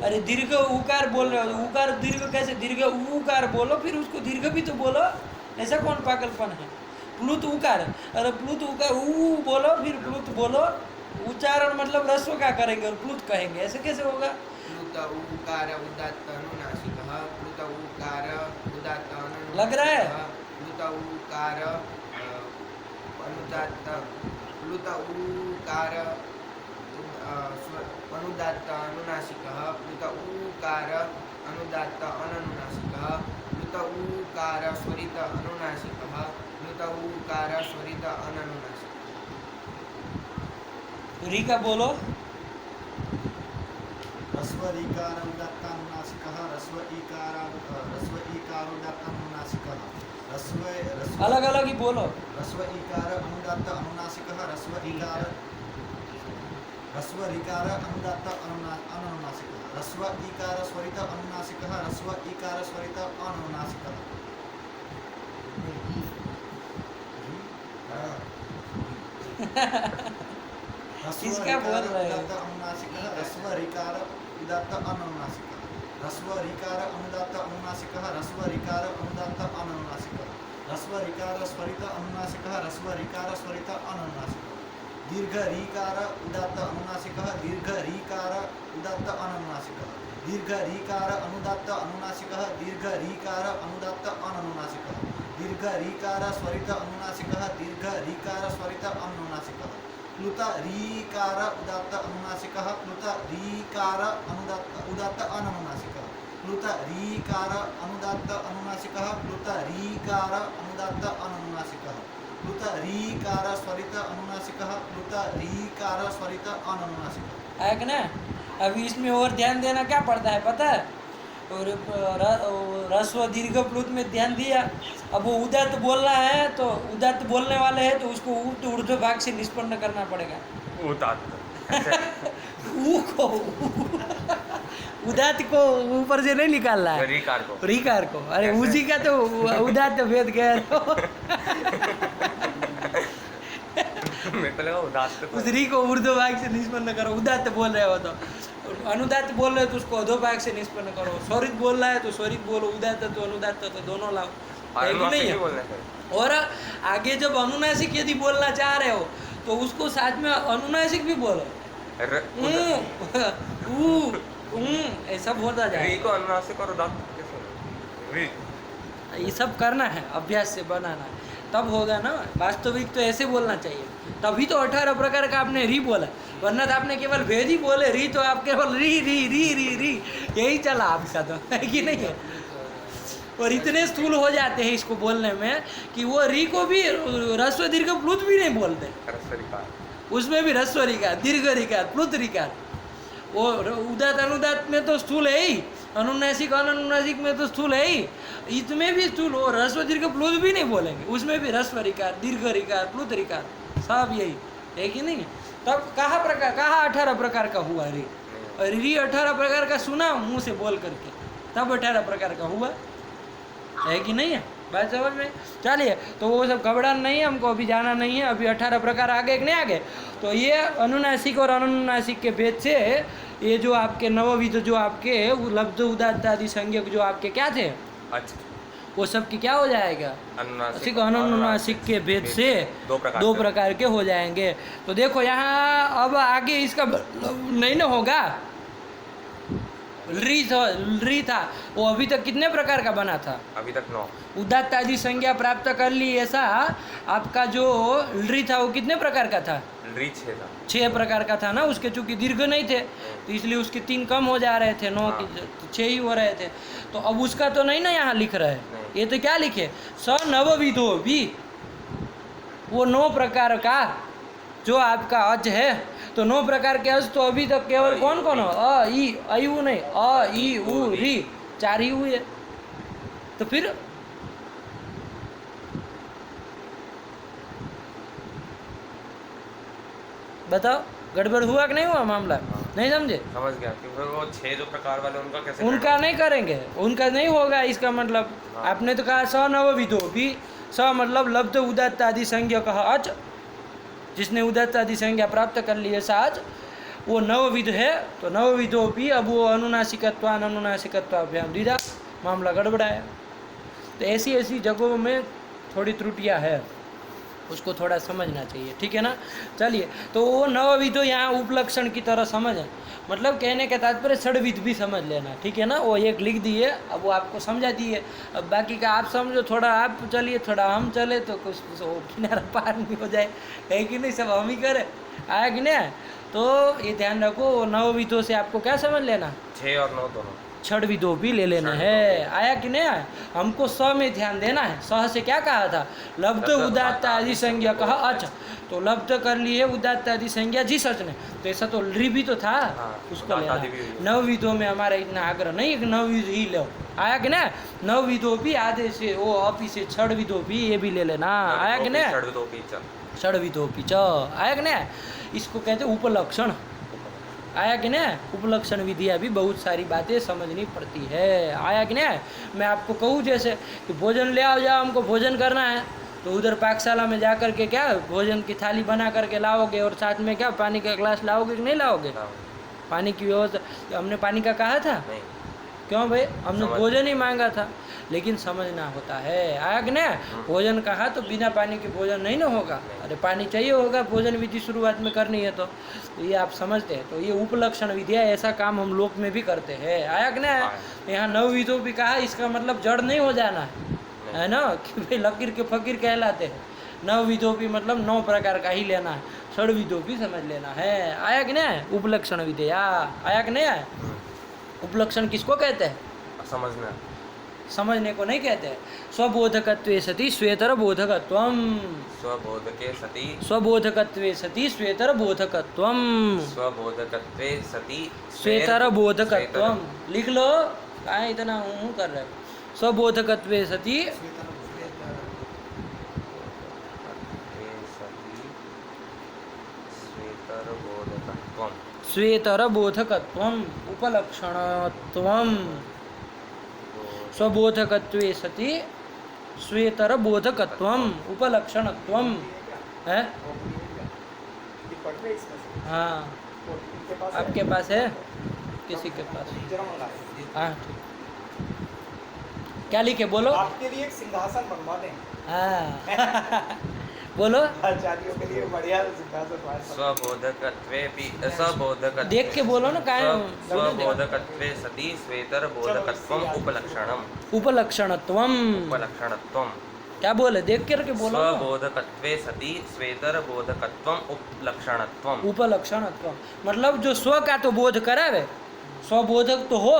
अरे दीर्घ उकार बोल रहे हो, उकार दीर्घ कैसे, दीर्घ उकार बोलो फिर उसको दीर्घ भी तो बोलो, ऐसा कौन पागलपन है। प्लुत उकार, अरे प्लुत उकार ऊ बोलो फिर प्लुत बोलो, उच्चारण मतलब रस्व का करेंगे और प्लुत कहेंगे, ऐसे कैसे होगा। प्लुत उकार उदात्त अनुनासिकः, प्लुत उकार उदात्त अनुनासिकः, लग रहा है? प्लुत उकार अनुदात्त, प्लुत उकार अनुदात्त अनुनासिकः, प्लुत उकार अनुदात्त अननुनासिकः, प्लुत उकार स्वरित अनुनासिकः, प्लुत उकार स्वरित अननुनासिकः। री का बोलो, रस्व रीकार उदात्त अनुनासिकः, रस्व ईकार उदात्त अनुनासिकः, रस्व अलग अलग ही बोलो। रस्व ईकार अनुदात्त अनुनासिकः, रस्व रीकार अनुदात्त अनुनासिकः, रस्व ईकार स्वरित अनुनासिकः, रस्व ईकार स्वरित अनुनासिकः। किसका बोल रहे हो? अनुनासिकः, रस्व रीकार उदात्त अनुनासिकः, रस्व रीकार अनुदात्त अनुनासिकः, रस्व रीकार अनुदात्त अनुनासिकः, रस्व रीकार स्वरित अनुनासिकः, रस्व रीकार स्वरित अनुनासिकः, दीर्घ रीकार उदात्त अनुनासिकः, दीर्घ रीकार उदात्त अनुनासिकः, दीर्घ रीकार अनुदात्त अनुनासिकः, दीर्घ रीकार अनुदात्त अनुनासिकः, दीर्घ रीकार स्वरित अनुनासिकः, दीर्घ रीकार स्वरित अनुनासिकः, प्लुत रीकार उदात्त अनुनासिकः, प्लुत रीकार उदात्त अनुनासिकः, प्लुत रीकार अनुदात्त अनुनासिकः, प्लुत रीकार अनुदात्त अनुनासिकः, प्लुत रीकार स्वरित अनुनासिकः, प्लुत रीकार स्वरित अनुनासिकः। है कि ना। अभी इसमें और ध्यान देना क्या पड़ता है पता है, और रस्व दीर्घ प्लुत में ध्यान दिया। अब वो उदात्त बोलना है तो उदात्त बोलने वाले हैं तो उसको ऊर्ध्व भाग से निष्पन्न करना पड़ेगा। उदात्त ऊ को उदात्त को ऊपर से नहीं निकालना है, रीकार को, रीकार को। अरे उसी का तो उदात्त भेद कह रहे हो। मेरे को लगा उदात्त को। उस री को ऊर्ध्व भाग से निष्पन्न करो। उदात्त बोल रहे हो तो, अनुदात्त बोल रहे हो तो उसको अधो भाग से निष्पन्न करो। स्वरित बोल रहा है तो स्वरित बोलो, उदात्त तो अनुदात्त तो दोनों लाओ, है कि नहीं है। और आगे जब अनुनासिक यदि बोलना चाह रहे हो तो उसको साथ में अनुनासिक भी बोलो, ऐसा बोलता जाए। री को अनुनासिक और उदात्त कैसे री? ये सब करना है, अभ्यास से बनाना है, तब होगा ना। वास्तविक तो ऐसे बोलना चाहिए, तभी तो 18 प्रकार का आपने री बोला, वरना तो आपने केवल भेद ही बोले। री तो आप केवल री री री री री यही चला आपका, तो है कि नहीं है। और इतने स्थूल हो जाते हैं इसको बोलने में कि वो री को भी रस्व दीर्घ प्लुत भी नहीं बोलते, उसमें भी रस्व रिकार, दीर्घ रिकार, प्लुत रिकार। वो उदात्त अनुदात्त में तो स्थूल है ही, अनुनासिक अनुनासिक में तो स्थूल है ही, इसमें भी स्थूल हो। रस्व दीर्घ प्लुत भी नहीं बोलेंगे, उसमें भी रस्व रिकार, दीर्घ रिकार, प्लुत रिकार, सब यही है कि नहीं। तब कहाँ 18 प्रकार का हुआ री? और री 18 प्रकार का सुना मुंह से बोल करके, तब 18 प्रकार का हुआ, है कि नहीं है। बात समझ में। चलिए, तो वो सब घबराना नहीं है, हमको अभी जाना नहीं है। अभी 18 प्रकार आगे कि नहीं आगे। तो ये अनुनासिक और अनुनासिक के भेद से ये जो आपके नवविध जो आपके लब्ध उदात्त आदि संज्ञक जो आपके क्या थे, अच्छा, वो सब की क्या हो जाएगा, अनुनासिक अनुनासिक के भेद से दो प्रकार के हो जाएंगे। तो देखो यहाँ अब आगे इसका नहीं ना होगा। री था वो अभी तक कितने प्रकार का बना था? अभी तक 9। उदात्त आदि संज्ञा प्राप्त कर ली, ऐसा आपका जो री था वो कितने प्रकार का था? री 6 था। 6 प्रकार का था ना। उसके चूंकि दीर्घ नहीं थे तो इसलिए उसके 3 कम हो जा रहे थे, 9 की 6 ही हो रहे थे। तो अब उसका तो नहीं ना यहाँ लिख रहे, ये तो क्या लिखे, स नवविधो भी, वो 9 प्रकार का जो आपका अज है। तो 9 प्रकार के अज तो अभी तक केवल कौन कौन हो? अ ई अयु नहीं, अ ई उ री, 4 ही हुए। तो फिर बताओ गड़बड़ हुआ कि नहीं हुआ मामला? नहीं समझे? समझ गया। क्योंकि वो 6 जो प्रकार वाले उनका कैसे, उनका नहीं करेंगे, उनका नहीं होगा। इसका मतलब आपने तो कहा स नवविधो भी, स मतलब लब्ध उदात्त आदि संज्ञक अच, जिसने उदात्त आदि संज्ञा प्राप्त कर ली है साज, वो नवविध है। तो नवविधों भी अब वो अनुनासिकत्वान अनुनासिकत्वाभ्याम द्विधा मामला गड़बड़ाया। तो ऐसी ऐसी जगहों में थोड़ी त्रुटियां है, उसको थोड़ा समझना चाहिए, ठीक है ना। चलिए, तो वो नवविधो यहाँ उपलक्षण की तरह समझ है, मतलब कहने का तात्पर्य षड्विध भी समझ लेना, ठीक है ना। वो एक लिख दिए, अब वो आपको समझा दिए, अब बाकी का आप समझो, थोड़ा आप चलिए थोड़ा हम चले तो कुछ वो किनारा पार नहीं हो जाए, है कि नहीं, सब हम ही करें, आया कि नहीं। तो ये ध्यान रखो, नवविधों से आपको क्या समझ लेना, 6 और 9 दोनों, षड्विधों भी ले लेना है, आया कि नहीं आया। हमको स में ध्यान देना है। स से क्या कहा था, लब्ध उदात्त आदि संज्ञा कहा अच, तो लब्ध कर लिए उदात्त आदि संज्ञा जिस अच ने, तो ऐसा तो रि भी तो था, उसको उदात्त लेना आदि है। भी हुई। नवविधों में हमारा इतना आग्रह नहीं कि नवविध ही लो, आया कि नहीं। नवविधों भी आधे से वो अपी से षड्विधों भी ये भी ले लेना, आया कि नहीं। षड्विधों भी च, आया कि नहीं। इसको कहते उपलक्षण, आया कि नहीं। उपलक्षण विधियाँ भी बहुत सारी बातें समझनी पड़ती है, आया कि नहीं। मैं आपको कहूँ जैसे कि भोजन ले आओ, जाओ हमको भोजन करना है, तो उधर पाकशाला में जा कर के क्या भोजन की थाली बना करके लाओगे, और साथ में क्या पानी का ग्लास लाओगे कि नहीं लाओगे। पानी की व्यवस्था, हमने पानी का कहा था, नहीं, क्यों भाई, हमने समझ- भोजन ही मांगा था, लेकिन समझना होता है, आया कि नहीं। भोजन कहा तो बिना पानी के भोजन नहीं ना होगा, अरे पानी चाहिए होगा, भोजन विधि शुरुआत में करनी है तो ये आप समझते हैं। तो ये उपलक्षण विधिया, ऐसा काम हम लोक में भी करते हैं, आया कि नहीं। यहाँ नवविधों भी कहा, इसका मतलब जड़ नहीं हो जाना है ना, कि भाई लकीर के फकीर कहलाते हैं। नवविधों भी मतलब 9 प्रकार का ही लेना है, षड्विधों भी समझ लेना है, आया कि नहीं। उपलक्षण विधिया, आया कि नहीं आया। उपलक्षण किसको कहते हैं, समझना, समझने को नहीं कहते हैं। स्वबोधकत्वे सति श्वेतर बोधकत्वम, स्वबोधके सति, स्वबोधकत्वे सति श्वेतर बोधकत्वम, स्वबोधकत्वे सति श्वेतर बोधकत्वम, लिख लो, कहाँ इतना हूँ कर रहे हो। स्वबोधकत्वे सति श्वेतरबोधकत्वं, श्वेतर बोधकत्वम उपलक्षणत्वम, स्वबोधकत्वे सति श्वेतर बोधकत्वम उपलक्षणत्वम है। हाँ, आपके पास है, किसी के पास, हाँ ठीक। क्या लिखे बोलो, आपके लिए एक सिंहासन बनवा दें, हाँ बोलो, आचार्यों के लिए बढ़िया सिंहासन बनवा दें। स्वबोधकत्वेपि स्वबोधकत्वे, देख के बोलो ना, काय स्वबोधकत्वे सति श्वेतरबोधकत्वं उपलक्षणम्, उपलक्षणत्वम, उपलक्षणत्वं, क्या बोले, देख करके बोलो ना। स्वबोधकत्वे सति श्वेतरबोधकत्वं उपलक्षणत्वं, उपलक्षणत्वम मतलब जो स्व का तो बोध करावे, स्वबोधक तो हो,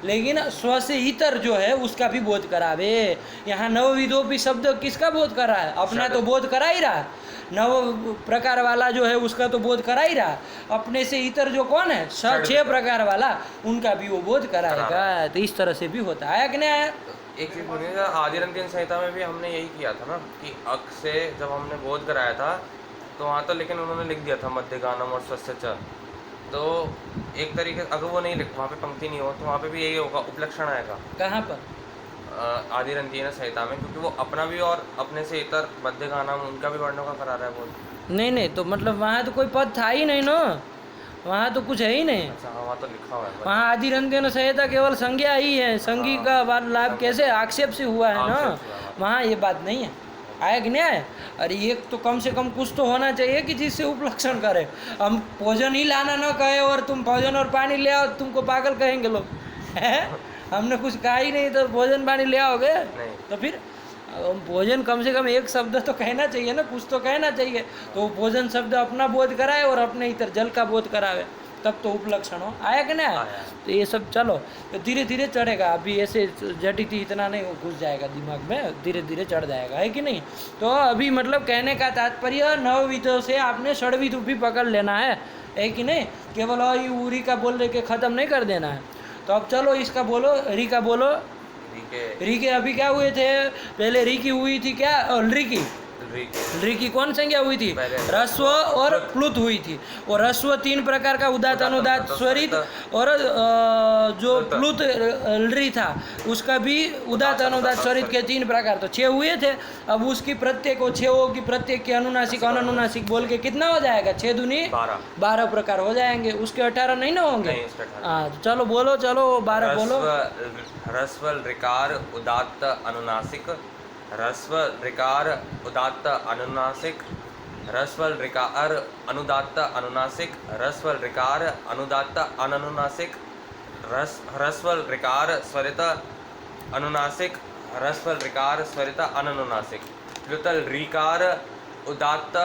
लेकिन स्व से इतर जो है उसका भी बोध करावे। यहाँ नवविधों शब्द किसका बोध करा है, अपना तो बोध करा ही रहा, नव प्रकार वाला जो है उसका तो बोध करा ही रहा, अपने से इतर जो कौन है 6 प्रकार वाला, उनका भी वो बोध कराएगा। तो इस तरह से भी होता है, आया कि नहीं आया। एक चीज बोलिए, आदिरंत्यन संहिता में भी हमने यही किया था ना कि अक से जब हमने बोध कराया था तो वहाँ तो लेकिन उन्होंने लिख दिया था मध्य गानम और स्वस्य च, तो एक तरीके से अगर वो नहीं लिख, वहाँ पे पंक्ति नहीं हो तो वहाँ पे भी यही होगा, उपलक्षण आएगा कहाँ पर, आदिरंत्यन संहिता में, क्योंकि वो अपना भी और अपने से इतर मध्य गानम उनका भी वर्णों का करा रहा है बोध। नहीं नहीं, तो मतलब वहाँ तो कोई पद था ही नहीं ना, वहाँ तो कुछ है ही नहीं। अच्छा हाँ, वहाँ तो लिखा हुआ है, वहाँ आदिरंत्यन संहिता केवल संज्ञा ही है, संज्ञा का लाभ कैसे आक्षेप से हुआ है ना, आक्षेप से हुआ है। वहाँ ये बात नहीं है, आया कि नहीं आया। अरे एक तो कम से कम कुछ तो होना चाहिए कि जिससे उपलक्षण करे। हम भोजन ही लाना ना कहे और तुम भोजन और पानी ले आओ, तुमको पागल कहेंगे लोग, हैं। हमने कुछ कहा ही नहीं तो भोजन पानी ले आओगे, नहीं। तो फिर भोजन कम से कम एक शब्द तो कहना चाहिए ना, कुछ तो कहना चाहिए। तो भोजन शब्द अपना बोध कराए और अपने इतर जल का बोध करावे, तब तो उपलक्षण हो, आया कि नहीं आया। तो ये सब चलो, तो धीरे धीरे चढ़ेगा, अभी ऐसे जटिति इतना नहीं घुस जाएगा दिमाग में, धीरे धीरे चढ़ जाएगा, है कि नहीं। तो अभी मतलब कहने का तात्पर्य नवविधों से आपने षड्विध भी पकड़ लेना है कि नहीं, केवल उरी का बोल के ख़त्म नहीं कर देना है। तो अब चलो इसका बोलो, री का बोलो। री के अभी क्या हुए थे, पहले री की हुई थी क्या, री की री की कौन संज्ञा हुई थी? पहले ह्रस्व और प्लुत हुई थी। और ह्रस्व 3 प्रकार का, उदात्त, अनुदात्त, स्वरित, और जो प्लुत री था उसका भी उदात्त, अनुदात्त, स्वरित के 3 प्रकार, तो 6 हुए थे। अब उसकी प्रत्येक, वो 6 की प्रत्येक के अनुनासिक अननुनासिक बोल के कितना हो जाएगा? 6 दूनी 12 प्रकार हो जाएंगे। उसके 18 नहीं ना होंगे? नहीं, उसके 18। हाँ, चलो बोलो, चलो 12 बोलो। ह्रस्व ऋकार उदात्त अनुनासिक, ह्रस्व ऋकार उदात्त अनुनासिक, ह्रस्व ऋकार अनुदात्त अनुनासिक, ह्रस्व ऋकार अनुदात्त अननुनासिक, ह्रस्व ऋकार स्वरित अनुनासिक, ह्रस्व ऋकार स्वरित अननुनासिक, प्लुतल ऋकार उदात्त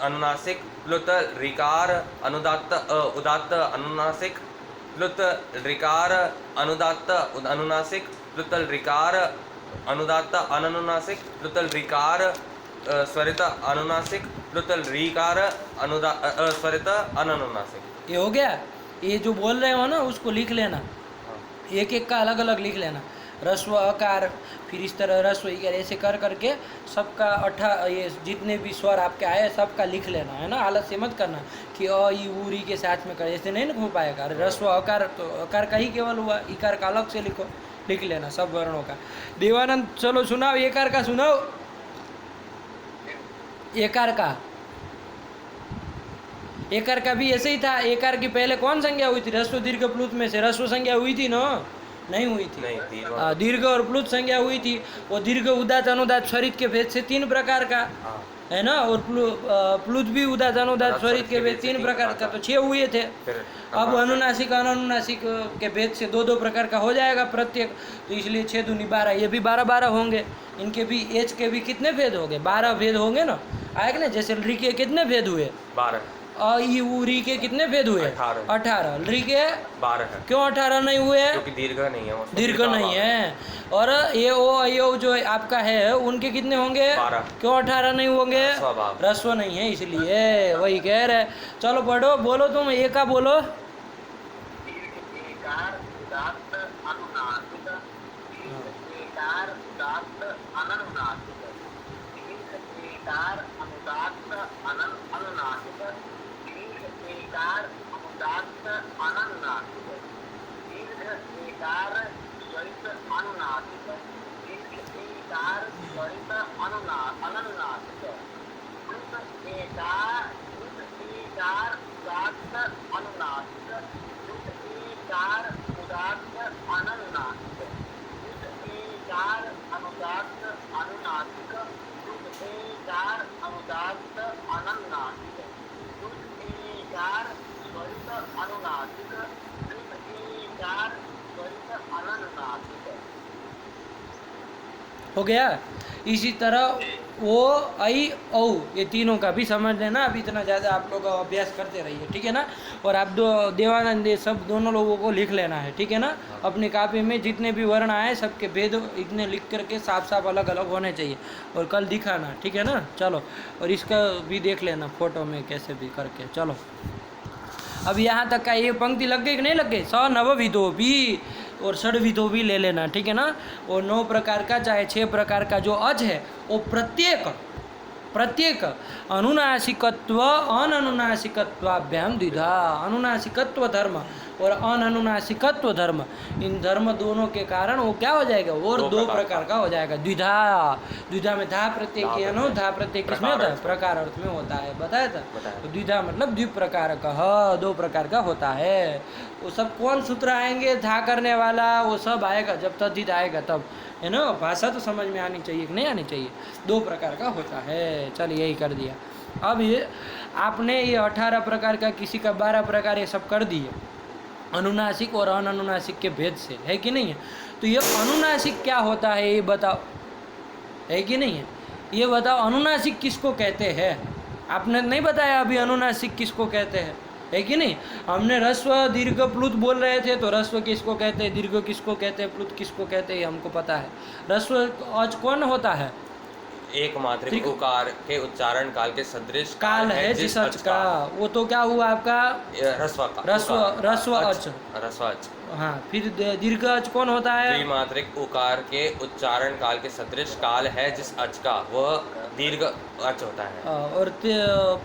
अनुनासिक, प्लुत ऋकार अनुदात्त उदात्त अनुनासिक, प्लुत ऋकार अनुदात्त अनुनासिक, प्लुतल ऋकार अनुदात्त अननुनासिक, प्लुतल ऋकार स्वरित अनुनासिक, प्लुतल ऋकार स्वरित अननुनासिक। ये हो गया। ये जो बोल रहे हो ना उसको लिख लेना, एक एक का अलग अलग लिख लेना। ह्रस्व अकार, फिर इस तरह ह्रस्व इकार, ऐसे कर करके सबका ये जितने भी स्वर आपके आए सबका लिख लेना, है ना। आलस से मत करना कि अ ई उ री के साथ में कर, ऐसे नहीं ना हो पाएगा। अरे ह्रस्व अकार तो अकार का ही केवल हुआ, इकार का अलग से लिखो, लिख लेना सब वर्णों का। देवानंद चलो सुनाओ, एकार का सुनाओ, एकार का। एकार का भी ऐसे ही था। एकार की पहले कौन संज्ञा हुई थी? ह्रस्व दीर्घ प्लुत में से ह्रस्व संज्ञा हुई थी ना? नहीं हुई थी। नहीं, दीर्घ और प्लुत संज्ञा हुई थी। वो दीर्घ उदात्त अनुदात्त स्वरित के भेद से 3 प्रकार का, है ना। और प्लुत भी उदात्त अनुदात्त स्वरित के भेद 3 प्रकार का, तो 6 हुए थे। अब अनुनासिक अननुनासिक के भेद से 2-2 प्रकार का हो जाएगा प्रत्येक, तो इसलिए 6 दूनी 12, ये भी 12-12 होंगे। इनके भी एच के भी कितने भेद होंगे? 12 भेद होंगे ना, आएगा ना। जैसे री के कितने भेद हुए? 12। अ ई उ री के कितने भेद हुए? 18। री के 12 है। क्यों 18 नहीं हुए? क्योंकि दीर्घ नहीं है, दीर्घ नहीं है। और ये ओ अयो जो आपका है उनके कितने होंगे? 12। क्यों 18 नहीं होंगे? ह्रस्व नहीं है इसलिए, वही कह रहे। चलो पढ़ो, बोलो तुम, एका बोलो। एकार उदात्त अनुनासिक, एकार उदात्त अननुनासिक, एकार अनुदात्त अनुनासिक, एकार अनुदात्त अननुनासिक, एकार स्वरित अनुनासिक, एकार स्वरित अननुनासिक, एकार उदात्त अनुनासिक, एकार उदात्त अननुनासिक, एकार अनुदात्त अनुनासिक, एकार अनुदात्त अननुनासिक, एकार स्वरित अनुनासिक, एकार स्वरित अननुनासिक। हो गया। इसी तरह ओ आई औ, ये तीनों का भी समझ लेना। अब इतना ज़्यादा आप लोग अभ्यास करते रहिए, ठीक है ना। और आप देवानंद ये सब दोनों लोगों को लिख लेना है, ठीक है ना। अपनी कॉपी में जितने भी वर्ण आए सबके भेद इतने लिख करके साफ साफ अलग अलग होने चाहिए, और कल दिखाना, ठीक है ना। चलो, और इसका भी देख लेना फोटो में कैसे भी करके। चलो, अब यहाँ तक का ये पंक्ति लग गई कि नहीं लग गई? स नवविधो भी और षड्विधो भी ले लेना, ठीक है ना। और 9 प्रकार का चाहे 6 प्रकार का जो अज है वो प्रत्येक अनुनासिकत्व अननुनासिकत्वाभ्याम द्विधा, अनुनासिकत्व धर्म और अननुनासिकत्व धर्म, इन धर्म दोनों के कारण वो क्या हो जाएगा? और 2 प्रकार का हो जाएगा। द्विधा, द्विधा में धा प्रत्यय किया नो, धा प्रत्यय किसमें होता है? प्रकार अर्थ में होता है, बताया था। तो द्विधा मतलब द्विप्रकार का, 2 प्रकार का होता है। वो सब कौन सूत्र आएंगे? धा करने वाला वो सब आएगा जब तद्धित आएगा तब, है ना। भाषा तो समझ में आनी चाहिए कि नहीं आनी चाहिए? 2 प्रकार का होता है। चलिए, यही कर दिया। अब ये आपने ये 18 प्रकार का, किसी का 12 प्रकार, ये सब कर दिए अनुनासिक और अननुनासिक के भेद से, है कि नहीं है। तो ये अनुनासिक क्या होता है ये बताओ, है कि नहीं है? ये बताओ, अनुनासिक किसको कहते हैं? आपने नहीं बताया अभी अनुनासिक किसको कहते हैं, है कि नहीं। हमने ह्रस्व दीर्घ प्लुत बोल रहे थे, तो ह्रस्व किसको कहते हैं, दीर्घ किसको कहते हैं, प्लुत किसको कहते हैं, हमको पता है। ह्रस्व अज कौन होता है? एक मात्रिक उकार के उच्चारण काल के सदृश काल है जिस अच का। वो तो क्या हुआ आपका? ह्रस्व अच। हाँ, फिर दीर्घ अच कौन होता है? द्विमात्रिक उकार के उच्चारण काल के सदृश काल है जिस अच का, वह दीर्घ अच होता है। और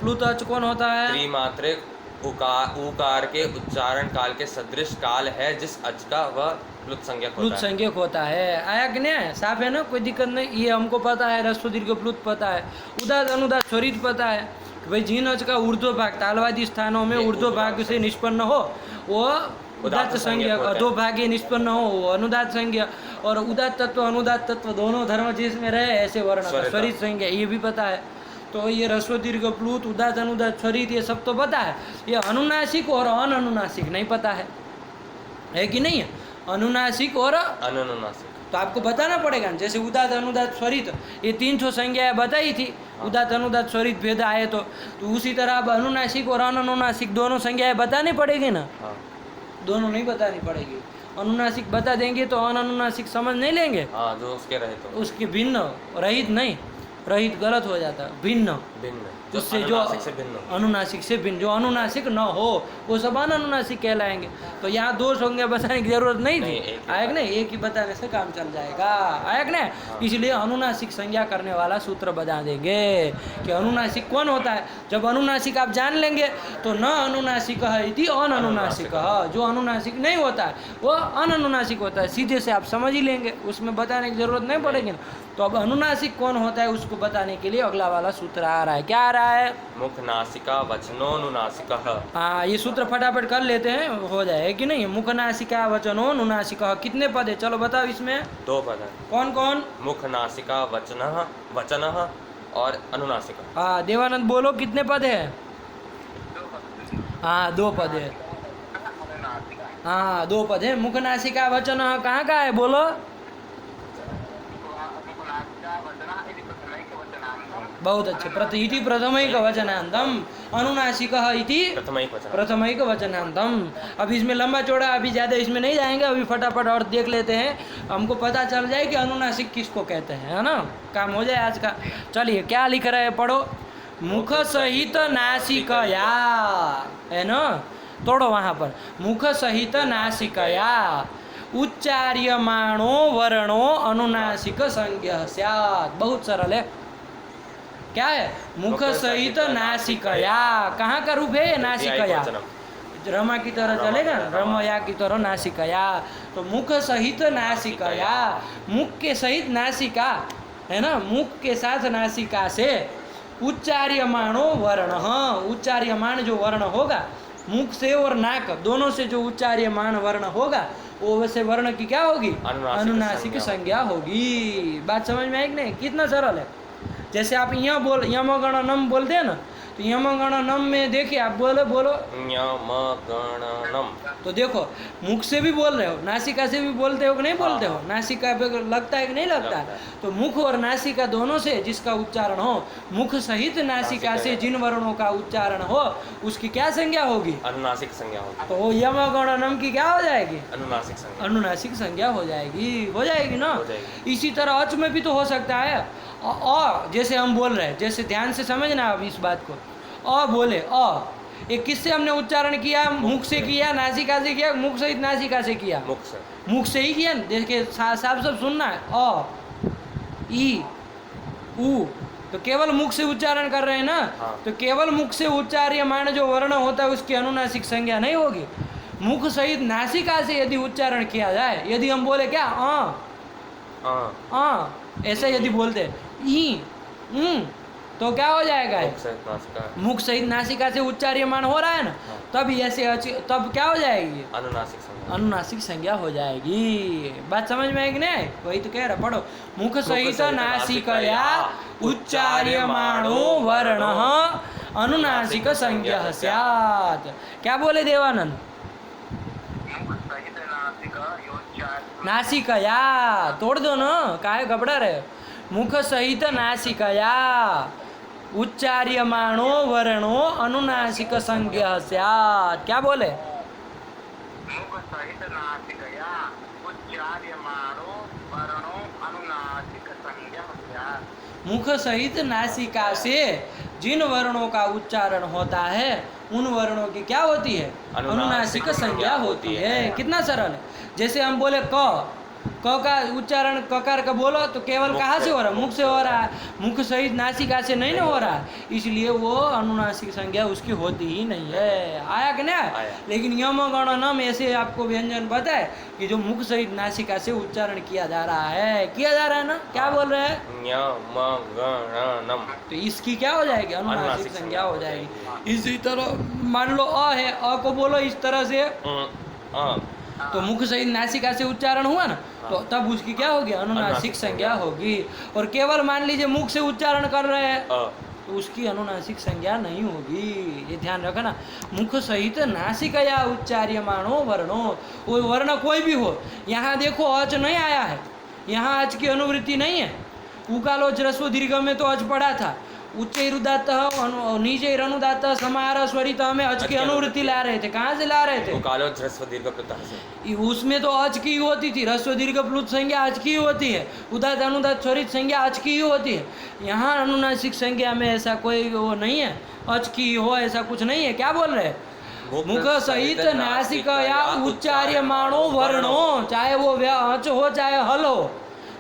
प्लुत अच कौन होता है? त्रिमात्रिक उकार के उच्चारण काल के सदृश काल है जिस अच का वह प्लुत संज्ञक प्लुत होता है। संज्ञक होता है। आया कि नहीं? साफ है ना, कोई दिक्कत नहीं। ये हमको पता है, ह्रस्व दीर्घ प्लुत पता है, उदात अनुदात स्वरित पता है कि भाई जिन अच का ऊर्ध्व भाग तालवादी स्थानों में ऊर्ध्व भाग से निष्पन्न हो वो उदात्त संज्ञक, अधो भागे निष्पन्न हो वो अनुदात संज्ञा, और उदात तत्व अनुदात तत्व दोनों धर्म जिसमें रहे ऐसे वर्ण का स्वरित संज्ञा, ये भी पता है। तो ये ह्रस्व दीर्घ प्लुत उदात अनुदात स्वरित ये सब तो पता है। ये अनुनासिक और अननुनासिक नहीं पता है कि नहीं है? अनुनासिक और अनुनासिक तो आपको बताना पड़ेगा। जैसे उदात अनुदात स्वरित ये 300 संज्ञाएं बताई थी, उदात अनुदात स्वरित भेद आए तो उसी तरह अब अनुनासिक और अननुनासिक दोनों संज्ञाएं बतानी पड़ेगी ना। हाँ दोनों नहीं बतानी पड़ेगी। अनुनासिक बता देंगे तो अननुनासिक समझ नहीं लेंगे, हाँ, जो उसके रहे तो उसके भिन्न, रहित नहीं, रहित गलत हो जाता, भिन्न, भिन्न, उससे जो अनुनासिक से भिन्न। अनुनासिक से भिन्न, जो अनुनासिक न हो वो सब अननुनासिक कहलाएंगे। तो यहाँ दो संज्ञा बताने की जरूरत नहीं नहीं, थी। एक ही आया कि नहीं? एक ही बताने से काम चल जाएगा। आया कि नहीं? इसलिए अनुनासिक संज्ञा करने वाला सूत्र बता देंगे कि अनुनासिक कौन होता है। जब अनुनासिक आप जान लेंगे तो न अनुनासिक है इति अननुनासिक, जो अनुनासिक नहीं होता है वो अननुनासिक होता है, सीधे से आप समझ ही लेंगे, उसमें बताने की जरूरत नहीं पड़ेगी ना। तो अब अनुनासिक कौन होता है उसको बताने के लिए अगला वाला सूत्र आ रहा है। क्या आ रहा है? मुख नासिका वचनोनुनासिक। हाँ, ये सूत्र फटाफट कर लेते हैं, हो जाए कि नहीं। मुख नासिका वचनो नुनासिक, कितने पद है चलो बताओ इसमें। 2 पद है। कौन कौन? मुख नासिका वचन और अनुनासिक। हाँ देवानंद बोलो कितने पद है? हाँ 2 पद है। हाँ 2 पद है। मुख नासिका वचन कहाँ का है बोलो? बहुत अच्छे। इति प्रथमैक वचनांतम अनुनासिक इति प्रथमैक वचनांतम। अब इसमें लंबा चौड़ा अभी ज़्यादा इसमें नहीं जाएंगे, अभी फटाफट और देख लेते हैं, हमको पता चल जाए कि अनुनासिक किसको कहते हैं, है ना। काम हो जाए आज का। चलिए क्या लिख रहे हैं पढ़ो। मुख सहित नासिकया, है ना, तोड़ो वहाँ पर। मुख सहित नासिकया उच्चार्यमाणो वर्णो अनुनासिक संज्ञः स्यात्। बहुत सरल है। क्या है? मुख सहित नासिकया, कहाँ का रूप है? नासिकया, रमा की तरह चलेगा, रमया की तरह नासिकया। तो मुख सहित नासिकया, मुख के सहित नासिका, है ना, मुख के साथ नासिका से उच्चार्यमाणो वर्ण, उच्चार्यमान जो वर्ण होगा मुख से और नाक दोनों से जो उच्चार्यमान वर्ण होगा वो वैसे वर्ण की क्या होगी? अनुनासिक संज्ञा होगी। बात समझ में आई कि नहीं? कितना सरल है। जैसे आप यहाँ बोल यमगणनम बोलते हैं ना, तो यमगणनम में देखिए आप बोलो यमगणनम, तो देखो मुख से भी बोल रहे हो, नासिका से भी बोलते हो कि नहीं बोलते हो? नासिका पे लगता है कि नहीं लगता? तो मुख और नासिका दोनों से जिसका उच्चारण हो, मुख सहित नासिका से जिन वर्णों का उच्चारण हो उसकी क्या संज्ञा होगी? अनुनासिक संज्ञा होगी। तो यमगणनम की क्या हो जाएगी? अनुनासिक संज्ञा, अनुनासिक संज्ञा हो जाएगी ना। इसी तरह अच में भी तो हो सकता है। जैसे हम बोल रहे हैं, जैसे ध्यान से समझना अब इस बात को। बोले ये किससे हमने उच्चारण किया? मुख से किया, नासिका से किया, मुख सहित नासिका से किया? मुख से ही किया। देखिए साफ सब सुनना है। ई ऊ तो केवल मुख से उच्चारण कर रहे हैं ना। तो केवल मुख से उच्चार्यमान जो वर्ण होता है उसकी अनुनासिक संज्ञा नहीं होगी। मुख सहित नासिका से यदि उच्चारण किया जाए, यदि हम बोले क्या ऐसा यदि बोलते तो क्या हो जाएगा? मुख सहित नासिका से उच्चार्यमान हो रहा है ना, तब ऐसे तब क्या हो जाएगी? अनुनासिक संज्ञा हो जाएगी। बात समझ में आएगी नहीं? वही तो कह रहा, पढ़ो। मुख सहित नासिकया उच्चार्यमाणो वर्ण अनुनासिक संज्ञा स्यात्। क्या बोले देवानंद? नासिकया तोड़ दो ना, काहे घबरा रहे? मुख सहित नासिकया उच्चार्यमाणो वर्णो अनुनासिक संज्ञा स्यात्। क्या बोले? मुख सहित नासिकया उच्चार्यमाणो वर्णो अनुनासिक संज्ञा स्यात्। मुख सहित नासिका से जिन वर्णों का उच्चारण होता है उन वर्णों की क्या होती है? अनुनासिक संज्ञा होती है। कितना सरल है। जैसे हम बोले क, क का उच्चारण ककार का बोलो तो केवल कहाँ से हो रहा है? मुख से हो रहा है। मुख सहित नासिका से नहीं ना हो रहा है, इसलिए वो अनुनासिक संज्ञा उसकी होती ही नहीं है। आया कि नहीं आया? आया। लेकिन यम गण नम ऐसे आपको व्यंजन पता है कि जो मुख सहित नासिका से उच्चारण किया जा रहा है, किया जा रहा है ना? क्या बोल रहे हैं? न्यमगणनम। तो इसकी क्या हो जाएगी? अनुनासिक संज्ञा हो जाएगी। इसी तरह मान लो अ है, अ को बोलो इस तरह से तो मुख सहित नासिका से उच्चारण हुआ ना, तो तब उसकी क्या होगी? अनुनासिक संज्ञा होगी। और केवल मान लीजिए मुख से उच्चारण कर रहे हैं तो उसकी अनुनासिक संज्ञा नहीं होगी। ये ध्यान रखना। मुख सहित नासिकया उच्चार्यमाणो वर्णो, वो वर्ण कोई भी हो। यहाँ देखो अच नहीं आया है, यहाँ अच की अनुवृत्ति नहीं है। उकालोच ह्रस्व दीर्घ में तो अच पड़ा था, उच्चैरुदात्त नीचैरनुदात्त समाहार स्वरित में अच की अनुवृत्ति ला रहे थे। कहाँ से ला रहे थे? उकालोच ह्रस्व दीर्घ प्रत्यय से। उसमें तो अच की ही होती थी, ह्रस्व दीर्घ प्लुत संज्ञा अच की ही होती है, उदात्त अनुदात्त स्वरित संज्ञा अच की ही होती है। यहाँ अनुनासिक संज्ञा में ऐसा कोई वो नहीं है, अच की हो ऐसा कुछ नहीं है। क्या बोल रहे हैं? मुख सहित नासिकया उच्चार्यमाणो वर्णो, चाहे वो अच हो चाहे हल हो,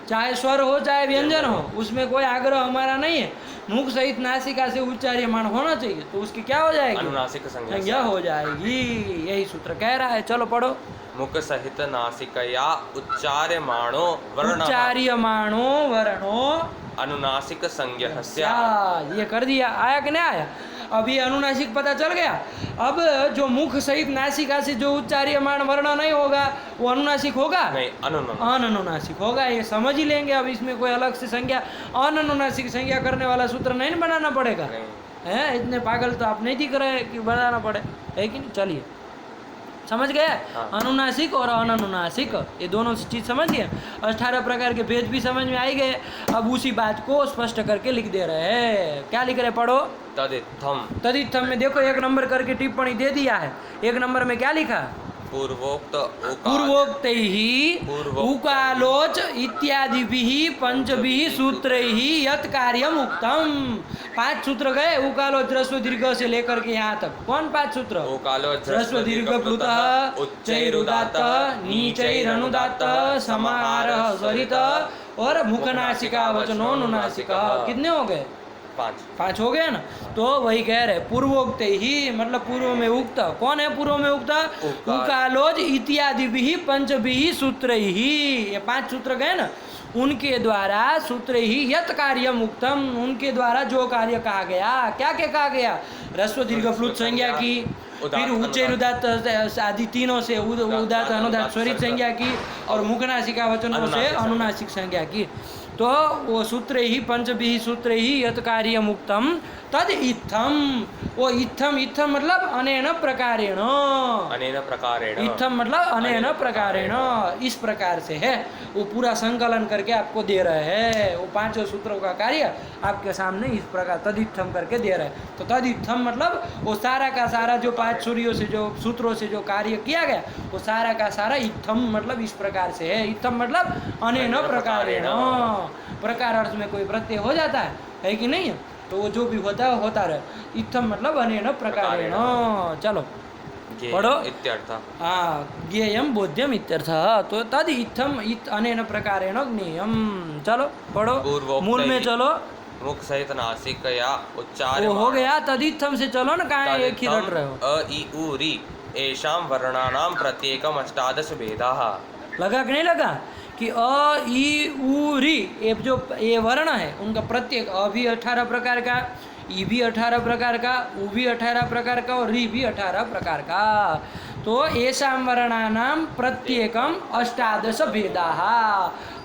चाहे स्वर हो चाहे व्यंजन हो, उसमें कोई आग्रह हमारा नहीं है। मुख सहित नासिका से उच्चार्यमान होना चाहिए, तो उसकी क्या हो जाएगी? अनुनासिक संज्ञा हो जाएगी। यही सूत्र कह रहा है। चलो पढ़ो। मुख सहित नासिकया उच्चार्यमाणो वर्ण उच्चार्यमाणो वर्णो अनुनासिक संज्ञा से। ये कर दिया। आया कि नहीं आया? अब ये अनुनासिक पता चल गया। अब जो मुख सहित नासिका से जो उच्चार्यमान वर्ण नहीं होगा वो अनुनासिक होगा? नहीं, अनुनासिक होगा। ये समझ ही लेंगे। अब इसमें कोई अलग से संज्ञा अनुनासिक संज्ञा करने वाला सूत्र नहीं बनाना पड़ेगा। है इतने पागल तो आप नहीं दिख रहे कि बनाना पड़े, है कि नहीं? चलिए समझ गए? अनुनासिक और अननुनासिक ये दोनों चीज समझ गए। 18 प्रकार के भेद भी समझ में आई गए। अब उसी बात को स्पष्ट करके लिख दे रहे हैं। क्या लिख रहे? पढ़ो। तदित्थम में देखो 1 नंबर करके टिप्पणी दे दिया है। 1 नंबर में क्या लिखा? पूर्वोक्त ही उकालोच इत्यादि पंचभिः सूत्रैः यत् कार्यम उक्तम। 5 सूत्र गए उकालोच ह्रस्व दीर्घ से लेकर के यहाँ तक। कौन 5 सूत्र? उकालोच ह्रस्व दीर्घ प्लुतः उच्चैरुदात्त नीचैरनुदात्त समाहारः स्वरित और मुखनासिका वचनो नुनासिका। कितने हो गए? 5 हो गए ना। तो वही कह रहे पूर्वोक्त ही, मतलब पूर्व में उक्त। कौन है पूर्व में उक्त? उकालोज इत्यादि भी पंचभिः सूत्र ही, ये 5 सूत्र गए ना, उनके द्वारा सूत्र ही यत कार्य मुक्तम, उनके द्वारा जो कार्य कहा गया। क्या क्या कहा गया? ह्रस्व दीर्घ प्लुत संज्ञा की, फिर उच्चैरुदात्त आदि तीनों से उदात्त अनुदात्त स्वरित संज्ञा की, और मुखनासिका वचनों से अनुनासिक संज्ञा की। तो वो सूत्र ही पंचभिः सूत्र ही यत कार्य मुक्तम तद इत्थम। वो इत्थम, इत्थम मतलब अनेन प्रकारेण। इत्थम मतलब अनेन प्रकारेण, इस प्रकार से है। वो पूरा संकलन करके आपको दे रहे हैं। वो 5 सूत्रों का कार्य आपके सामने इस प्रकार तदित्थम करके दे रहे हैं। तो तदित्थम मतलब वो सारा का सारा जो 5 सूत्रों से जो कार्य किया गया वो सारा का सारा इत्थम मतलब इस प्रकार से है। इत्थम मतलब अनेन प्रकारेण। प्रकार अर्थ में कोई प्रत्यय हो जाता है कि नहीं? तो वो जो भी होता है होता रहे। इत्थम मतलब अनेन प्रकारेण। चलो पढ़ो। हाँ, ज्ञेयम बोध्यम इत्यर्थः। तो तद इत्थम अनेन प्रकारेण ज्ञेयम। चलो पढ़ो, मूल में चलो। मुख सहित नासिकया उच्चार्य हो गया। तदित्थम से चलो ना, कहाँ एक ही रट रहे हो? अ इ उ रि एषां वर्णानां प्रत्येकम् 18 भेदाः। लगा कि नहीं लगा कि अ इ उ रि ये वर्ण है उनका प्रत्येक अ भी 18 प्रकार का, ई भी 18 प्रकार का, उ भी 18 प्रकार का और रि भी 18 प्रकार का। तो येषां वर्णानां प्रत्येकम 18 भेदाः।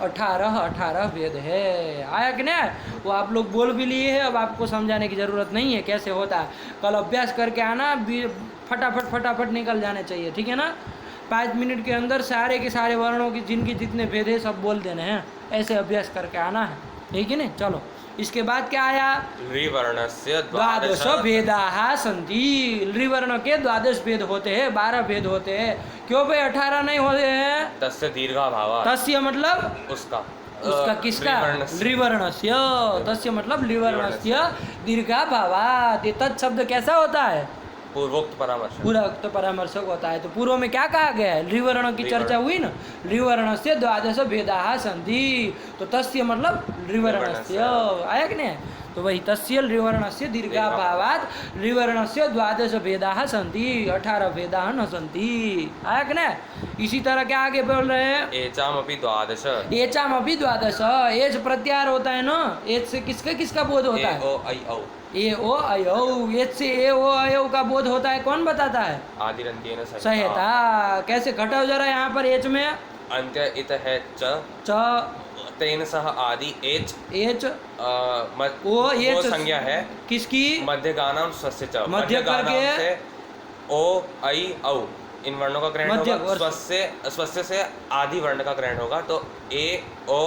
18 भेद है। आया कि नहीं? वो आप लोग बोल भी लिए हैं, अब आपको समझाने की ज़रूरत नहीं है कैसे होता है। कल अभ्यास करके आना, फटाफट निकल जाने चाहिए, ठीक है ना? 5 मिनट के अंदर सारे के सारे वर्णों की जिनके जितने भेद है सब बोल देने हैं। ऐसे अभ्यास करके आना है, ठीक है नहीं? चलो इसके बाद क्या आया? लृवर्णस्य 12 भेदाः सन्ति। लृवर्ण के 12 भेद होते हैं, 12 भेद होते हैं। क्यों भाई 18 नहीं होते हैं? तस्य दीर्घाभावः। तस्य मतलब उसका किसका? लृवर्णस्य। तस्य मतलब लृवर्णस्य दीर्घाभावात्। ये तत् शब्द कैसा होता है? पूर्वोक्त परामर्श। पूर्वोक्त परामर्शक होता है। तो पूर्व में क्या कहा गया है? लिवर्ण की चर्चा हुई ना, लिवर्ण से द्वादश भेदाः सन्ति। तो तस्य मतलब लिवर्णस्य, आया कि नहीं? तो वही तस्य लिवर्णस्य दीर्घाभावात् लिवर्णस्य द्वादश भेदाः सन्ति, 18 भेदाः न सन्ति, आया कि नहीं? इसी तरह क्या आगे बोल रहे हैं? एचामपि द्वादश, एचामपि द्वादश, एच प्रत्याहार होता है ना, एच से किसका बोध होता है? ए ओ ऐ औ, ए ओ अयौ, एच से ए ओ अयौ का बोध होता है, कौन बताता है? आदिरन्त्येन संहिता। कैसे घटाओ जरा यहाँ पर एच में? अंत्य इत है च, तेन सह आदि एच, एच वो एच संज्ञा है किसकी? मध्यगानाम स्वस्य च, मध्य करके से ओ ऐ औ इन वर्णों का ग्रहण मध्य होगा, और स्वस्य से आदि वर्ण का ग्रहण होगा, तो ए ओ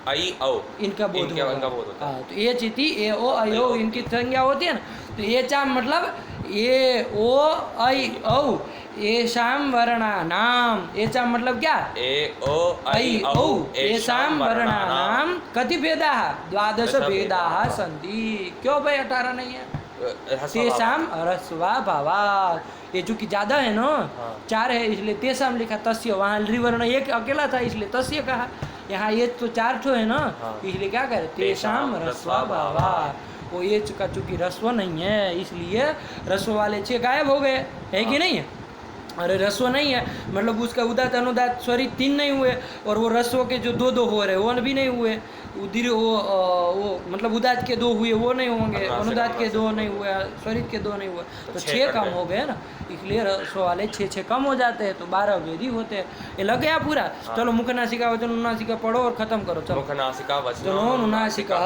ऐ औ इनका बोध इनका होगा। बोध होता है। हाँ, तो एच इति ए ओ अयो इनकी संज्ञा होती है ना। तो एचाम मतलब ए ओ ऐ औ एषाम वर्णानाम, एचाम मतलब क्या? ए ओ ऐ ऐ औ एषाम वर्णानाम कति भेदाः? द्वादश भेदाः सन्ति। क्यों भाई 18 नहीं है? तेषाम ह्रस्वा भावात्, ये चूंकि ज्यादा है ना, 4 है इसलिए तेषाम लिखा, तस्य वहाँ लिवर्ण एक अकेला था इसलिए तस्य कहा, यहाँ ये तो 4 ठो है ना, इसलिए क्या करे? तेषाम ह्रस्वा भावात्। वो ये का चूंकि ह्रस्व नहीं है इसलिए ह्रस्व वाले 6 गायब हो गए, है कि नहीं है? अरे ह्रस्व नहीं है मतलब उसका उदात अनुदात स्वरित 3 नहीं हुए, और वो ह्रस्व के जो 2 हो रहे वो भी नहीं हुए, वो मतलब उदात के 2 हुए वो नहीं होंगे, अनुदात के 2 नहीं हुए, स्वरित के 2 नहीं हुए, तो 6 कम हो गए ना, इसलिए ह्रस्व वाले 6 कम हो जाते हैं, तो 12 वेदी होते हैं। ये लग गया पूरा? चलो मुख नासिका वचन अनुनासिका पढ़ो और खत्म करो। चलो मुख नासिका वचन चलो अनुनासिका,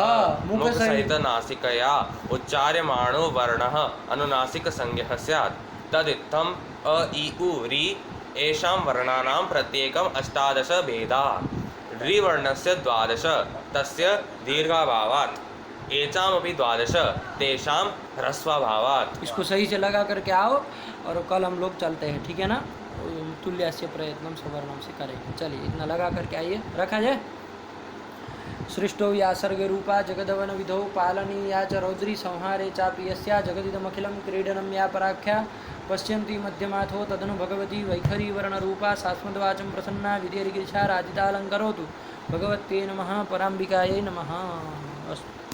मुख सहित नासिकया उच्चार्यमाणो वर्णः अनुनासिक संज्ञः स्यात्, तदित्थम् अ इ उ रि एषां वर्णानां प्रत्येकम् 18 भेदा, रि वर्णस्य 12 तस्य दीर्घाभावात्, एचामपि 12 तेषां ह्रस्वाभावात्। इसको सही से लगा करके आओ और कल हम लोग चलते हैं, ठीक है ना? तुल्यस्य प्रयत्नम सवर्णम से करेंगे। चलिए इतना लगा करके आइए, रखा जाए। सृष्टो या सर्ग रूपा जगदवन विधौ पालनीया च रौद्री संहारे चापि यस्या जगदिदमखिलं क्रीडनं या पराख्या पश्यन्ति मध्यमाथो तदनु भगवती वैखरी वर्णरूपा शाश्वतवाचं प्रसन्ना विधेर्गिरिशा राजितालङ्करोतु। भगवत्यै नमः, पराम्बिकायै नमः। अस्तु।